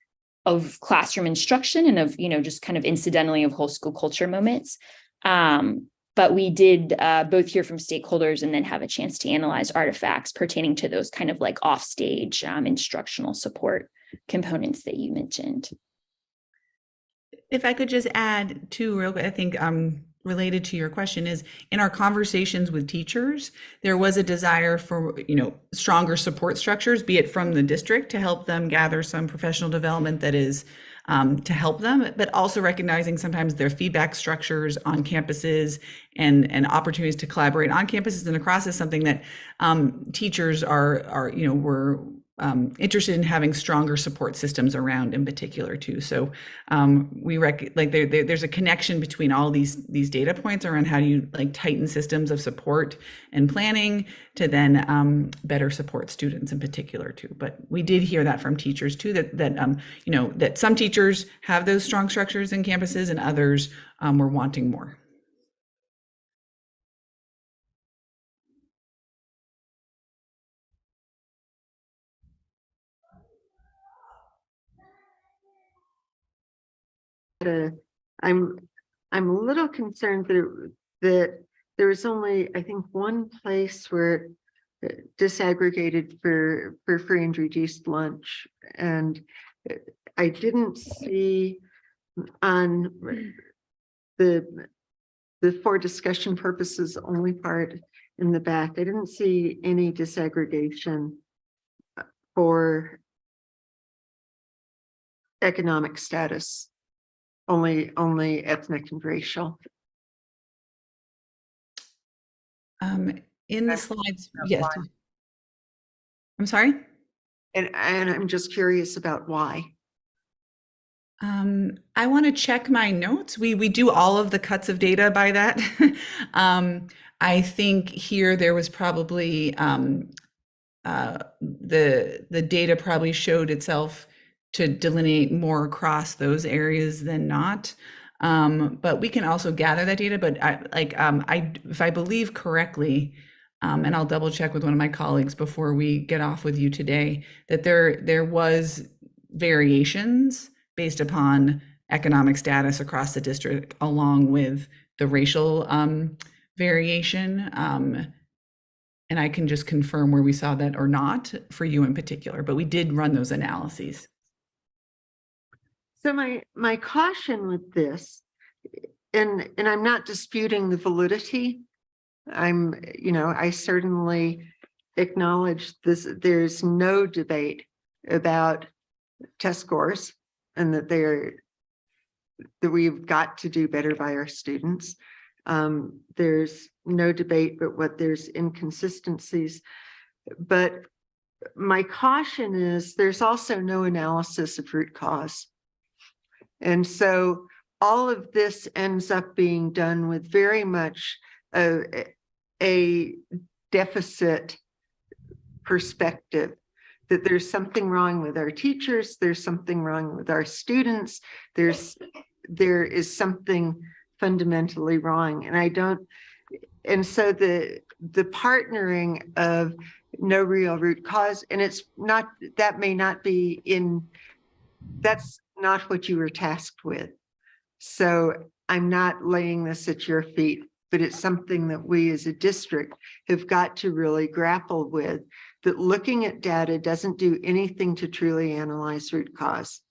of classroom instruction and of, just kind of incidentally of whole school culture moments. But we did both hear from stakeholders and then have a chance to analyze artifacts pertaining to those kind of like offstage instructional support components that you mentioned. If I could just add too, real quick, I think related to your question is in our conversations with teachers, there was a desire for, stronger support structures, be it from the district to help them gather some professional development that is to help them, but also recognizing sometimes their feedback structures on campuses and opportunities to collaborate on campuses and across is something that teachers were interested in having stronger support systems around in particular too. So there's a connection between all these data points around how do you like tighten systems of support and planning to then better support students in particular too. But we did hear that from teachers too, that some teachers have those strong structures in campuses and others were wanting more. I'm a little concerned that there was only, I think, one place where it disaggregated for free and reduced lunch, and I didn't see on the for discussion purposes only part in the back. I didn't see any disaggregation for economic status. Only ethnic and racial. In the slides, yes. I'm sorry? And I'm just curious about why. I want to check my notes. We do all of the cuts of data by that. I think here there was probably the data probably showed itself to delineate more across those areas than not. But we can also gather that data. But if I believe correctly, and I'll double check with one of my colleagues before we get off with you today, that there was variations based upon economic status across the district, along with the racial variation. And I can just confirm where we saw that or not for you in particular, but we did run those analyses. So my caution with this, and I'm not disputing the validity. I certainly acknowledge this. There's no debate about test scores and that we've got to do better by our students. There's no debate but what there's inconsistencies. But my caution is there's also no analysis of root cause. And so all of this ends up being done with very much a deficit perspective, that there's something wrong with our teachers, there's something wrong with our students, there is something fundamentally wrong. And so the partnering of no real root cause, and it's not, that may not be that's not what you were tasked with. So I'm not laying this at your feet, but it's something that we as a district have got to really grapple with, that looking at data doesn't do anything to truly analyze root cause.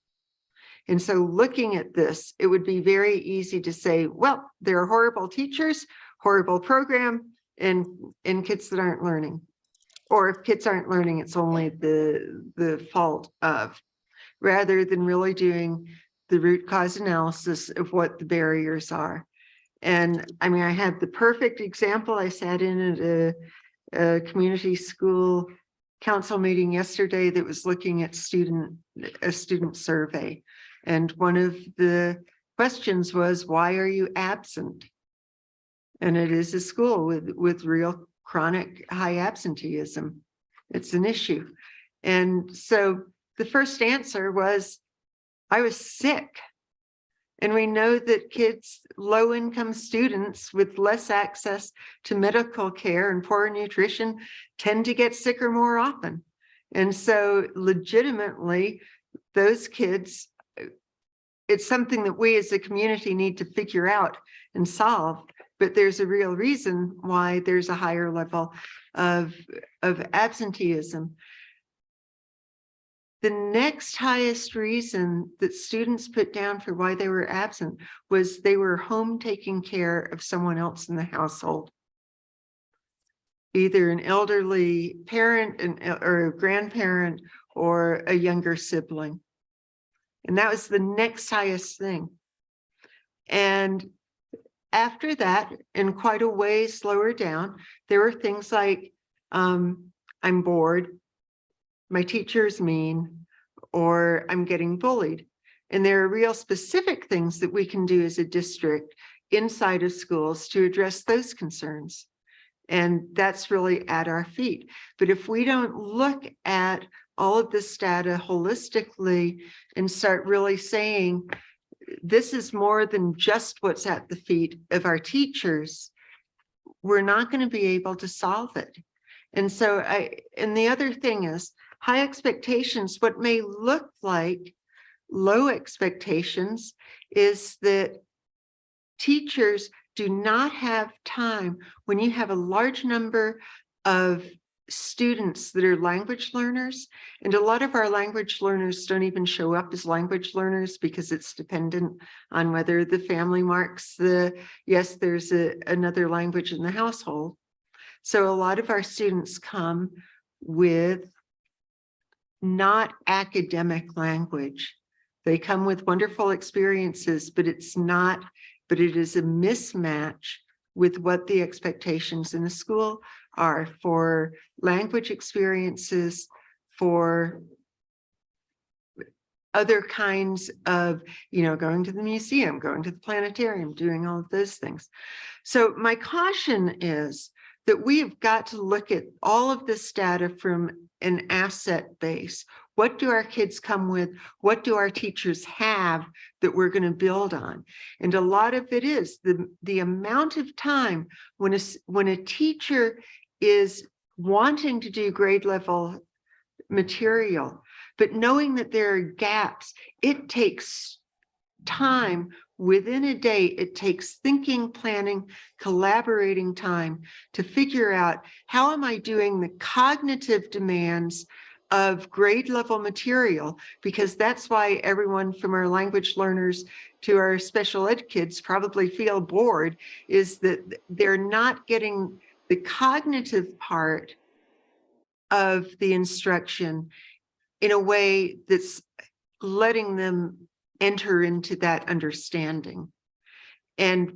And so looking at this, it would be very easy to say, well, there are horrible teachers, horrible program, and kids that aren't learning. Or if kids aren't learning, it's only the fault of, rather than really doing the root cause analysis of what the barriers are. And I mean, I had the perfect example. I sat in at a community school council meeting yesterday that was looking at a student survey. And one of the questions was, why are you absent? And it is a school with real chronic high absenteeism. It's an issue. And so the first answer was, I was sick. And we know that kids, low-income students with less access to medical care and poor nutrition tend to get sicker more often. And so legitimately, those kids, it's something that we as a community need to figure out and solve. But there's a real reason why there's a higher level of absenteeism. The next highest reason that students put down for why they were absent was they were home taking care of someone else in the household. Either an elderly parent or a grandparent or a younger sibling. And that was the next highest thing. And after that, and quite a ways lower down, there were things like, I'm bored, my teacher is mean, or I'm getting bullied. And there are real specific things that we can do as a district inside of schools to address those concerns. And that's really at our feet. But if we don't look at all of this data holistically and start really saying, this is more than just what's at the feet of our teachers, we're not going to be able to solve it. And so and the other thing is, high expectations, what may look like low expectations is that teachers do not have time when you have a large number of students that are language learners. And a lot of our language learners don't even show up as language learners because it's dependent on whether the family marks yes, there's another language in the household. So a lot of our students come with not academic language. They come with wonderful experiences, but it is a mismatch with what the expectations in the school are for language experiences, for other kinds of, going to the museum, going to the planetarium, doing all of those things. So my caution is that we've got to look at all of this data from an asset base. What do our kids come with? What do our teachers have that we're going to build on? And a lot of it is the amount of time when a teacher is wanting to do grade level material, but knowing that there are gaps, it takes time. Within a day, it takes thinking, planning, collaborating time to figure out, how am I doing the cognitive demands of grade level material? Because that's why everyone from our language learners to our special ed kids probably feel bored, is that they're not getting the cognitive part of the instruction in a way that's letting them enter into that understanding. And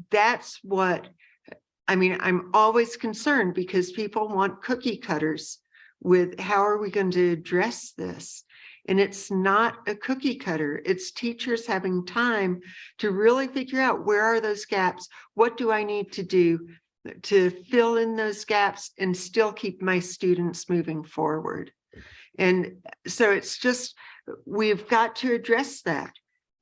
that's what, I'm always concerned, because people want cookie cutters with how are we going to address this? And it's not a cookie cutter. It's teachers having time to really figure out, where are those gaps? What do I need to do to fill in those gaps and still keep my students moving forward? And so it's just, we've got to address that.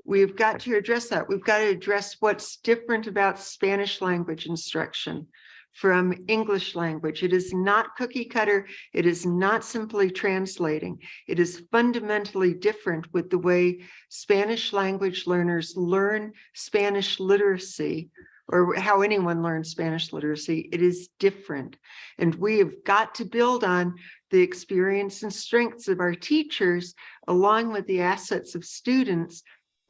We've got to address what's different about Spanish language instruction from English language. It is not cookie cutter. It is not simply translating. It is fundamentally different with the way Spanish language learners learn Spanish literacy, or how anyone learns Spanish literacy. It is different. And we have got to build on the experience and strengths of our teachers, along with the assets of students,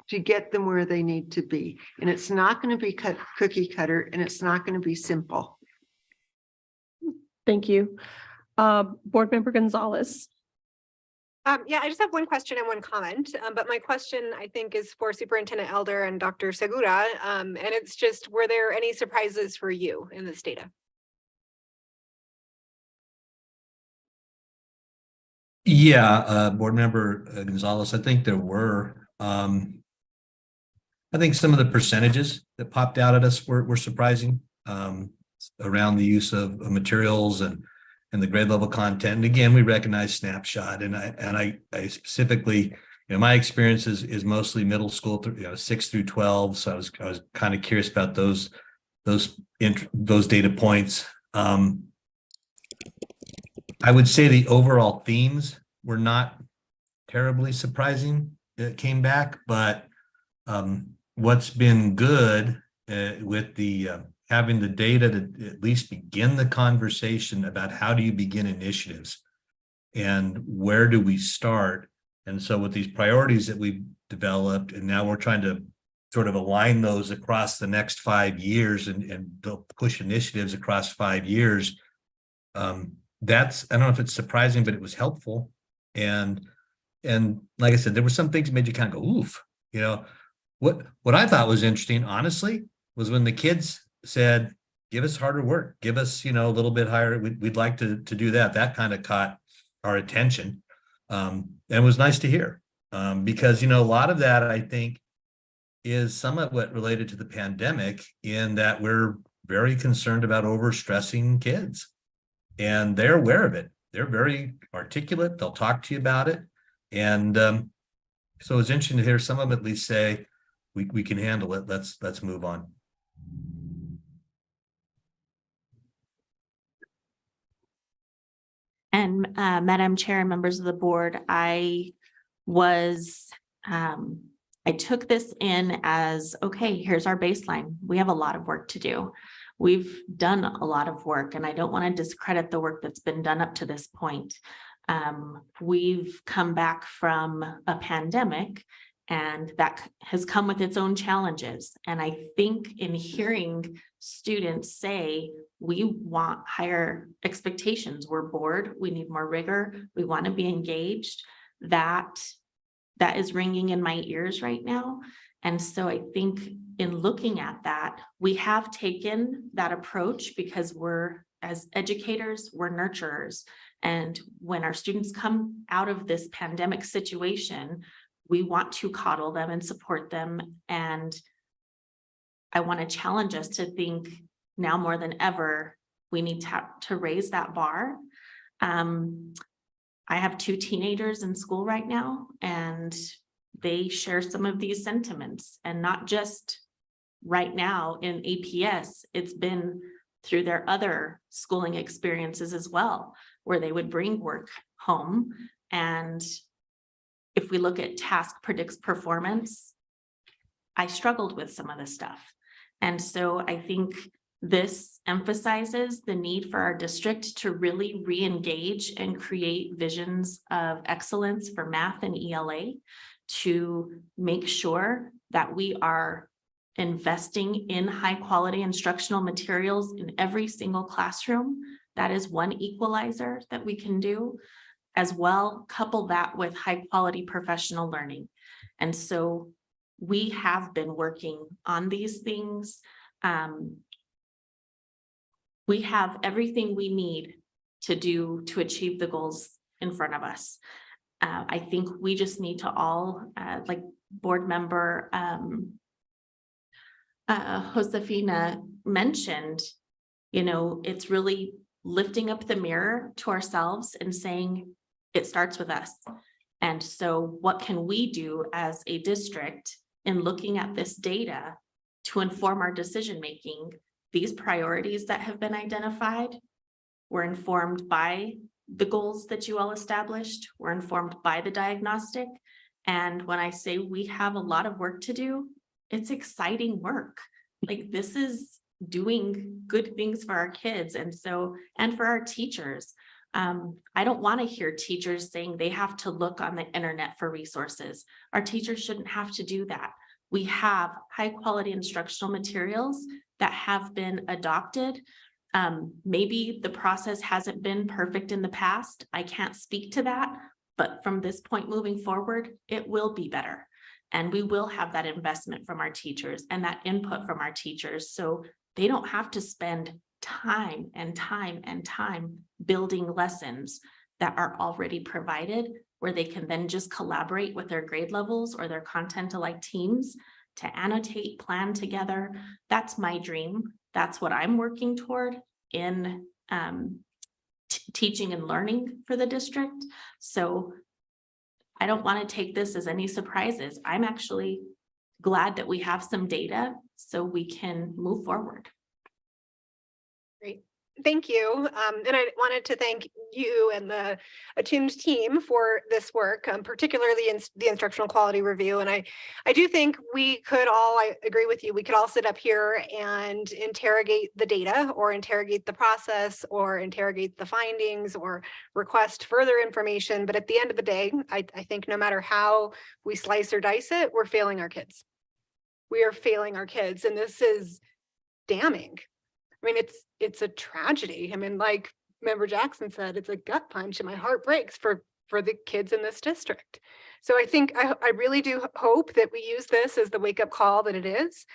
to get them where they need to be. And it's not going to be cookie cutter, and it's not going to be simple. Thank you. Board Member Gonzalez. Yeah, I just have one question and one comment, but my question, I think, is for Superintendent Elder and Dr. Segura. And it's just, were there any surprises for you in this data? Yeah, Board Member Gonzalez, I think there were. I think some of the percentages that popped out at us were surprising, around the use of materials and the grade level content. And again, we recognize snapshot, and I specifically, my experience is mostly middle school, 6 through 12. So I was kind of curious about those data points. I would say the overall themes were not terribly surprising that came back, but what's been good with the having the data to at least begin the conversation about how do you begin initiatives and where do we start. And so with these priorities that we've developed, and now we're trying to sort of align those across the next 5 years and push initiatives across 5 years. That's, I don't know if it's surprising, but it was helpful. And like I said, there were some things that made you kind of go, oof. What I thought was interesting, honestly, was when the kids said, give us harder work, give us, a little bit higher. We'd like to do that. That kind of caught our attention. And it was nice to hear, because, a lot of that, I think, is somewhat related to the pandemic, in that we're very concerned about overstressing kids, and they're aware of it. They're very articulate. They'll talk to you about it. And so it's interesting to hear some of them at least say, we can handle it. Let's move on. And Madam Chair and members of the board, I took this in as, okay, here's our baseline. We have a lot of work to do. We've done a lot of work, and I don't want to discredit the work that's been done up to this point. We've come back from a pandemic, and that has come with its own challenges. And I think in hearing students say, we want higher expectations, we're bored, we need more rigor, we want to be engaged, that is ringing in my ears right now. And so I think in looking at that, we have taken that approach because we're, as educators, we're nurturers. And when our students come out of this pandemic situation, we want to coddle them and support them. And I want to challenge us to think now more than ever, we need to raise that bar. I have 2 teenagers in school right now, and they share some of these sentiments, and not just right now in APS, it's been through their other schooling experiences as well, where they would bring work home. And if we look at task predicts performance, I struggled with some of this stuff. And so I think this emphasizes the need for our district to really re-engage and create visions of excellence for math and ELA to make sure that we are investing in high quality instructional materials in every single classroom. That is one equalizer that we can do. As well, couple that with high quality professional learning. And so we have been working on these things. We have everything we need to achieve the goals in front of us. I think we just need to all, like board member Josefina mentioned, it's really lifting up the mirror to ourselves and saying it starts with us. And so what can we do as a district in looking at this data to inform our decision-making? These priorities that have been identified were informed by the goals that you all established, were informed by the diagnostic. And when I say we have a lot of work to do, it's exciting work. Like, this is doing good things for our kids and for our teachers. I don't want to hear teachers saying they have to look on the internet for resources. Our teachers shouldn't have to do that. We have high quality instructional materials that have been adopted. Maybe the process hasn't been perfect in the past. I can't speak to that, but from this point moving forward, it will be better. And we will have that investment from our teachers and that input from our teachers. So they don't have to spend time and time and time building lessons that are already provided, where they can then just collaborate with their grade levels or their content alike teams to annotate, plan together. That's my dream. That's what I'm working toward in teaching and learning for the district. So I don't want to take this as any surprises. I'm actually glad that we have some data so we can move forward. Great. Thank you. And I wanted to thank you and the Attuned team for this work, particularly in the instructional quality review. And I do think we could all, I agree with you, we could all sit up here and interrogate the data or interrogate the process or interrogate the findings or request further information. But at the end of the day, I think no matter how we slice or dice it, we're failing our kids. We are failing our kids. And this is damning. I mean, it's a tragedy. I mean, like Member Jackson said, it's a gut punch and my heart breaks for the kids in this district. So I think I really do hope that we use this as the wake-up call that it is,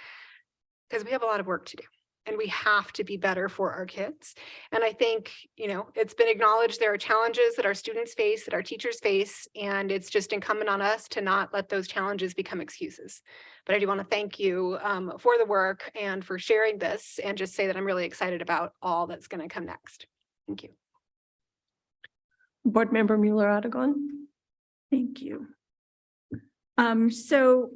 because we have a lot of work to do and we have to be better for our kids. And I think, it's been acknowledged there are challenges that our students face, that our teachers face, and it's just incumbent on us to not let those challenges become excuses. But I do want to thank you for the work and for sharing this, and just say that I'm really excited about all that's going to come next. Thank you. Board Member Mueller-Aragon. Thank you. So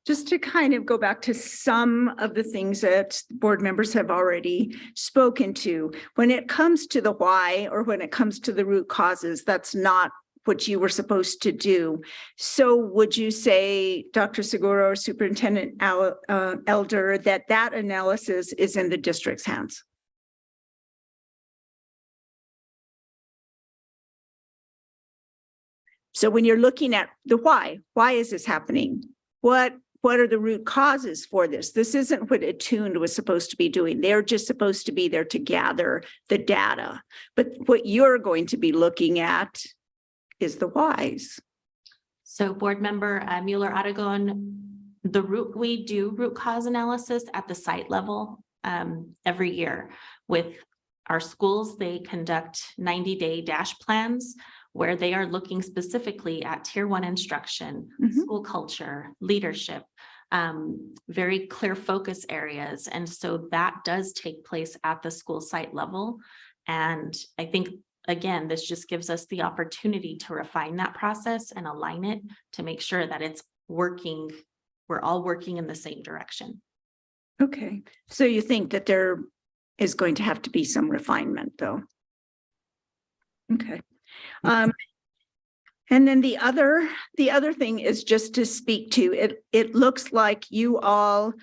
just to kind of go back to some of the things that board members have already spoken to, when it comes to the why, or when it comes to the root causes, that's not what you were supposed to do. So would you say, Dr. Segura or Superintendent Elder, that analysis is in the district's hands? So when you're looking at the why is this happening? What are the root causes for this? This isn't what Attuned was supposed to be doing. They're just supposed to be there to gather the data. But what you're going to be looking at is the whys. So board member Mueller-Aragon, we do root cause analysis at the site level every year. With our schools, they conduct 90-day dash plans where they are looking specifically at tier 1 instruction, school culture, leadership, very clear focus areas. And so that does take place at the school site level. And I think, again, this just gives us the opportunity to refine that process and align it to make sure that it's working. We're all working in the same direction. Okay, so you think that there is going to have to be some refinement, though? Okay. And then the other thing is just to speak to it. It looks like you all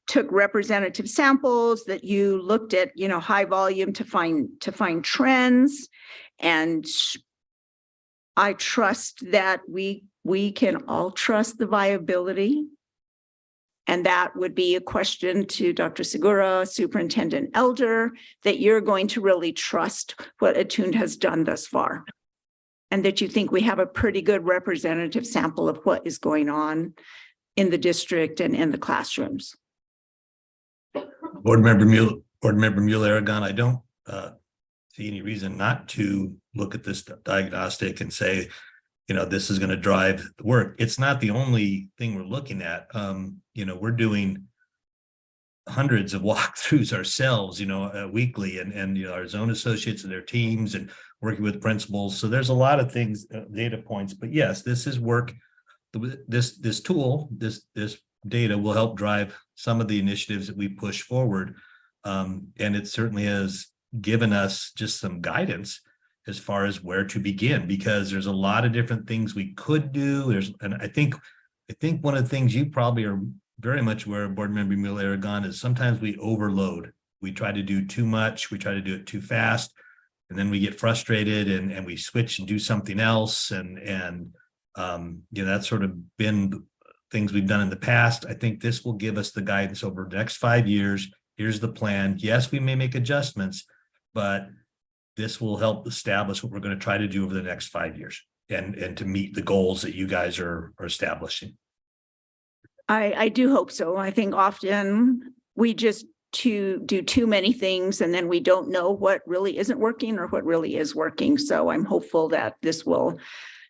took representative samples, that you looked at, you know, high volume to find trends, and I trust that we can all trust the viability. And that would be a question to Dr. Segura, Superintendent Elder, that you're going to really trust what Attune has done thus far. And that you think we have a pretty good representative sample of what is going on in the district and in the classrooms. Board Member Mueller-Aragon, I don't see any reason not to look at this diagnostic and say, you know, this is going to drive the work. It's not the only thing we're looking at. You know, we're doing hundreds of walkthroughs ourselves, you know, weekly, and you know, our zone associates and their teams, and working with principals. So there's a lot of things, data points. But yes, this is work. This tool, this data will help drive some of the initiatives that we push forward, and it certainly has given us just some guidance as far as where to begin, because there's a lot of different things we could do. And I think one of the things you probably are very much aware of, Board Member Mueller-Aragon, is sometimes we overload. We try to do too much. We try to do it too fast, and then we get frustrated and we switch and do something else. And you know, that's sort of been things we've done in the past. I think this will give us the guidance over the next 5 years. Here's the plan. Yes, we may make adjustments, but this will help establish what we're going to try to do over the next 5 years, and to meet the goals that you guys are establishing. I do hope so. I think often we just do too many things, and then we don't know what really isn't working or what really is working. So I'm hopeful that this will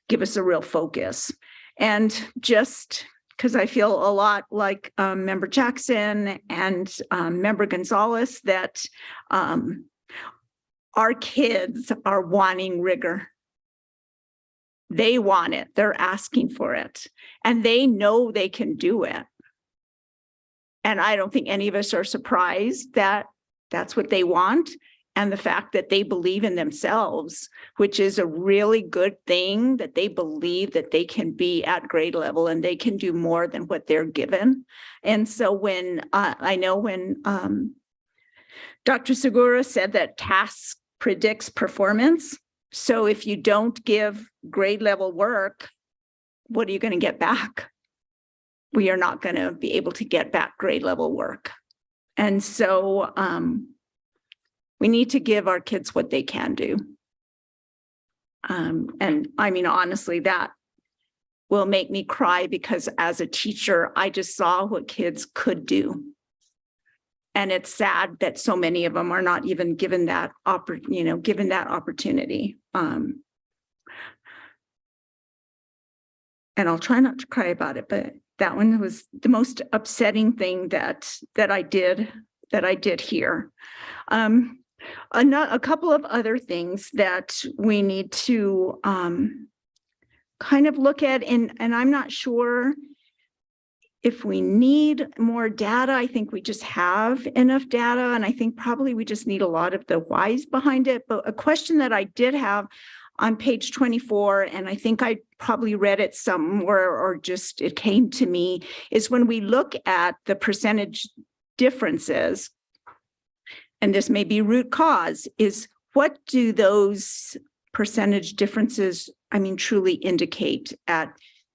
give us a real focus. And just because I feel a lot like Member Jackson and Member Gonzalez, that our kids are wanting rigor. They want it. They're asking for it. And they know they can do it. And I don't think any of us are surprised that that's what they want. And the fact that they believe in themselves, which is a really good thing, that they believe that they can be at grade level and they can do more than what they're given. And so when I know when Dr. Segura said that task predicts performance. So if you don't give grade level work, what are you going to get back? We are not going to be able to get back grade level work. And so we need to give our kids what they can do. And I mean, honestly, that will make me cry, because as a teacher, I just saw what kids could do. And it's sad that so many of them are not even given that opportunity. And I'll try not to cry about it, but that one was the most upsetting thing that I did here. A couple of other things that we need to kind of look at, and I'm not sure if we need more data. I think we just have enough data, and I think probably we just need a lot of the whys behind it. But a question that I did have on page 24, and I think I probably read it somewhere or just it came to me, is when we look at the percentage differences, and this may be root cause, is what do those percentage differences, I mean, truly indicate at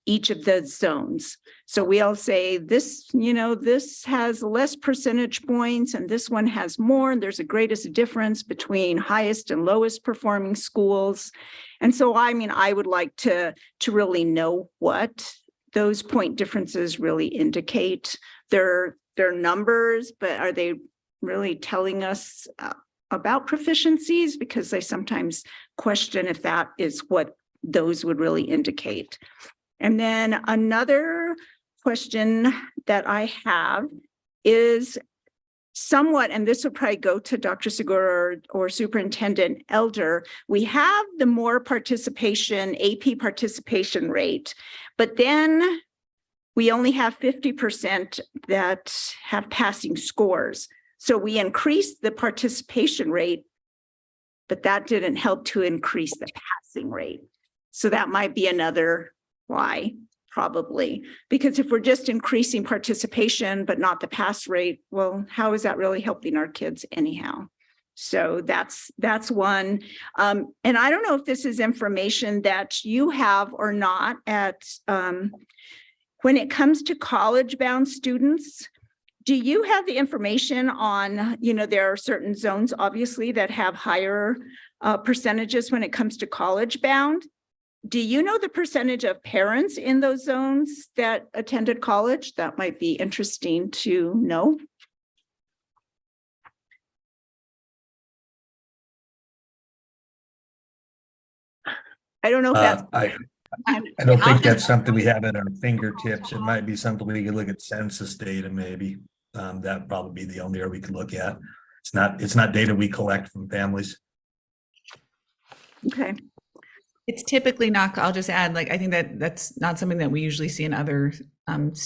each of the zones? So we all say this, you know, this has less percentage points and this one has more, and there's a greatest difference between highest and lowest performing schools. And so, I mean, I would like to really know what those point differences really indicate. They're numbers, but are they really telling us about proficiencies because they sometimes question if that is what those would really indicate. And then another question that I have is somewhat, and this would probably go to Dr. Segura or Superintendent Elder, we have the more participation, AP participation rate, but then we only have 50% that have passing scores. So we increased the participation rate, but that didn't help to increase the passing rate. So that might be another why, probably, because if we're just increasing participation, but not the pass rate, well, how is that really helping our kids anyhow? So that's one. And I don't know if this is information that you have or not at, when it comes to college-bound students, do you have the information on, there are certain zones, obviously, that have higher percentages when it comes to college-bound? Do you know the percentage of parents in those zones that attended college? That might be interesting to know. I don't know if that's. I don't think that's something we have at our fingertips. It might be something we could look at census data, maybe. That'd probably be the only area we could look at. It's not data we collect from families. Okay. It's typically not, I'll just add, I think that's not something that we usually see in other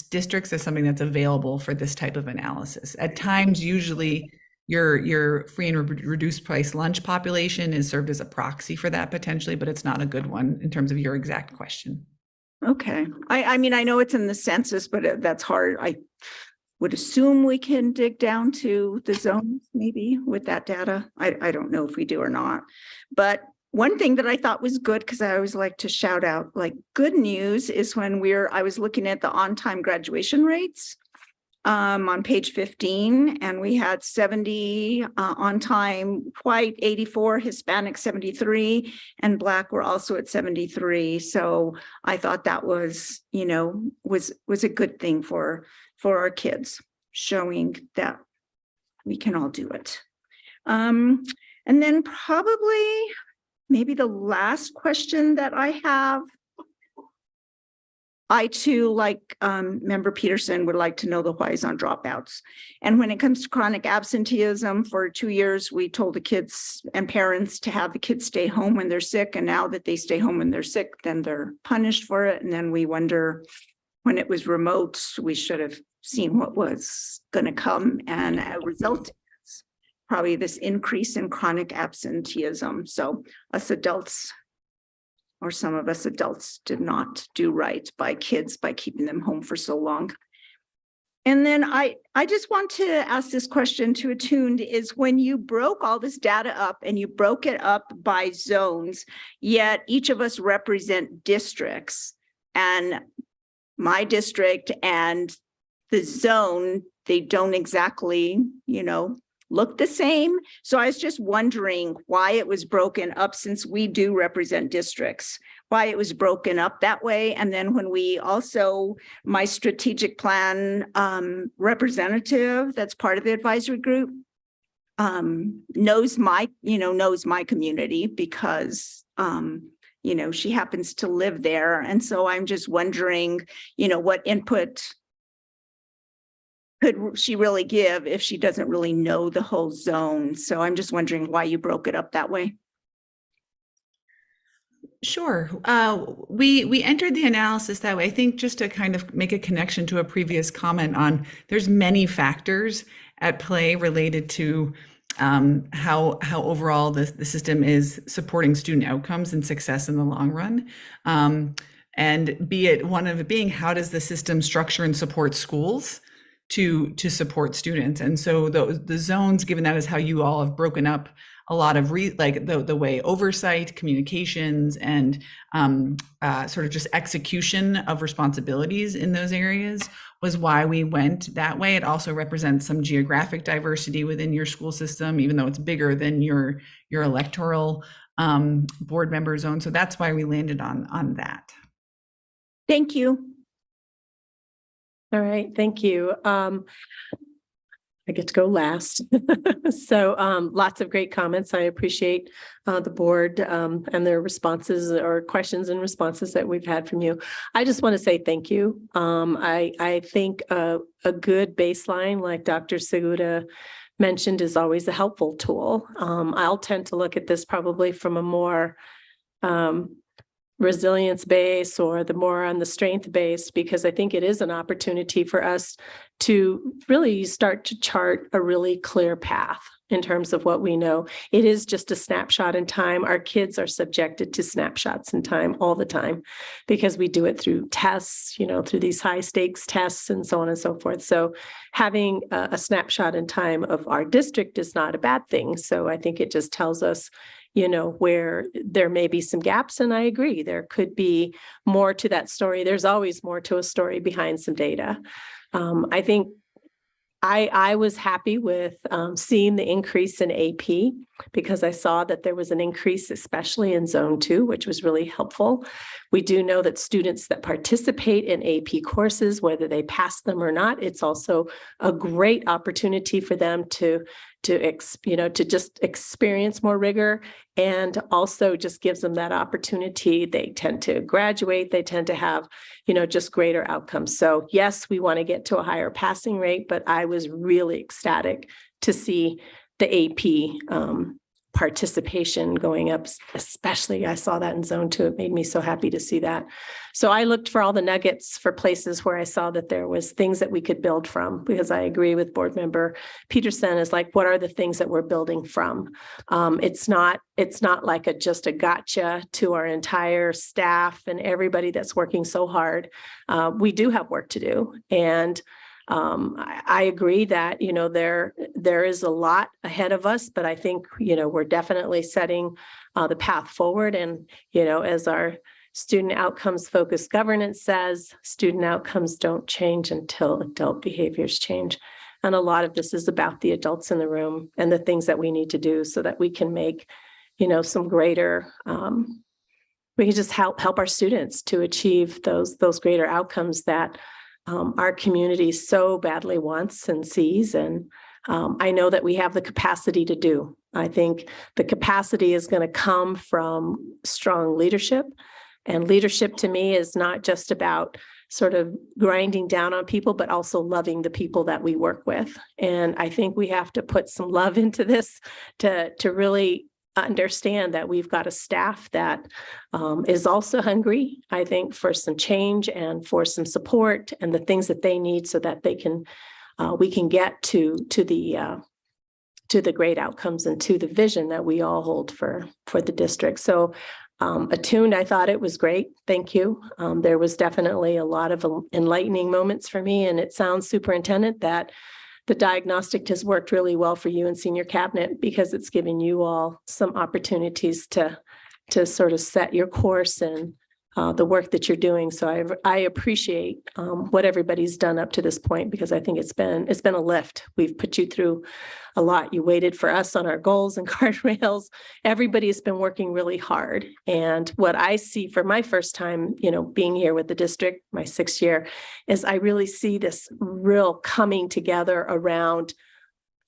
districts as something that's available for this type of analysis. At times, usually your free and reduced price lunch population is served as a proxy for that potentially, but it's not a good one in terms of your exact question. Okay. I mean, I know it's in the census, but that's hard. I would assume we can dig down to the zones maybe with that data. I don't know if we do or not, but one thing that I thought was good, because I always like to shout out, good news is when I was looking at the on-time graduation rates on page 15, and we had 70 on-time, white 84, Hispanic 73, and Black were also at 73. So I thought that was, was a good thing for our kids, showing that we can all do it. And then probably maybe the last question that I have, I too, like Member Peterson, would like to know the whys on dropouts. And when it comes to chronic absenteeism, for 2 years, we told the kids and parents to have the kids stay home when they're sick. And now that they stay home when they're sick, then they're punished for it. And then we wonder, when it was remote, we should have seen what was going to come. And a result is probably this increase in chronic absenteeism. So us adults, or some of us adults, did not do right by kids by keeping them home for so long. And then I just want to ask this question to Attuned, is when you broke all this data up and you broke it up by zones, yet each of us represent districts, and my district and the zone, they don't exactly, look the same. So I was just wondering why it was broken up, since we do represent districts, why it was broken up that way. And then when we also, my strategic plan representative, that's part of the advisory group, knows my community because, she happens to live there. And so I'm just wondering, what input could she really give if she doesn't really know the whole zone? So I'm just wondering why you broke it up that way. Sure. We entered the analysis that way. I think just to kind of make a connection to a previous comment on, there's many factors at play related to how overall the system is supporting student outcomes and success in the long run. And be it one of it being, how does the system structure and support schools to support students? And so the zones, given that is how you all have broken up a lot of the way oversight, communications, and sort of just execution of responsibilities in those areas was why we went that way. It also represents some geographic diversity within your school system, even though it's bigger than your electoral board member zone. So that's why we landed on that. Thank you. All right, thank you. I I get to go last. So lots of great comments. I appreciate the board and their responses or questions and responses that we've had from you. I just want to say thank you. I think a good baseline, like Dr. Segura mentioned, is always a helpful tool. I'll tend to look at this probably from a more resilience base or the more on the strength base, because I think it is an opportunity for us to really start to chart a really clear path in terms of what we know. It is just a snapshot in time. Our kids are subjected to snapshots in time all the time because we do it through tests, through these high stakes tests and so on and so forth. So having a snapshot in time of our district is not a bad thing. So I think it just tells us where there may be some gaps. And I agree, there could be more to that story. There's always more to a story behind some data. I think I was happy with seeing the increase in AP because I saw that there was an increase, especially in Zone 2, which was really helpful. We do know that students that participate in AP courses, whether they pass them or not, it's also a great opportunity for them to just experience more rigor, and also just gives them that opportunity. They tend to graduate, they tend to have, just greater outcomes. So yes, we want to get to a higher passing rate, but I was really ecstatic to see the AP participation going up, especially I saw that in Zone 2. It made me so happy to see that. So I looked for all the nuggets for places where I saw that there was things that we could build from, because I agree with board member Peterson is like, what are the things that we're building from? It's not like just a gotcha to our entire staff and everybody that's working so hard. We do have work to do. And I agree that, there is a lot ahead of us, but I think, we're definitely setting the path forward. And, as our student outcomes focused governance says, student outcomes don't change until adult behaviors change. And a lot of this is about the adults in the room and the things that we need to do so that we can make, some greater, we can just help our students to achieve those greater outcomes that our community so badly wants and sees. And I know that we have the capacity to do. I think the capacity is going to come from strong leadership. And leadership to me is not just about sort of grinding down on people, but also loving the people that we work with. And I think we have to put some love into this to really understand that we've got a staff that is also hungry, I think, for some change and for some support and the things that they need so that they can, we can get to the great outcomes and to the vision that we all hold for the district. So Attuned, I thought it was great. Thank you. There was definitely a lot of enlightening moments for me, and it sounds, Superintendent, that the diagnostic has worked really well for you and senior cabinet because it's giving you all some opportunities to sort of set your course and the work that you're doing. So I appreciate what everybody's done up to this point, because I think it's been a lift. We've put you through a lot. You waited for us on our goals and guardrails. Everybody has been working really hard. And what I see for my first time, being here with the district, my 6th year, is I really see this real coming together around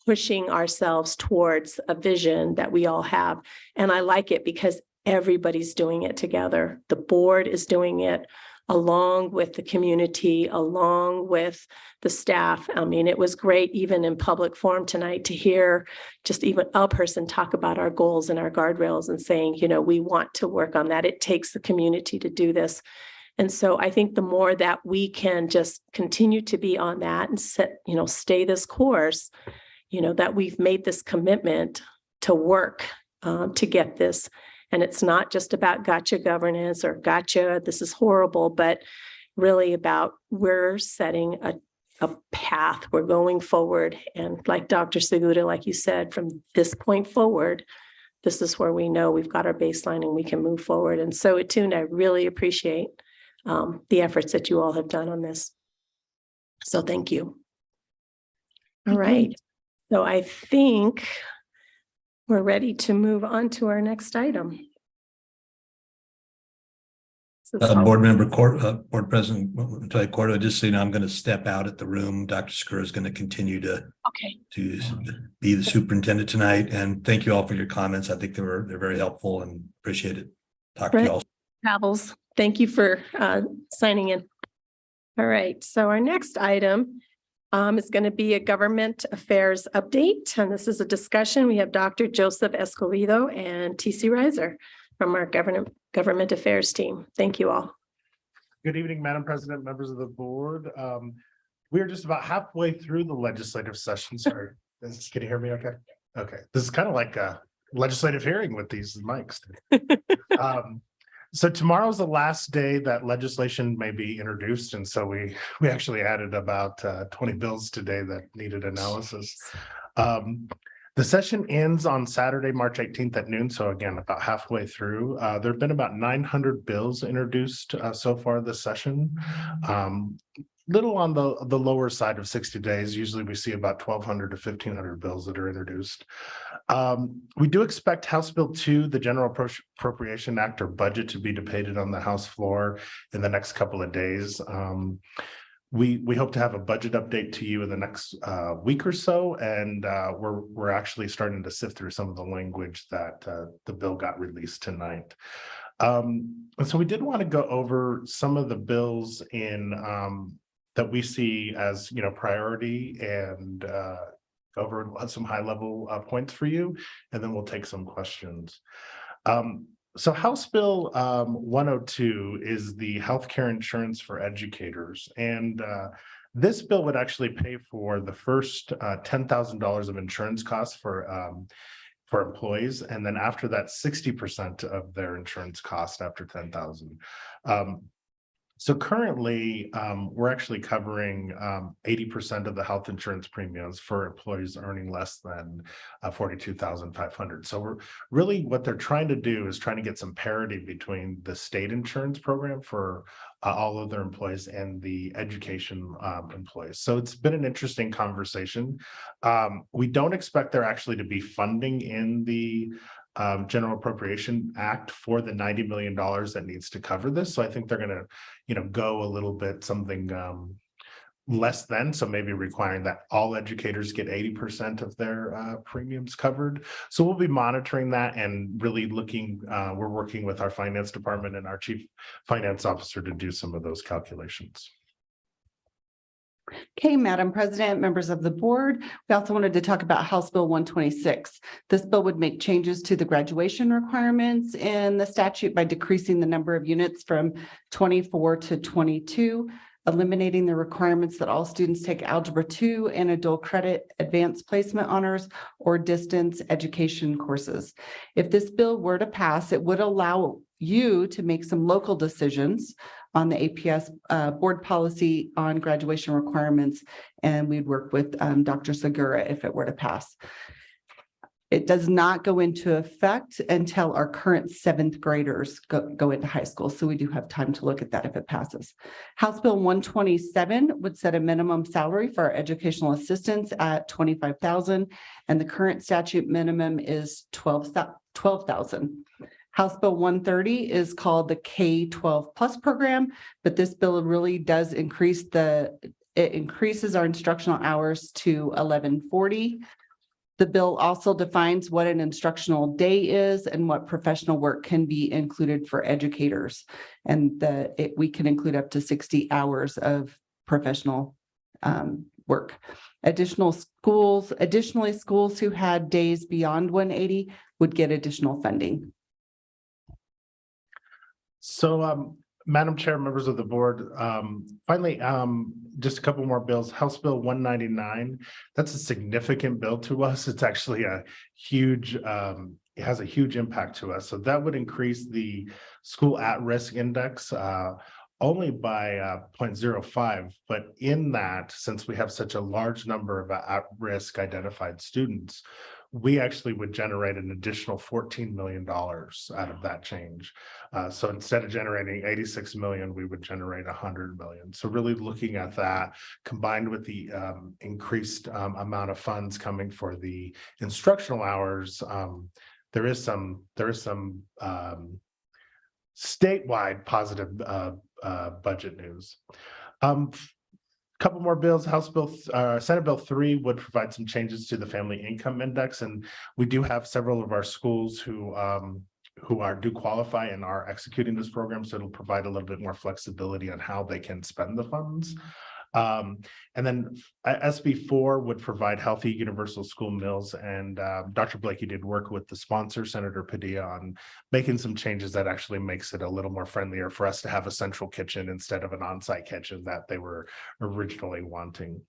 pushing ourselves towards a vision that we all have. And I like it because everybody's doing it together. The board is doing it along with the community, along with the staff. I mean, it was great even in public forum tonight to hear just even a person talk about our goals and our guardrails and saying, we want to work on that. It takes the community to do this. And so I think the more that we can just continue to be on that and stay this course, that we've made this commitment to work to get this. And it's not just about gotcha governance or gotcha, this is horrible, but really about we're setting a path, we're going forward. And like Dr. Segura, like you said, from this point forward, this is where we know we've got our baseline and we can move forward. And so Attuned, I really appreciate the efforts that you all have done on this. So thank you. All right. So I think we're ready to move on to our next item. Board member Board President Montoya Cordova, just so you know, I'm going to step out at the room. Dr. Skura is going to continue to be the superintendent tonight. And thank you all for your comments. I think they're very helpful and appreciate it. Talk to you all. Travels. Thank you for signing in. All right, so our next item is going to be a government affairs update, and this is a discussion. We have Dr. Joseph Escobedo and TC Reiser from our government affairs team. Thank you all. Good evening, Madam President, members of the board. We are just about halfway through the legislative session. Sorry, can you hear me okay? Okay, this is kind of like a legislative hearing with these mics. So tomorrow's the last day that legislation may be introduced. And so we actually added about 20 bills today that needed analysis. The session ends on Saturday, March 18th at noon. So again, about halfway through. There have been about 900 bills introduced so far this session. Little on the lower side of 60 days. Usually we see about 1,200 to 1,500 bills that are introduced. We do expect House Bill 2, the General Appropriation Act or budget, to be debated on the House floor in the next couple of days. We hope to have a budget update to you in the next week or so, and we're actually starting to sift through some of the language that the bill got released tonight. And so we did want to go over some of the bills in that we see as priority and over some high level points for you, and then we'll take some questions. So House Bill 102 is the healthcare insurance for educators, and this bill would actually pay for the first $10,000 of insurance costs for employees, and then after that 60% of their insurance cost after $10,000. So currently, we're actually covering 80% of the health insurance premiums for employees earning less than $42,500. So we're really, what they're trying to do is trying to get some parity between the state insurance program for all of their employees and the education employees. So it's been an interesting conversation. We don't expect there actually to be funding in the General Appropriation Act for the $90 million that needs to cover this. So I think they're going to, go a little bit something less than, so maybe requiring that all educators get 80% of their premiums covered. So we'll be monitoring that and really looking, we're working with our finance department and our chief finance officer to do some of those calculations. Okay, Madam President, members of the board, we also wanted to talk about House Bill 126. This bill would make changes to the graduation requirements in the statute by decreasing the number of units from 24 to 22, eliminating the requirements that all students take Algebra 2 and a dual credit advanced placement honors or distance education courses. If this bill were to pass, it would allow you to make some local decisions on the APS board policy on graduation requirements, and we'd work with Dr. Segura if it were to pass. It does not go into effect until our current 7th graders go into high school, so we do have time to look at that if it passes. House Bill 127 would set a minimum salary for our educational assistants at $25,000, and the current statute minimum is $12,000. House Bill 130 is called the K-12 Plus program, but this bill really does increases our instructional hours to 1140. The bill also defines what an instructional day is and what professional work can be included for educators. And we can include up to 60 hours of professional work. Additionally, schools who had days beyond 180 would get additional funding. So, Madam Chair, members of the board, finally, just a couple more bills. House Bill 199, that's a significant bill to us. It's actually a huge, it has a huge impact to us. So that would increase the school at-risk index only by 0.05. But in that, since we have such a large number of at-risk identified students, we actually would generate an additional $14 million out of that change. So instead of generating 86 million, we would generate 100 million. So really looking at that combined with the increased amount of funds coming for the instructional hours, there is some statewide positive budget news. Couple more bills. Senate Bill 3 would provide some changes to the Family Income Index, and we do have several of our schools who do qualify and are executing this program, so it'll provide a little bit more flexibility on how they can spend the funds. And then SB 4 would provide healthy universal school meals, and Dr. Blakey did work with the sponsor, Senator Padilla, on making some changes that actually makes it a little more friendlier for us to have a central kitchen instead of an on-site kitchen that they were originally wanting.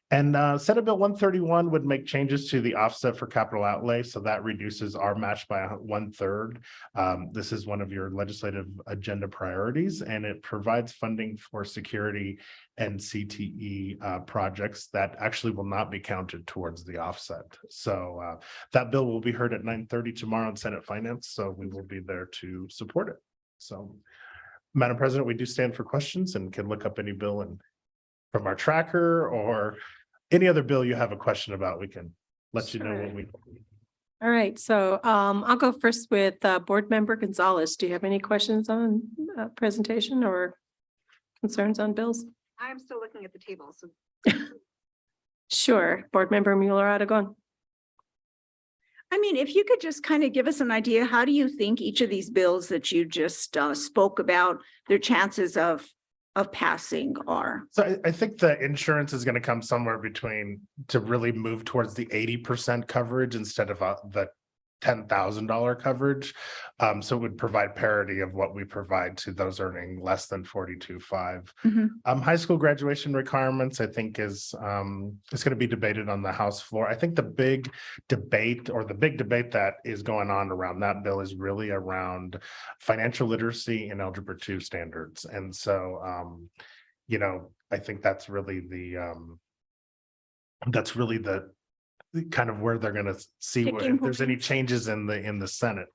And Senate Bill 131 would make changes to the offset for capital outlay, so that reduces our match by 1/3. This is one of your legislative agenda priorities, and it provides funding for security and CTE projects that actually will not be counted towards the offset. So that bill will be heard at 9:30 tomorrow in Senate Finance, so we will be there to support it. So, Madam President, we do stand for questions and can look up any bill and from our tracker or any other bill you have a question about, we can let you know when we. All right, so I'll go first with Board Member Gonzalez. Do you have any questions on presentation or concerns on bills? I'm still looking at the table, so. Sure. Board Member Mueller-Aragon. I mean, if you could just kind of give us an idea, how do you think each of these bills that you just spoke about, their chances of passing are? So I think the insurance is going to come somewhere between to really move towards the 80% coverage instead of the $10,000 coverage. So it would provide parity of what we provide to those earning less than 42.5. High school graduation requirements, I think is going to be debated on the House floor. I think the big debate that is going on around that bill is really around financial literacy and Algebra 2 standards. And so, you know, I think that's really the kind of where they're going to see if there's any changes in the Senate.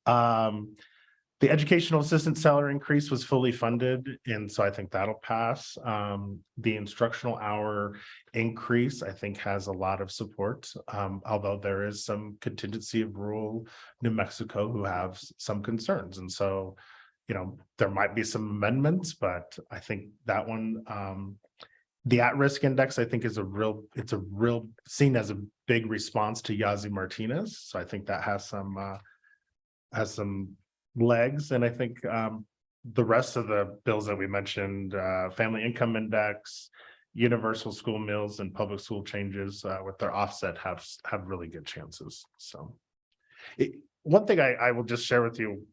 The educational assistant salary increase was fully funded, and so I think that'll pass. The instructional hour increase, I think, has a lot of support, although there is some contingency of rural New Mexico who have some concerns. And so, you know, there might be some amendments, but I think that one, the at-risk index, I think, it's a real seen as a big response to Yazzie Martinez. So I think that has some legs. And I think the rest of the bills that we mentioned, family income index, universal school meals, and public school changes with their offset have really good chances. So one thing I will just share with you,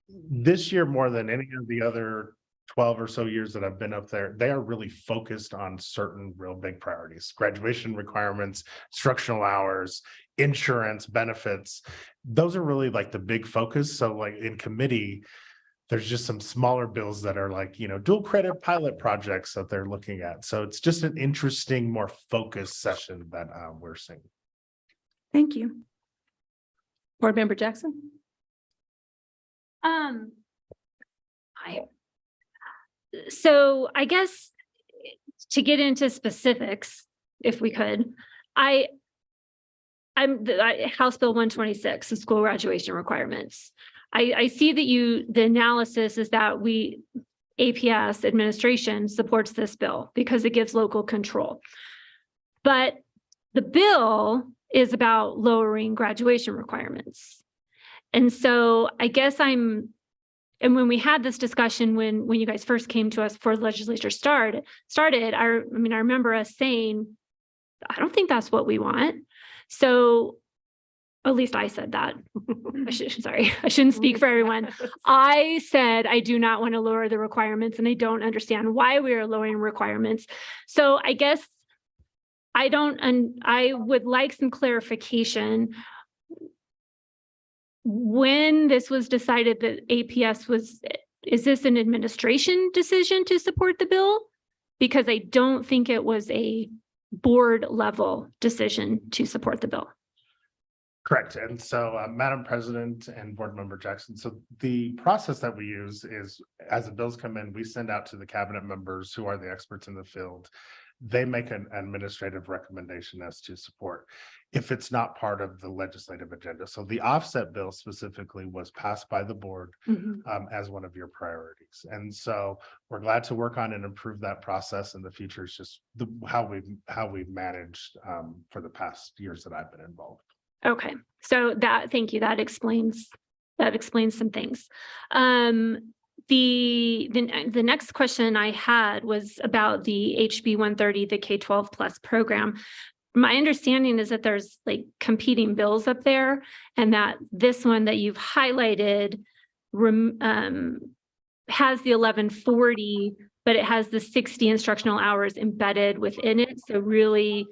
this year more than any of the other 12 or so years that I've been up there, they are really focused on certain real big priorities: graduation requirements, instructional hours, insurance, benefits. Those are really like the big focus. So like in committee, there's just some smaller bills that are like, you know, dual credit pilot projects that they're looking at. So it's just an interesting, more focused session that we're seeing. Thank you. Board Member Jackson. So I guess to get into specifics, if we could, I'm House Bill 126, the school graduation requirements. I see that the analysis is that APS administration supports this bill because it gives local control. But the bill is about lowering graduation requirements. And so I guess and when we had this discussion, when you guys first came to us before the legislature started, I remember us saying, I don't think that's what we want. So at least I said that. I shouldn't speak for everyone. I said, I do not want to lower the requirements, and I don't understand why we are lowering requirements. So I guess I would like some clarification. When this was decided that APS is this an administration decision to support the bill? Because I don't think it was a board level decision to support the bill. Correct. And so, Madam President and Board Member Jackson, so the process that we use is, as the bills come in, we send out to the cabinet members who are the experts in the field they make an administrative recommendation as to support if it's not part of the legislative agenda. So the offset bill specifically was passed by the board as one of your priorities. And so we're glad to work on and improve that process in the future. It's just how we've managed for the past years that I've been involved. Okay, so thank you. That explains some things. The next question I had was about the HB 130, the K-12 plus program. My understanding is that there's like competing bills up there, and that this one that you've highlighted has the 1140, but it has the 60 instructional hours embedded within it. So really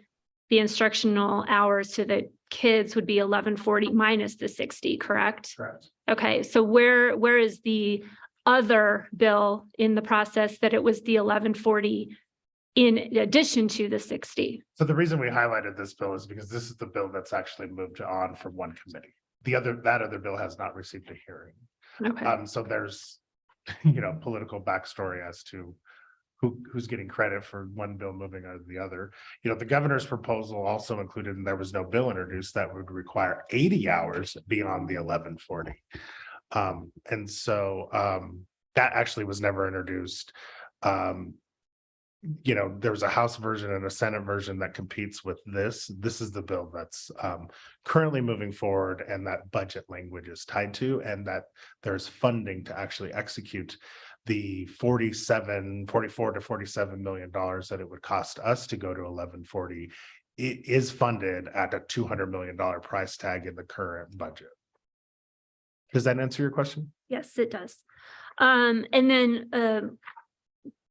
the instructional hours to the kids would be 1140 minus the 60, correct? Correct. Okay, so where is the other bill in the process that it was the 1140 in addition to the 60? So the reason we highlighted this bill is because this is the bill that's actually moved on from one committee. That other bill has not received a hearing. Okay. So there's, political backstory as to who's getting credit for one bill moving out of the other. The governor's proposal also included, and there was no bill introduced that would require 80 hours beyond the 1140. And so that actually was never introduced. There was a House version and a Senate version that competes with this. This is the bill that's currently moving forward, and that budget language is tied to, and that there's funding to actually execute the 44 to $47 million that it would cost us to go to 1140. It is funded at a $200 million price tag in the current budget. Does that answer your question? Yes, it does. And then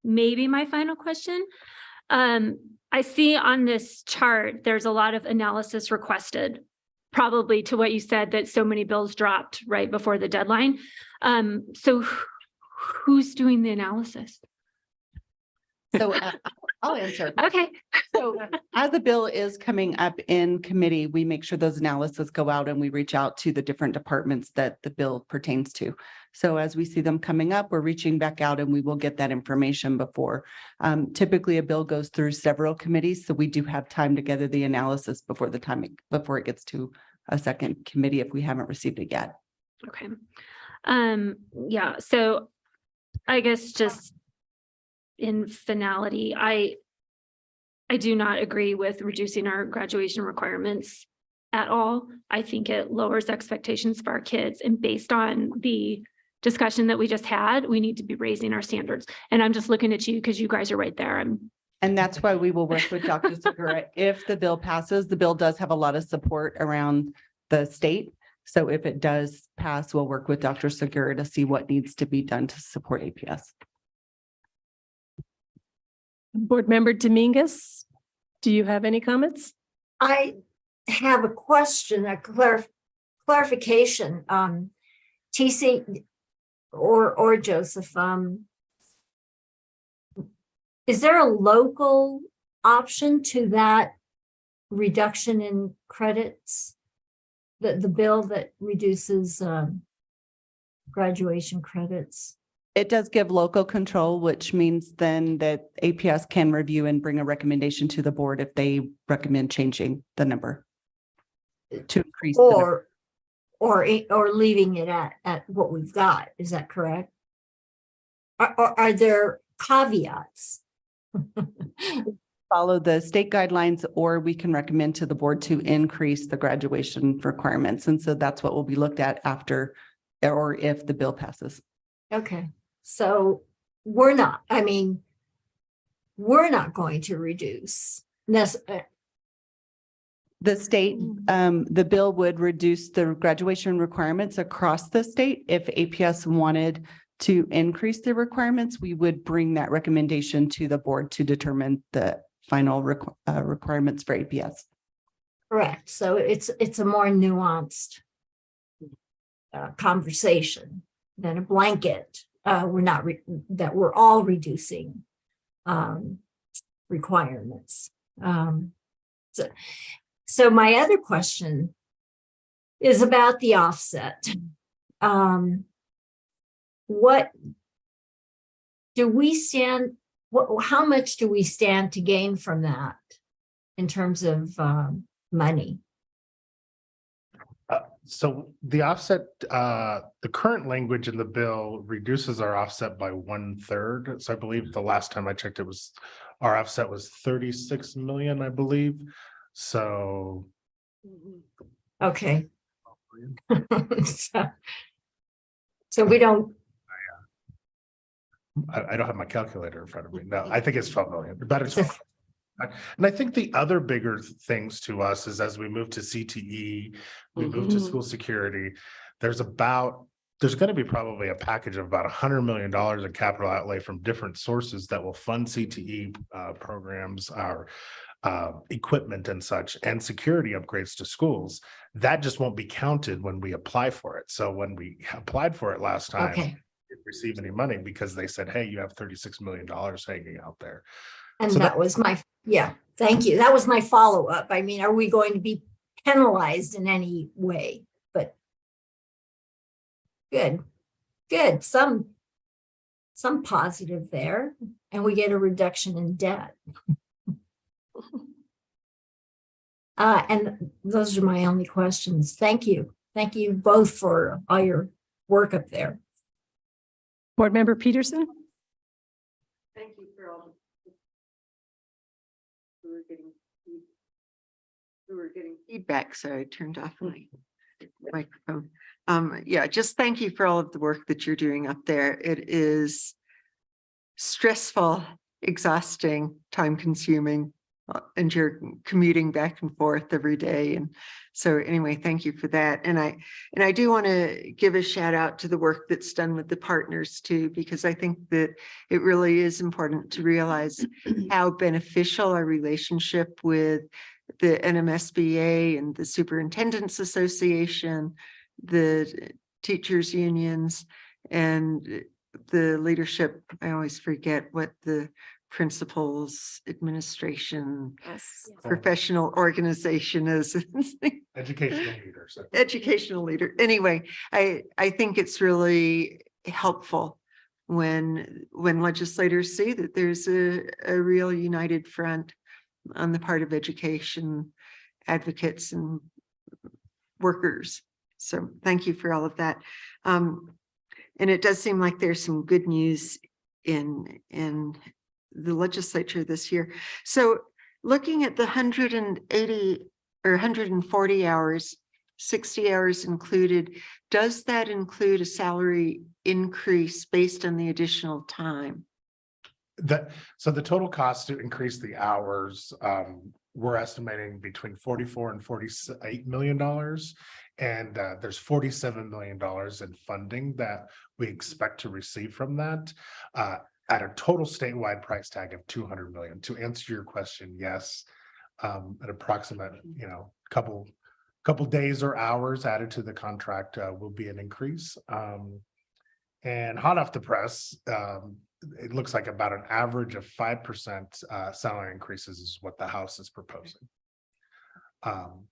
maybe my final question. I see on this chart, there's a lot of analysis requested, probably to what you said, that so many bills dropped right before the deadline. So who's doing the analysis? So I'll answer. Okay. So as the bill is coming up in committee, we make sure those analyses go out and we reach out to the different departments that the bill pertains to. So as we see them coming up, we're reaching back out and we will get that information before. Typically a bill goes through several committees, so we do have time to gather the analysis before it gets to a second committee if we haven't received it yet. Okay. Yeah, so I guess just in finality, I do not agree with reducing our graduation requirements at all. I think it lowers expectations for our kids, and based on the discussion that we just had, we need to be raising our standards. And I'm just looking at you because you guys are right there. And that's why we will work with Dr. Segura. If the bill passes, the bill does have a lot of support around the state. So if it does pass, we'll work with Dr. Segura to see what needs to be done to support APS. Board Member Dominguez, do you have any comments? I have a question, a clarification. TC or Joseph, is there a local option to that reduction in credits? The bill that reduces graduation credits? It does give local control, which means then that APS can review and bring a recommendation to the board if they recommend changing the number to increase. Or leaving it at what we've got. Is that correct? Are there caveats? Follow the state guidelines, or we can recommend to the board to increase the graduation requirements. And so that's what will be looked at after or if the bill passes. Okay, so we're not going to reduce. The state, the bill would reduce the graduation requirements across the state. If APS wanted to increase the requirements, we would bring that recommendation to the board to determine the final requirements for APS. Correct. So it's a more nuanced conversation than a blanket. We're all reducing requirements. So my other question is about the offset. What do we stand how much do we stand to gain from that in terms of money? So the offset, the current language in the bill reduces our offset by 1/3. So I believe the last time I checked, our offset was 36 million, I believe. So. Okay. So we don't. I don't have my calculator in front of me. No, I think it's 12 million. Better. And I think the other bigger things to us is as we move to CTE, we move to school security, there's going to be probably a package of about $100 million in capital outlay from different sources that will fund CTE programs, our equipment and such, and security upgrades to schools. That just won't be counted when we apply for it. So when we applied for it last time, Okay. we didn't receive any money because they said, hey, you have $36 million hanging out there. And So that was thank you. That was my follow-up. I mean, are we going to be penalized in any way? But good. Some positive there, and we get a reduction in debt. And those are my only questions. Thank you. Thank you both for all your work up there. Board Member Peterson? Thank you for all. We were getting feedback, so I turned off my microphone. Yeah, just thank you for all of the work that you're doing up there. It is stressful, exhausting, time consuming, and you're commuting back and forth every day. And so anyway, thank you for that. And I do want to give a shout out to the work that's done with the partners too, because I think that it really is important to realize how beneficial our relationship with the NMSBA and the Superintendents Association, the teachers unions, and the leadership. I always forget what the principals administration professional organization is. Educational leaders. Educational leader. Anyway, I think it's really helpful when legislators see that there's a real united front on the part of education advocates and workers. So thank you for all of that. And it does seem like there's some good news in the legislature this year. So looking at the 180 or 140 hours, 60 hours included, does that include a salary increase based on the additional time? So the total cost to increase the hours, we're estimating between $44 and $48 million. And there's $47 million in funding that we expect to receive from that at a total statewide price tag of $200 million. To answer your question, yes, an approximate, couple days or hours added to the contract will be an increase. And hot off the press, it looks like about an average of 5% salary increases is what the House is proposing.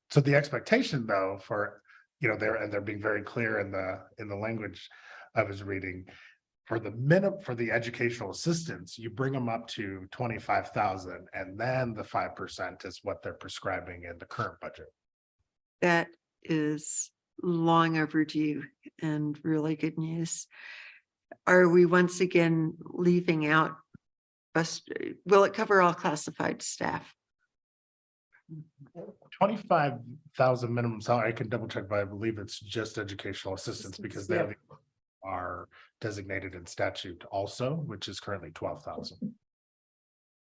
So the expectation, though, for they're being very clear in the language I was reading, for the educational assistants, you bring them up to 25,000, and then the 5% is what they're prescribing in the current budget. That is long overdue and really good news. Are we once again leaving out will it cover all classified staff? 25,000 minimum salary. I can double check, but I believe it's just educational assistants because they are designated in statute also, which is currently 12,000.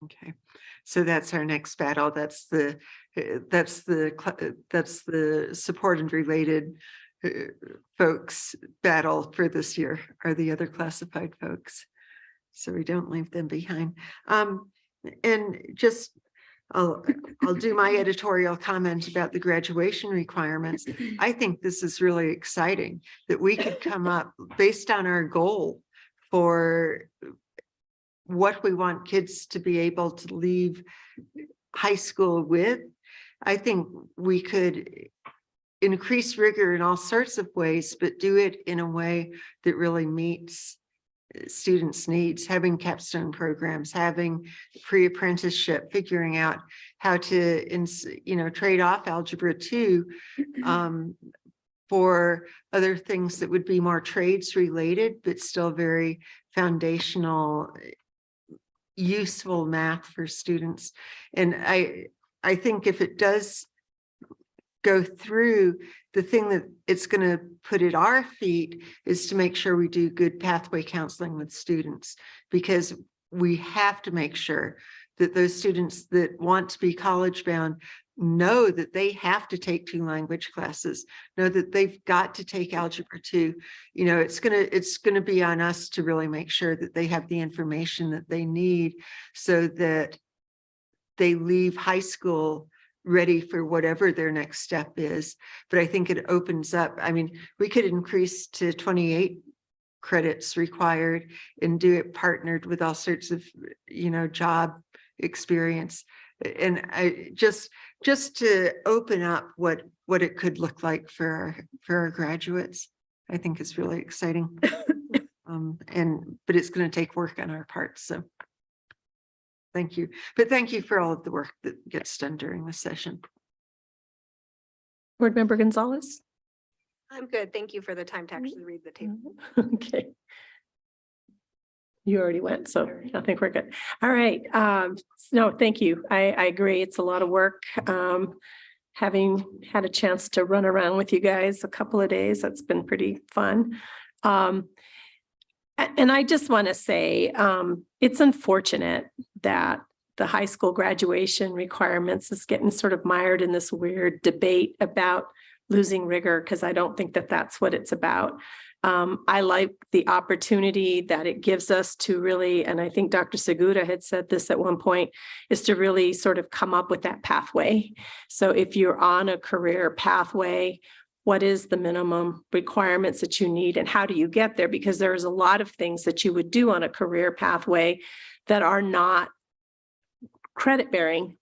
Okay, so that's our next battle. That's the support and related folks battle for this year, are the other classified folks. So we don't leave them behind. And just I'll do my editorial comment about the graduation requirements. I think this is really exciting that we could come up based on our goal for what we want kids to be able to leave high school with. I think we could increase rigor in all sorts of ways, but do it in a way that really meets students' needs, having capstone programs, having pre-apprenticeship, figuring out how to, trade off Algebra 2 for other things that would be more trades related, but still very foundational, useful math for students. And I think if it does go through, the thing that it's going to put at our feet is to make sure we do good pathway counseling with students, because we have to make sure that those students that want to be college bound know that they have to take 2 language classes, know that they've got to take Algebra 2. It's gonna be on us to really make sure that they have the information that they need so that they leave high school ready for whatever their next step is. But I think it opens up, we could increase to 28 credits required and do it partnered with all sorts of, job experience. And I just to open up what it could look like for our graduates, I think is really exciting. But it's going to take work on our part. So thank you. But thank you for all of the work that gets done during this session. Board Member Gonzalez? I'm good. Thank you for the time to actually read the table. Okay. You already went, so I think we're good. All right. No, thank you. I agree. It's a lot of work. Having had a chance to run around with you guys a couple of days, that's been pretty fun. And I just want to say, it's unfortunate that the high school graduation requirements is getting sort of mired in this weird debate about losing rigor, because I don't think that that's what it's about. I like the opportunity that it gives us to really, and I think Dr. Segura had said this at one point, is to really sort of come up with that pathway. So if you're on a career pathway, what is the minimum requirements that you need and how do you get there? Because there's a lot of things that you would do on a career pathway that are not credit bearing.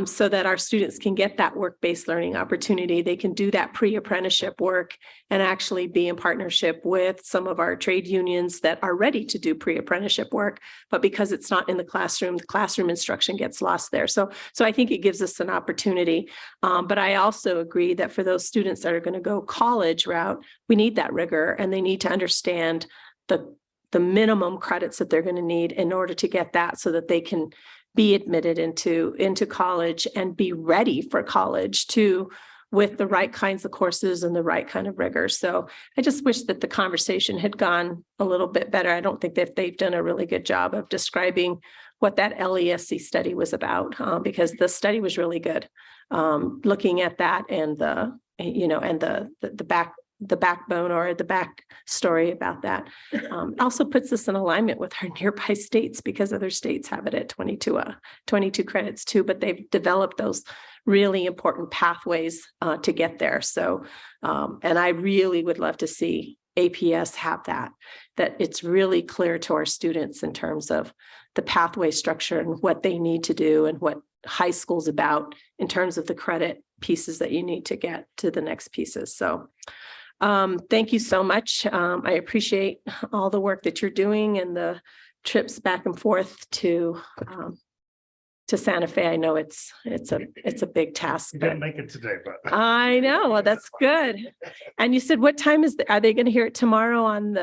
So that our students can get that work-based learning opportunity. They can do that pre-apprenticeship work and actually be in partnership with some of our trade unions that are ready to do pre-apprenticeship work. But because it's not in the classroom instruction gets lost there. So I think it gives us an opportunity. But I also agree that for those students that are going to go college route, we need that rigor and they need to understand the minimum credits that they're going to need in order to get that so that they can be admitted into college and be ready for college too, with the right kinds of courses and the right kind of rigor. So I just wish that the conversation had gone a little bit better. I don't think that they've done a really good job of describing what that LESC study was about, because the study was really good. Looking at that and the backbone or the back story about that. Also puts us in alignment with our nearby states because other states have it at 22 credits too, but they've developed those really important pathways to get there. So, and I really would love to see APS have that it's really clear to our students in terms of the pathway structure and what they need to do and what high school's about in terms of the credit pieces that you need to get to the next pieces. So, thank you so much. I appreciate all the work that you're doing and the trips back and forth to Santa Fe. I know it's a big task. You didn't make it today, but I know. Well, that's good. And you said, what time are they going to hear it tomorrow on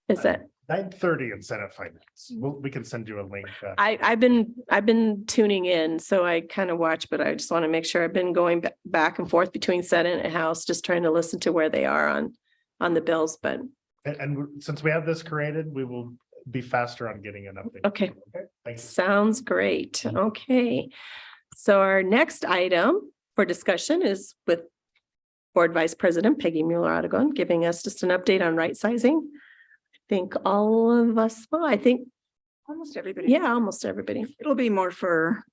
is it 9:30 in Senate Finance? We can send you a link. I've been tuning in, so I kind of watch, but I just want to make sure. I've been going back and forth between Senate and House, just trying to listen to where they are on the bills. But and since we have this created, we will be faster on getting an update. Okay. Thanks. Sounds great. Okay. So our next item for discussion is with Board Vice President Peggy Mueller-Aragon giving us just an update on right sizing. I think all of us, I think almost everybody. Yeah, almost everybody. It'll be more for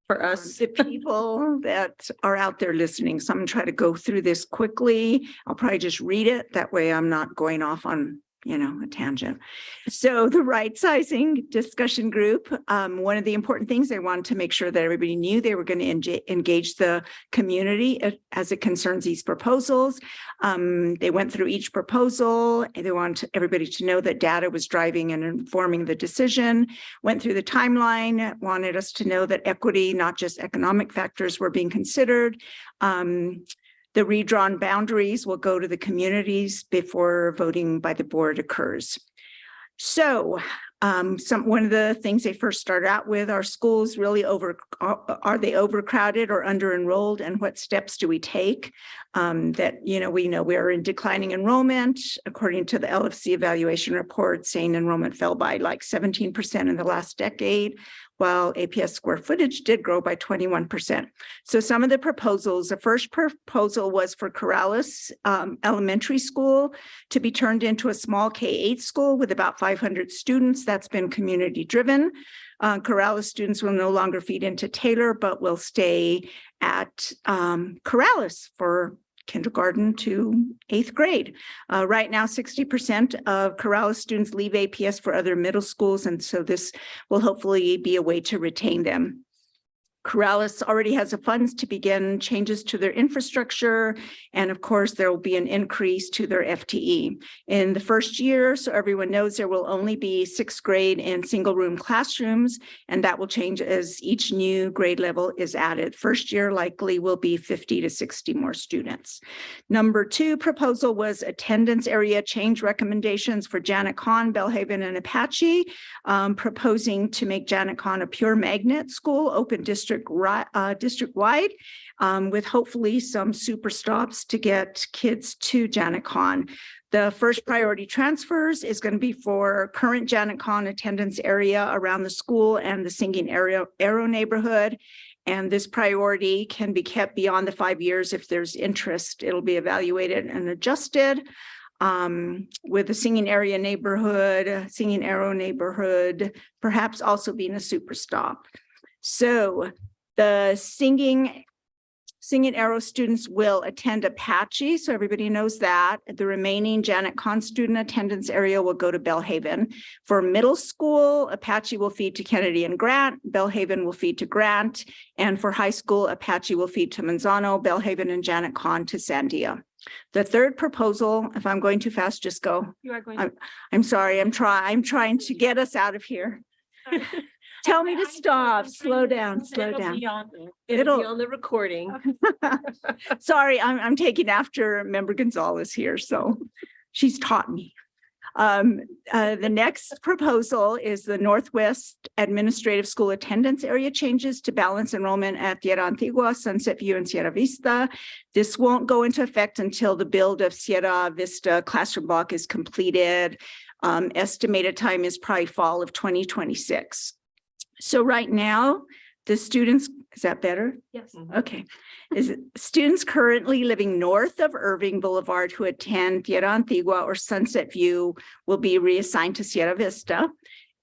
us, the people that are out there listening. So I'm gonna try to go through this quickly. I'll probably just read it. That way I'm not going off on a tangent. So the right sizing discussion group, one of the important things they wanted to make sure that everybody knew they were going to engage the community as it concerns these proposals. They went through each proposal and they wanted everybody to know that data was driving and informing the decision, went through the timeline, wanted us to know that equity, not just economic factors, were being considered. The redrawn boundaries will go to the communities before voting by the board occurs. So one of the things they first started out with, are schools really are they overcrowded or under enrolled, and what steps do we take? We know we're in declining enrollment. According to the LFC evaluation report, saying enrollment fell by like 17% in the last decade, while APS square footage did grow by 21%. So some of the proposals, the first proposal was for Corrales Elementary School to be turned into a small K-8 school with about 500 students. That's been community driven. Corrales students will no longer feed into Taylor, but will stay at Corrales for kindergarten to 8th grade. Right now, 60% of Corrales students leave APS for other middle schools, and so this will hopefully be a way to retain them. Corrales already has the funds to begin changes to their infrastructure, and of course, there will be an increase to their FTE. In the first year, so everyone knows, there will only be 6th grade in single-room classrooms, and that will change as each new grade level is added. First year likely will be 50 to 60 more students. Number 2 proposal was attendance area change recommendations for Janetcon, Belhaven, and Apache, proposing to make Janetcon a pure magnet school, open district-wide, with hopefully some super stops to get kids to Janetcon. The first priority transfers is going to be for current Janetcon attendance area around the school and the Singing Arrow neighborhood. And this priority can be kept beyond the 5 years if there's interest. It'll be evaluated and adjusted. With the Singing Arrow neighborhood, perhaps also being a super stop. So the Singing Arrow students will attend Apache, so everybody knows that. The remaining Janetcon student attendance area will go to Belhaven. For middle school, Apache will feed to Kennedy and Grant, Belhaven will feed to Grant, and for high school, Apache will feed to Manzano, Belhaven, and Janetcon to Sandia. The third proposal, if I'm going too fast, just go. You are going. I'm sorry, I'm trying to get us out of here. Tell me to stop, slow down. It'll be on the recording. Sorry, I'm taking after Member Gonzalez here, so she's taught me. The next proposal is the Northwest Administrative School attendance area changes to balance enrollment at Tierra Antigua, Sunset View, and Sierra Vista. This won't go into effect until the build of Sierra Vista classroom block is completed. Estimated time is probably fall of 2026. So right now, the students, is that better? Yes. Okay. Students currently living north of Irving Boulevard who attend Tierra Antigua or Sunset View will be reassigned to Sierra Vista.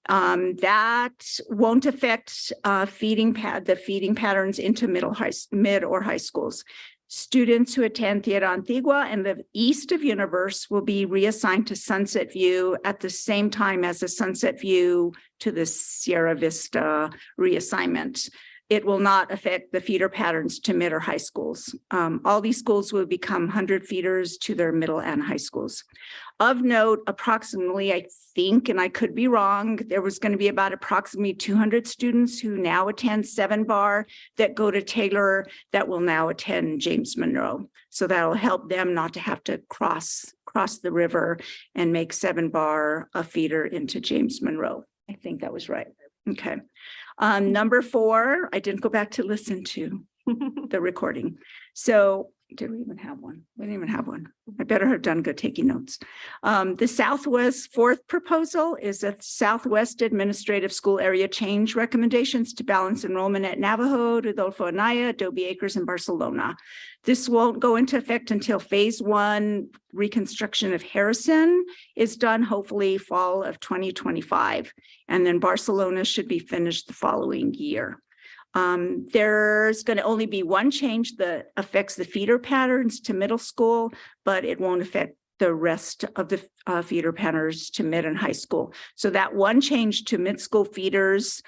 That won't affect the feeding patterns into mid or high schools. Students who attend Tierra Antigua and live east of Universe will be reassigned to Sunset View at the same time as the Sunset View to the Sierra Vista reassignment. It will not affect the feeder patterns to mid or high schools. All these schools will become 100 feeders to their middle and high schools. Of note, approximately, I think, and I could be wrong, there was going to be about approximately 200 students who now attend 7 Bar that go to Taylor that will now attend James Monroe. So that'll help them not to have to cross the river and make 7 Bar a feeder into James Monroe. I think that was right. Okay. Number 4, I didn't go back to listen to the recording. So did we even have one? We didn't even have one. I better have done good taking notes. The Southwest 4th proposal is a Southwest Administrative School area change recommendations to balance enrollment at Navajo, Rodolfo Anaya, Adobe Acres, and Barcelona. This won't go into effect until phase 1 reconstruction of Harrison is done, hopefully fall of 2025. And then Barcelona should be finished the following year. There's going to only be one change that affects the feeder patterns to middle school, but it won't affect the rest of the feeder patterns to mid and high school. So that one change to mid-school feeders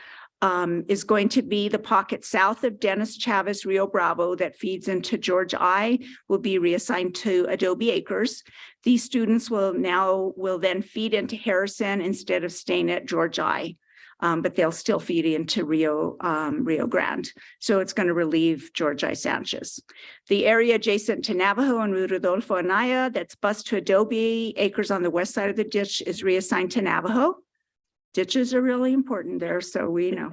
is going to be the pocket south of Dennis Chavez Rio Bravo that feeds into George I will be reassigned to Adobe Acres. These students will then feed into Harrison instead of staying at George I. But they'll still feed into Rio Grande. So it's going to relieve George I. Sanchez. The area adjacent to Navajo and Rodolfo Anaya that's bused to Adobe Acres on the west side of the ditch is reassigned to Navajo. Ditches are really important there, so we know.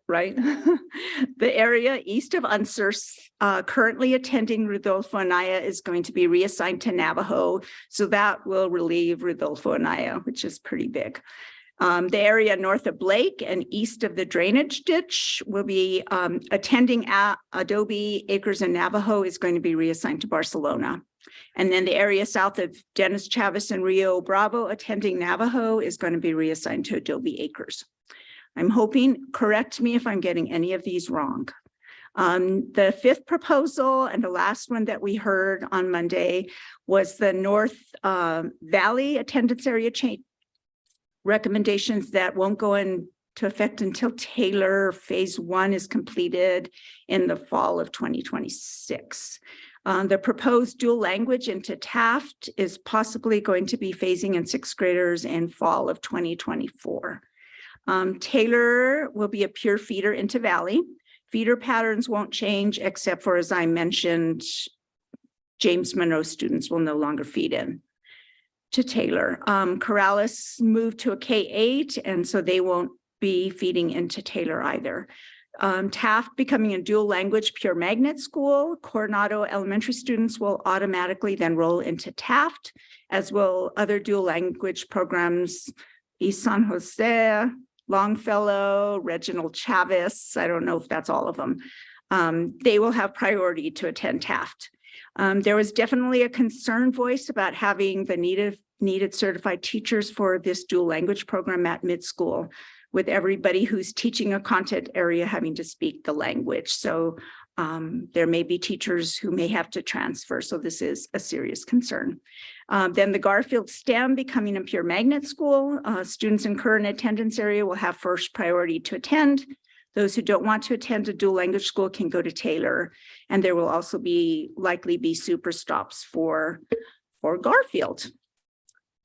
Right? The area east of Unser, currently attending Rodolfo Anaya is going to be reassigned to Navajo. So that will relieve Rodolfo Anaya, which is pretty big. The area north of Blake and east of the drainage ditch will be attending at Adobe Acres and Navajo is going to be reassigned to Barcelona. And then the area south of Dennis Chavez and Rio Bravo attending Navajo is going to be reassigned to Adobe Acres. I'm hoping, correct me if I'm getting any of these wrong. The fifth proposal and the last one that we heard on Monday was the North Valley attendance area change recommendations that won't go into effect until Taylor Phase 1 is completed in the fall of 2026. The proposed dual language into Taft is possibly going to be phasing in sixth graders in fall of 2024. Taylor will be a pure feeder into Valley. Feeder patterns won't change except for, as I mentioned, James Monroe students will no longer feed in to Taylor. Corrales moved to a K-8, and so they won't be feeding into Taylor either. Taft becoming a dual language pure magnet school, Coronado elementary students will automatically then roll into Taft, as will other dual language programs, East San Jose, Longfellow, Reginald Chavez. I don't know if that's all of them. They will have priority to attend Taft. There was definitely a concern voiced about having the needed certified teachers for this dual language program at mid-school, with everybody who's teaching a content area having to speak the language. So there may be teachers who may have to transfer. So this is a serious concern. Then the Garfield STEM becoming a pure magnet school. Students in current attendance area will have first priority to attend. Those who don't want to attend a dual language school can go to Taylor. And there will also likely be super stops for Garfield.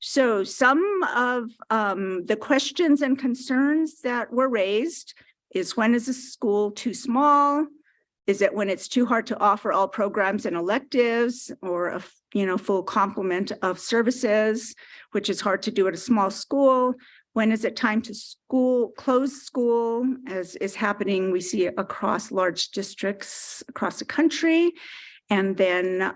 So some of the questions and concerns that were raised is, when is a school too small? Is it when it's too hard to offer all programs and electives, or a full complement of services, which is hard to do at a small school? When is it time to close school, as is happening, we see across large districts across the country? And then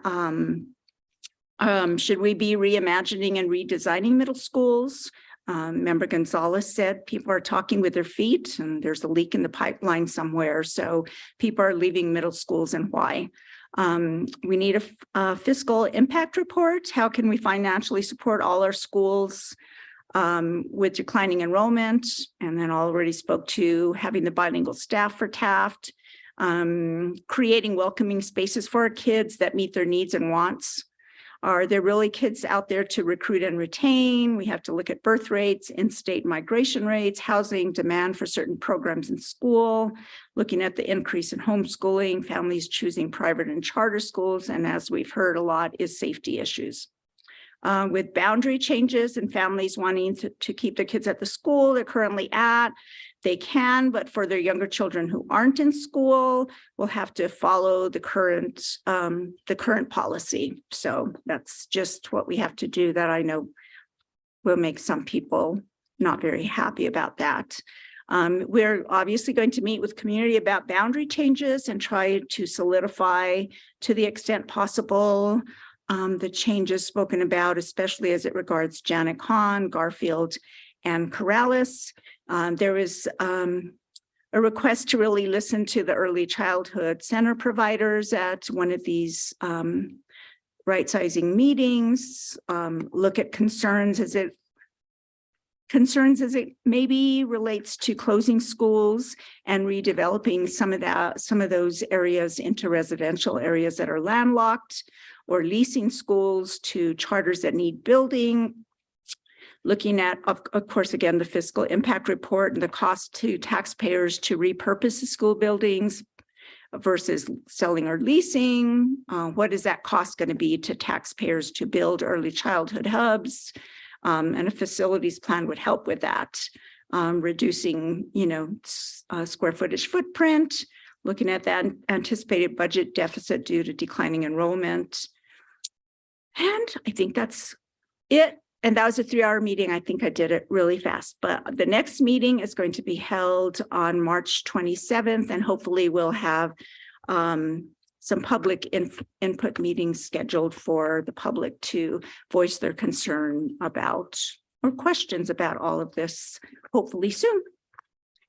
should we be reimagining and redesigning middle schools? Member Gonzalez said people are talking with their feet and there's a leak in the pipeline somewhere. So people are leaving middle schools, and why? We need a fiscal impact report. How can we financially support all our schools with declining enrollment? And then already spoke to having the bilingual staff for Taft, creating welcoming spaces for our kids that meet their needs and wants. Are there really kids out there to recruit and retain? We have to look at birth rates, in-state migration rates, housing, demand for certain programs in school, looking at the increase in homeschooling, families choosing private and charter schools, and as we've heard a lot, is safety issues. With boundary changes and families wanting to keep their kids at the school they're currently at, they can, but for their younger children who aren't in school, will have to follow the current policy. So that's just what we have to do, that I know will make some people not very happy about that. We're obviously going to meet with community about boundary changes and try to solidify, to the extent possible, the changes spoken about, especially as it regards Janet Hahn, Garfield, and Corrales. There is a request to really listen to the early childhood center providers at one of these right-sizing meetings, look at concerns as it maybe relates to closing schools and redeveloping some of those areas into residential areas that are landlocked, or leasing schools to charters that need building. Looking at, of course, again, the fiscal impact report and the cost to taxpayers to repurpose the school buildings versus selling or leasing. What is that cost going to be to taxpayers to build early childhood hubs? And a facilities plan would help with that. Reducing, square footage footprint, looking at that anticipated budget deficit due to declining enrollment. And I think that's it. And that was a 3-hour meeting. I think I did it really fast, but the next meeting is going to be held on March 27th, and hopefully we'll have some public input meetings scheduled for the public to voice their concern about or questions about all of this, hopefully soon.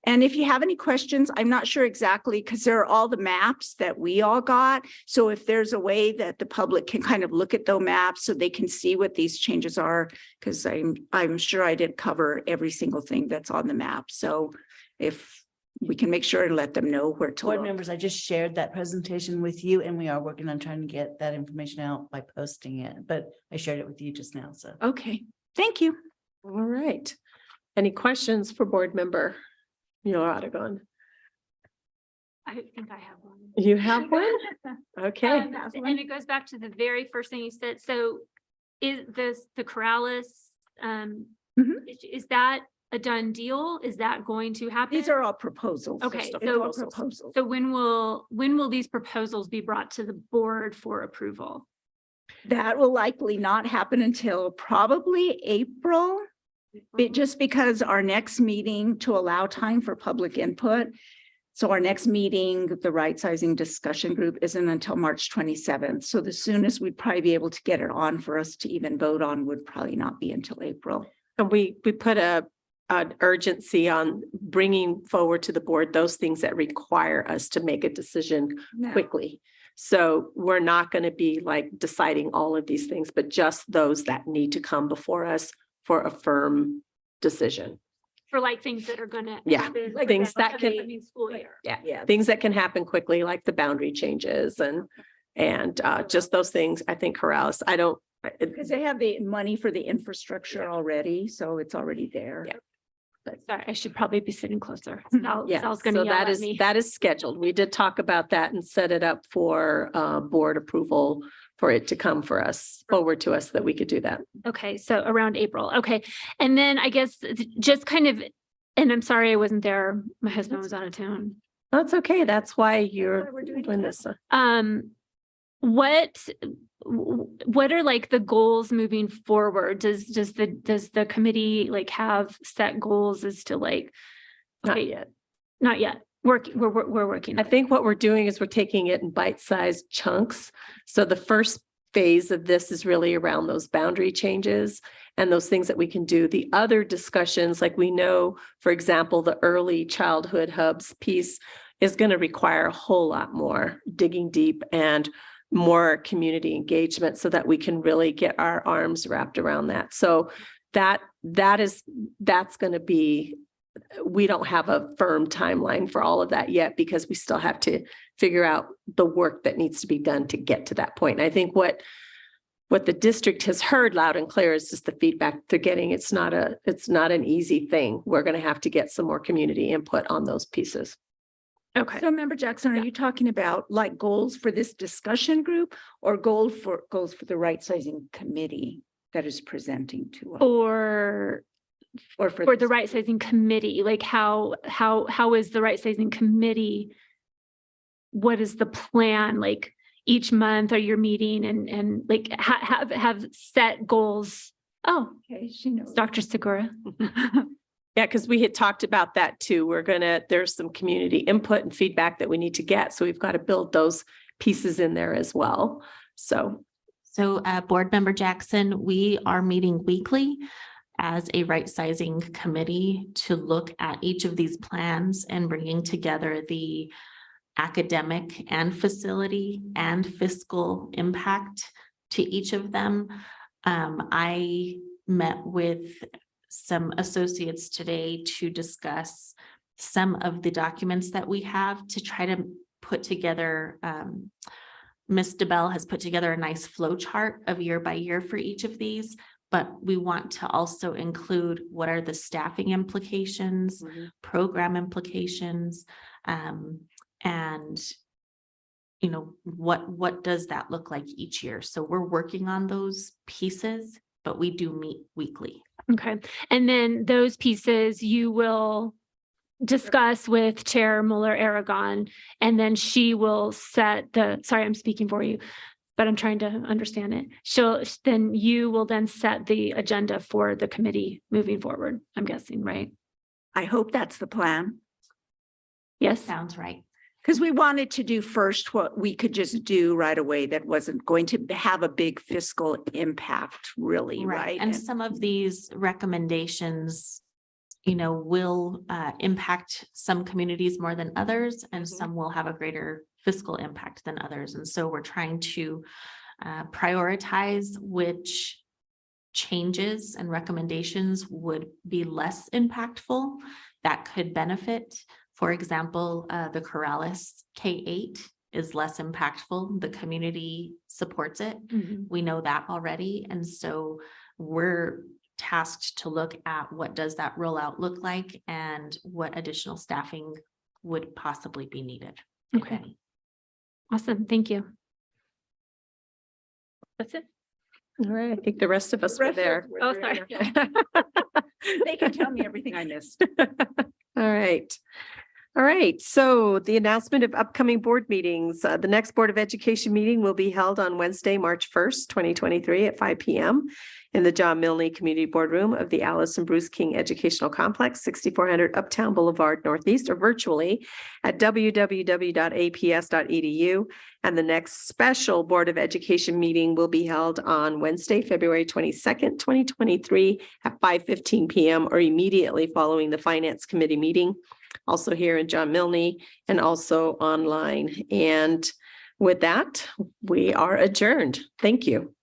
And if you have any questions, I'm not sure exactly, because there are all the maps that we all got. So if there's a way that the public can kind of look at those maps so they can see what these changes are, because I'm sure I didn't cover every single thing that's on the map. So if we can make sure to let them know where to Board look. members, I just shared that presentation with you, and we are working on trying to get that information out by posting it, but I shared it with you just now, so. Okay, thank you. All right. Any questions for board member Aragon? I think I have one. You have one? Okay. And it goes back to the very first thing you said. So is the Corrales, is that a done deal? Is that going to happen? These are all proposals. Okay, Just so proposals. so when will these proposals be brought to the board for approval? That will likely not happen until probably April. Just because our next meeting, to allow time for public input. So our next meeting, the right sizing discussion group, isn't until March 27th. So the soonest we'd probably be able to get it on for us to even vote on would probably not be until April. And we put an urgency on bringing forward to the board those things that require us to make a decision quickly. So we're not going to be like deciding all of these things, but just those that need to come before us for a firm decision. For like things that are gonna happen, like things that can, upcoming school year. things that can happen quickly, like the boundary changes and just those things. I think Corrales, Because they have the money for the infrastructure already, so it's already there. But sorry, I should probably be sitting closer. Sal's so gonna yell that at is me. that is scheduled. We did talk about that and set it up for board approval for it to come forward to us that we could do that. Okay, so around April. Okay. And then I guess just kind of, and I'm sorry I wasn't there. My husband was out of town. That's okay. That's why you're doing this. What are like the goals moving forward? Does the committee like have set goals as to like? Not yet. Not yet. We're working. I think what we're doing is we're taking it in bite-sized chunks. So the first phase of this is really around those boundary changes and those things that we can do. The other discussions, like we know, for example, the early childhood hubs piece is going to require a whole lot more digging deep and more community engagement so that we can really get our arms wrapped around that. So that's going to be, we don't have a firm timeline for all of that yet because we still have to figure out the work that needs to be done to get to that point. And I think what the district has heard loud and clear is just the feedback they're getting. It's not an easy thing. We're going to have to get some more community input on those pieces. Okay. So Member Jackson, are you talking about like goals for this discussion group or goals for the right sizing committee that is presenting to us? Or for the right sizing committee, like how is the right sizing committee? What is the plan? Like each month are you meeting and like have set goals? Oh, okay, she knows. Dr. Segura. Yeah, because we had talked about that too. There's some community input and feedback that we need to get. So we've got to build those pieces in there as well. So Board Member Jackson, we are meeting weekly as a right sizing committee to look at each of these plans and bringing together the academic and facility and fiscal impact to each of them. I met with some associates today to discuss some of the documents that we have to try to put together Ms. DeBelle has put together a nice flow chart of year by year for each of these, but we want to also include what are the staffing implications, program implications, and you know, what does that look like each year? So we're working on those pieces, but we do meet weekly. Okay. And then those pieces you will discuss with Chair Mueller-Aragon, and then she will set the, sorry, I'm speaking for you, but I'm trying to understand it. Then you will then set the agenda for the committee moving forward, I'm guessing, right? I hope that's the plan. Yes. Sounds right. Because we wanted to do first what we could just do right away that wasn't going to have a big fiscal impact, really, right? And some of these recommendations, you know, will impact some communities more than others, and some will have a greater fiscal impact than others. And so we're trying to prioritize which changes and recommendations would be less impactful that could benefit. For example, the Corrales K-8 is less impactful. The community supports it. We know that already. And so we're tasked to look at what does that rollout look like and what additional staffing would possibly be needed. Okay. Awesome. Thank you. That's it. All right. I think the rest of us were there. Oh, sorry. They can tell me everything I missed. All right. All right. So the announcement of upcoming board meetings. The next Board of Education meeting will be held on Wednesday, March 1st, 2023 at 5 p.m. in the John Milne Community Boardroom of the Alice and Bruce King Educational Complex, 6400 Uptown Boulevard Northeast, or virtually at www.aps.edu. And the next special Board of Education meeting will be held on Wednesday, February 22nd, 2023 at 5:15 p.m. or immediately following the Finance Committee meeting, also here in John Milne and also online. And with that, we are adjourned. Thank you.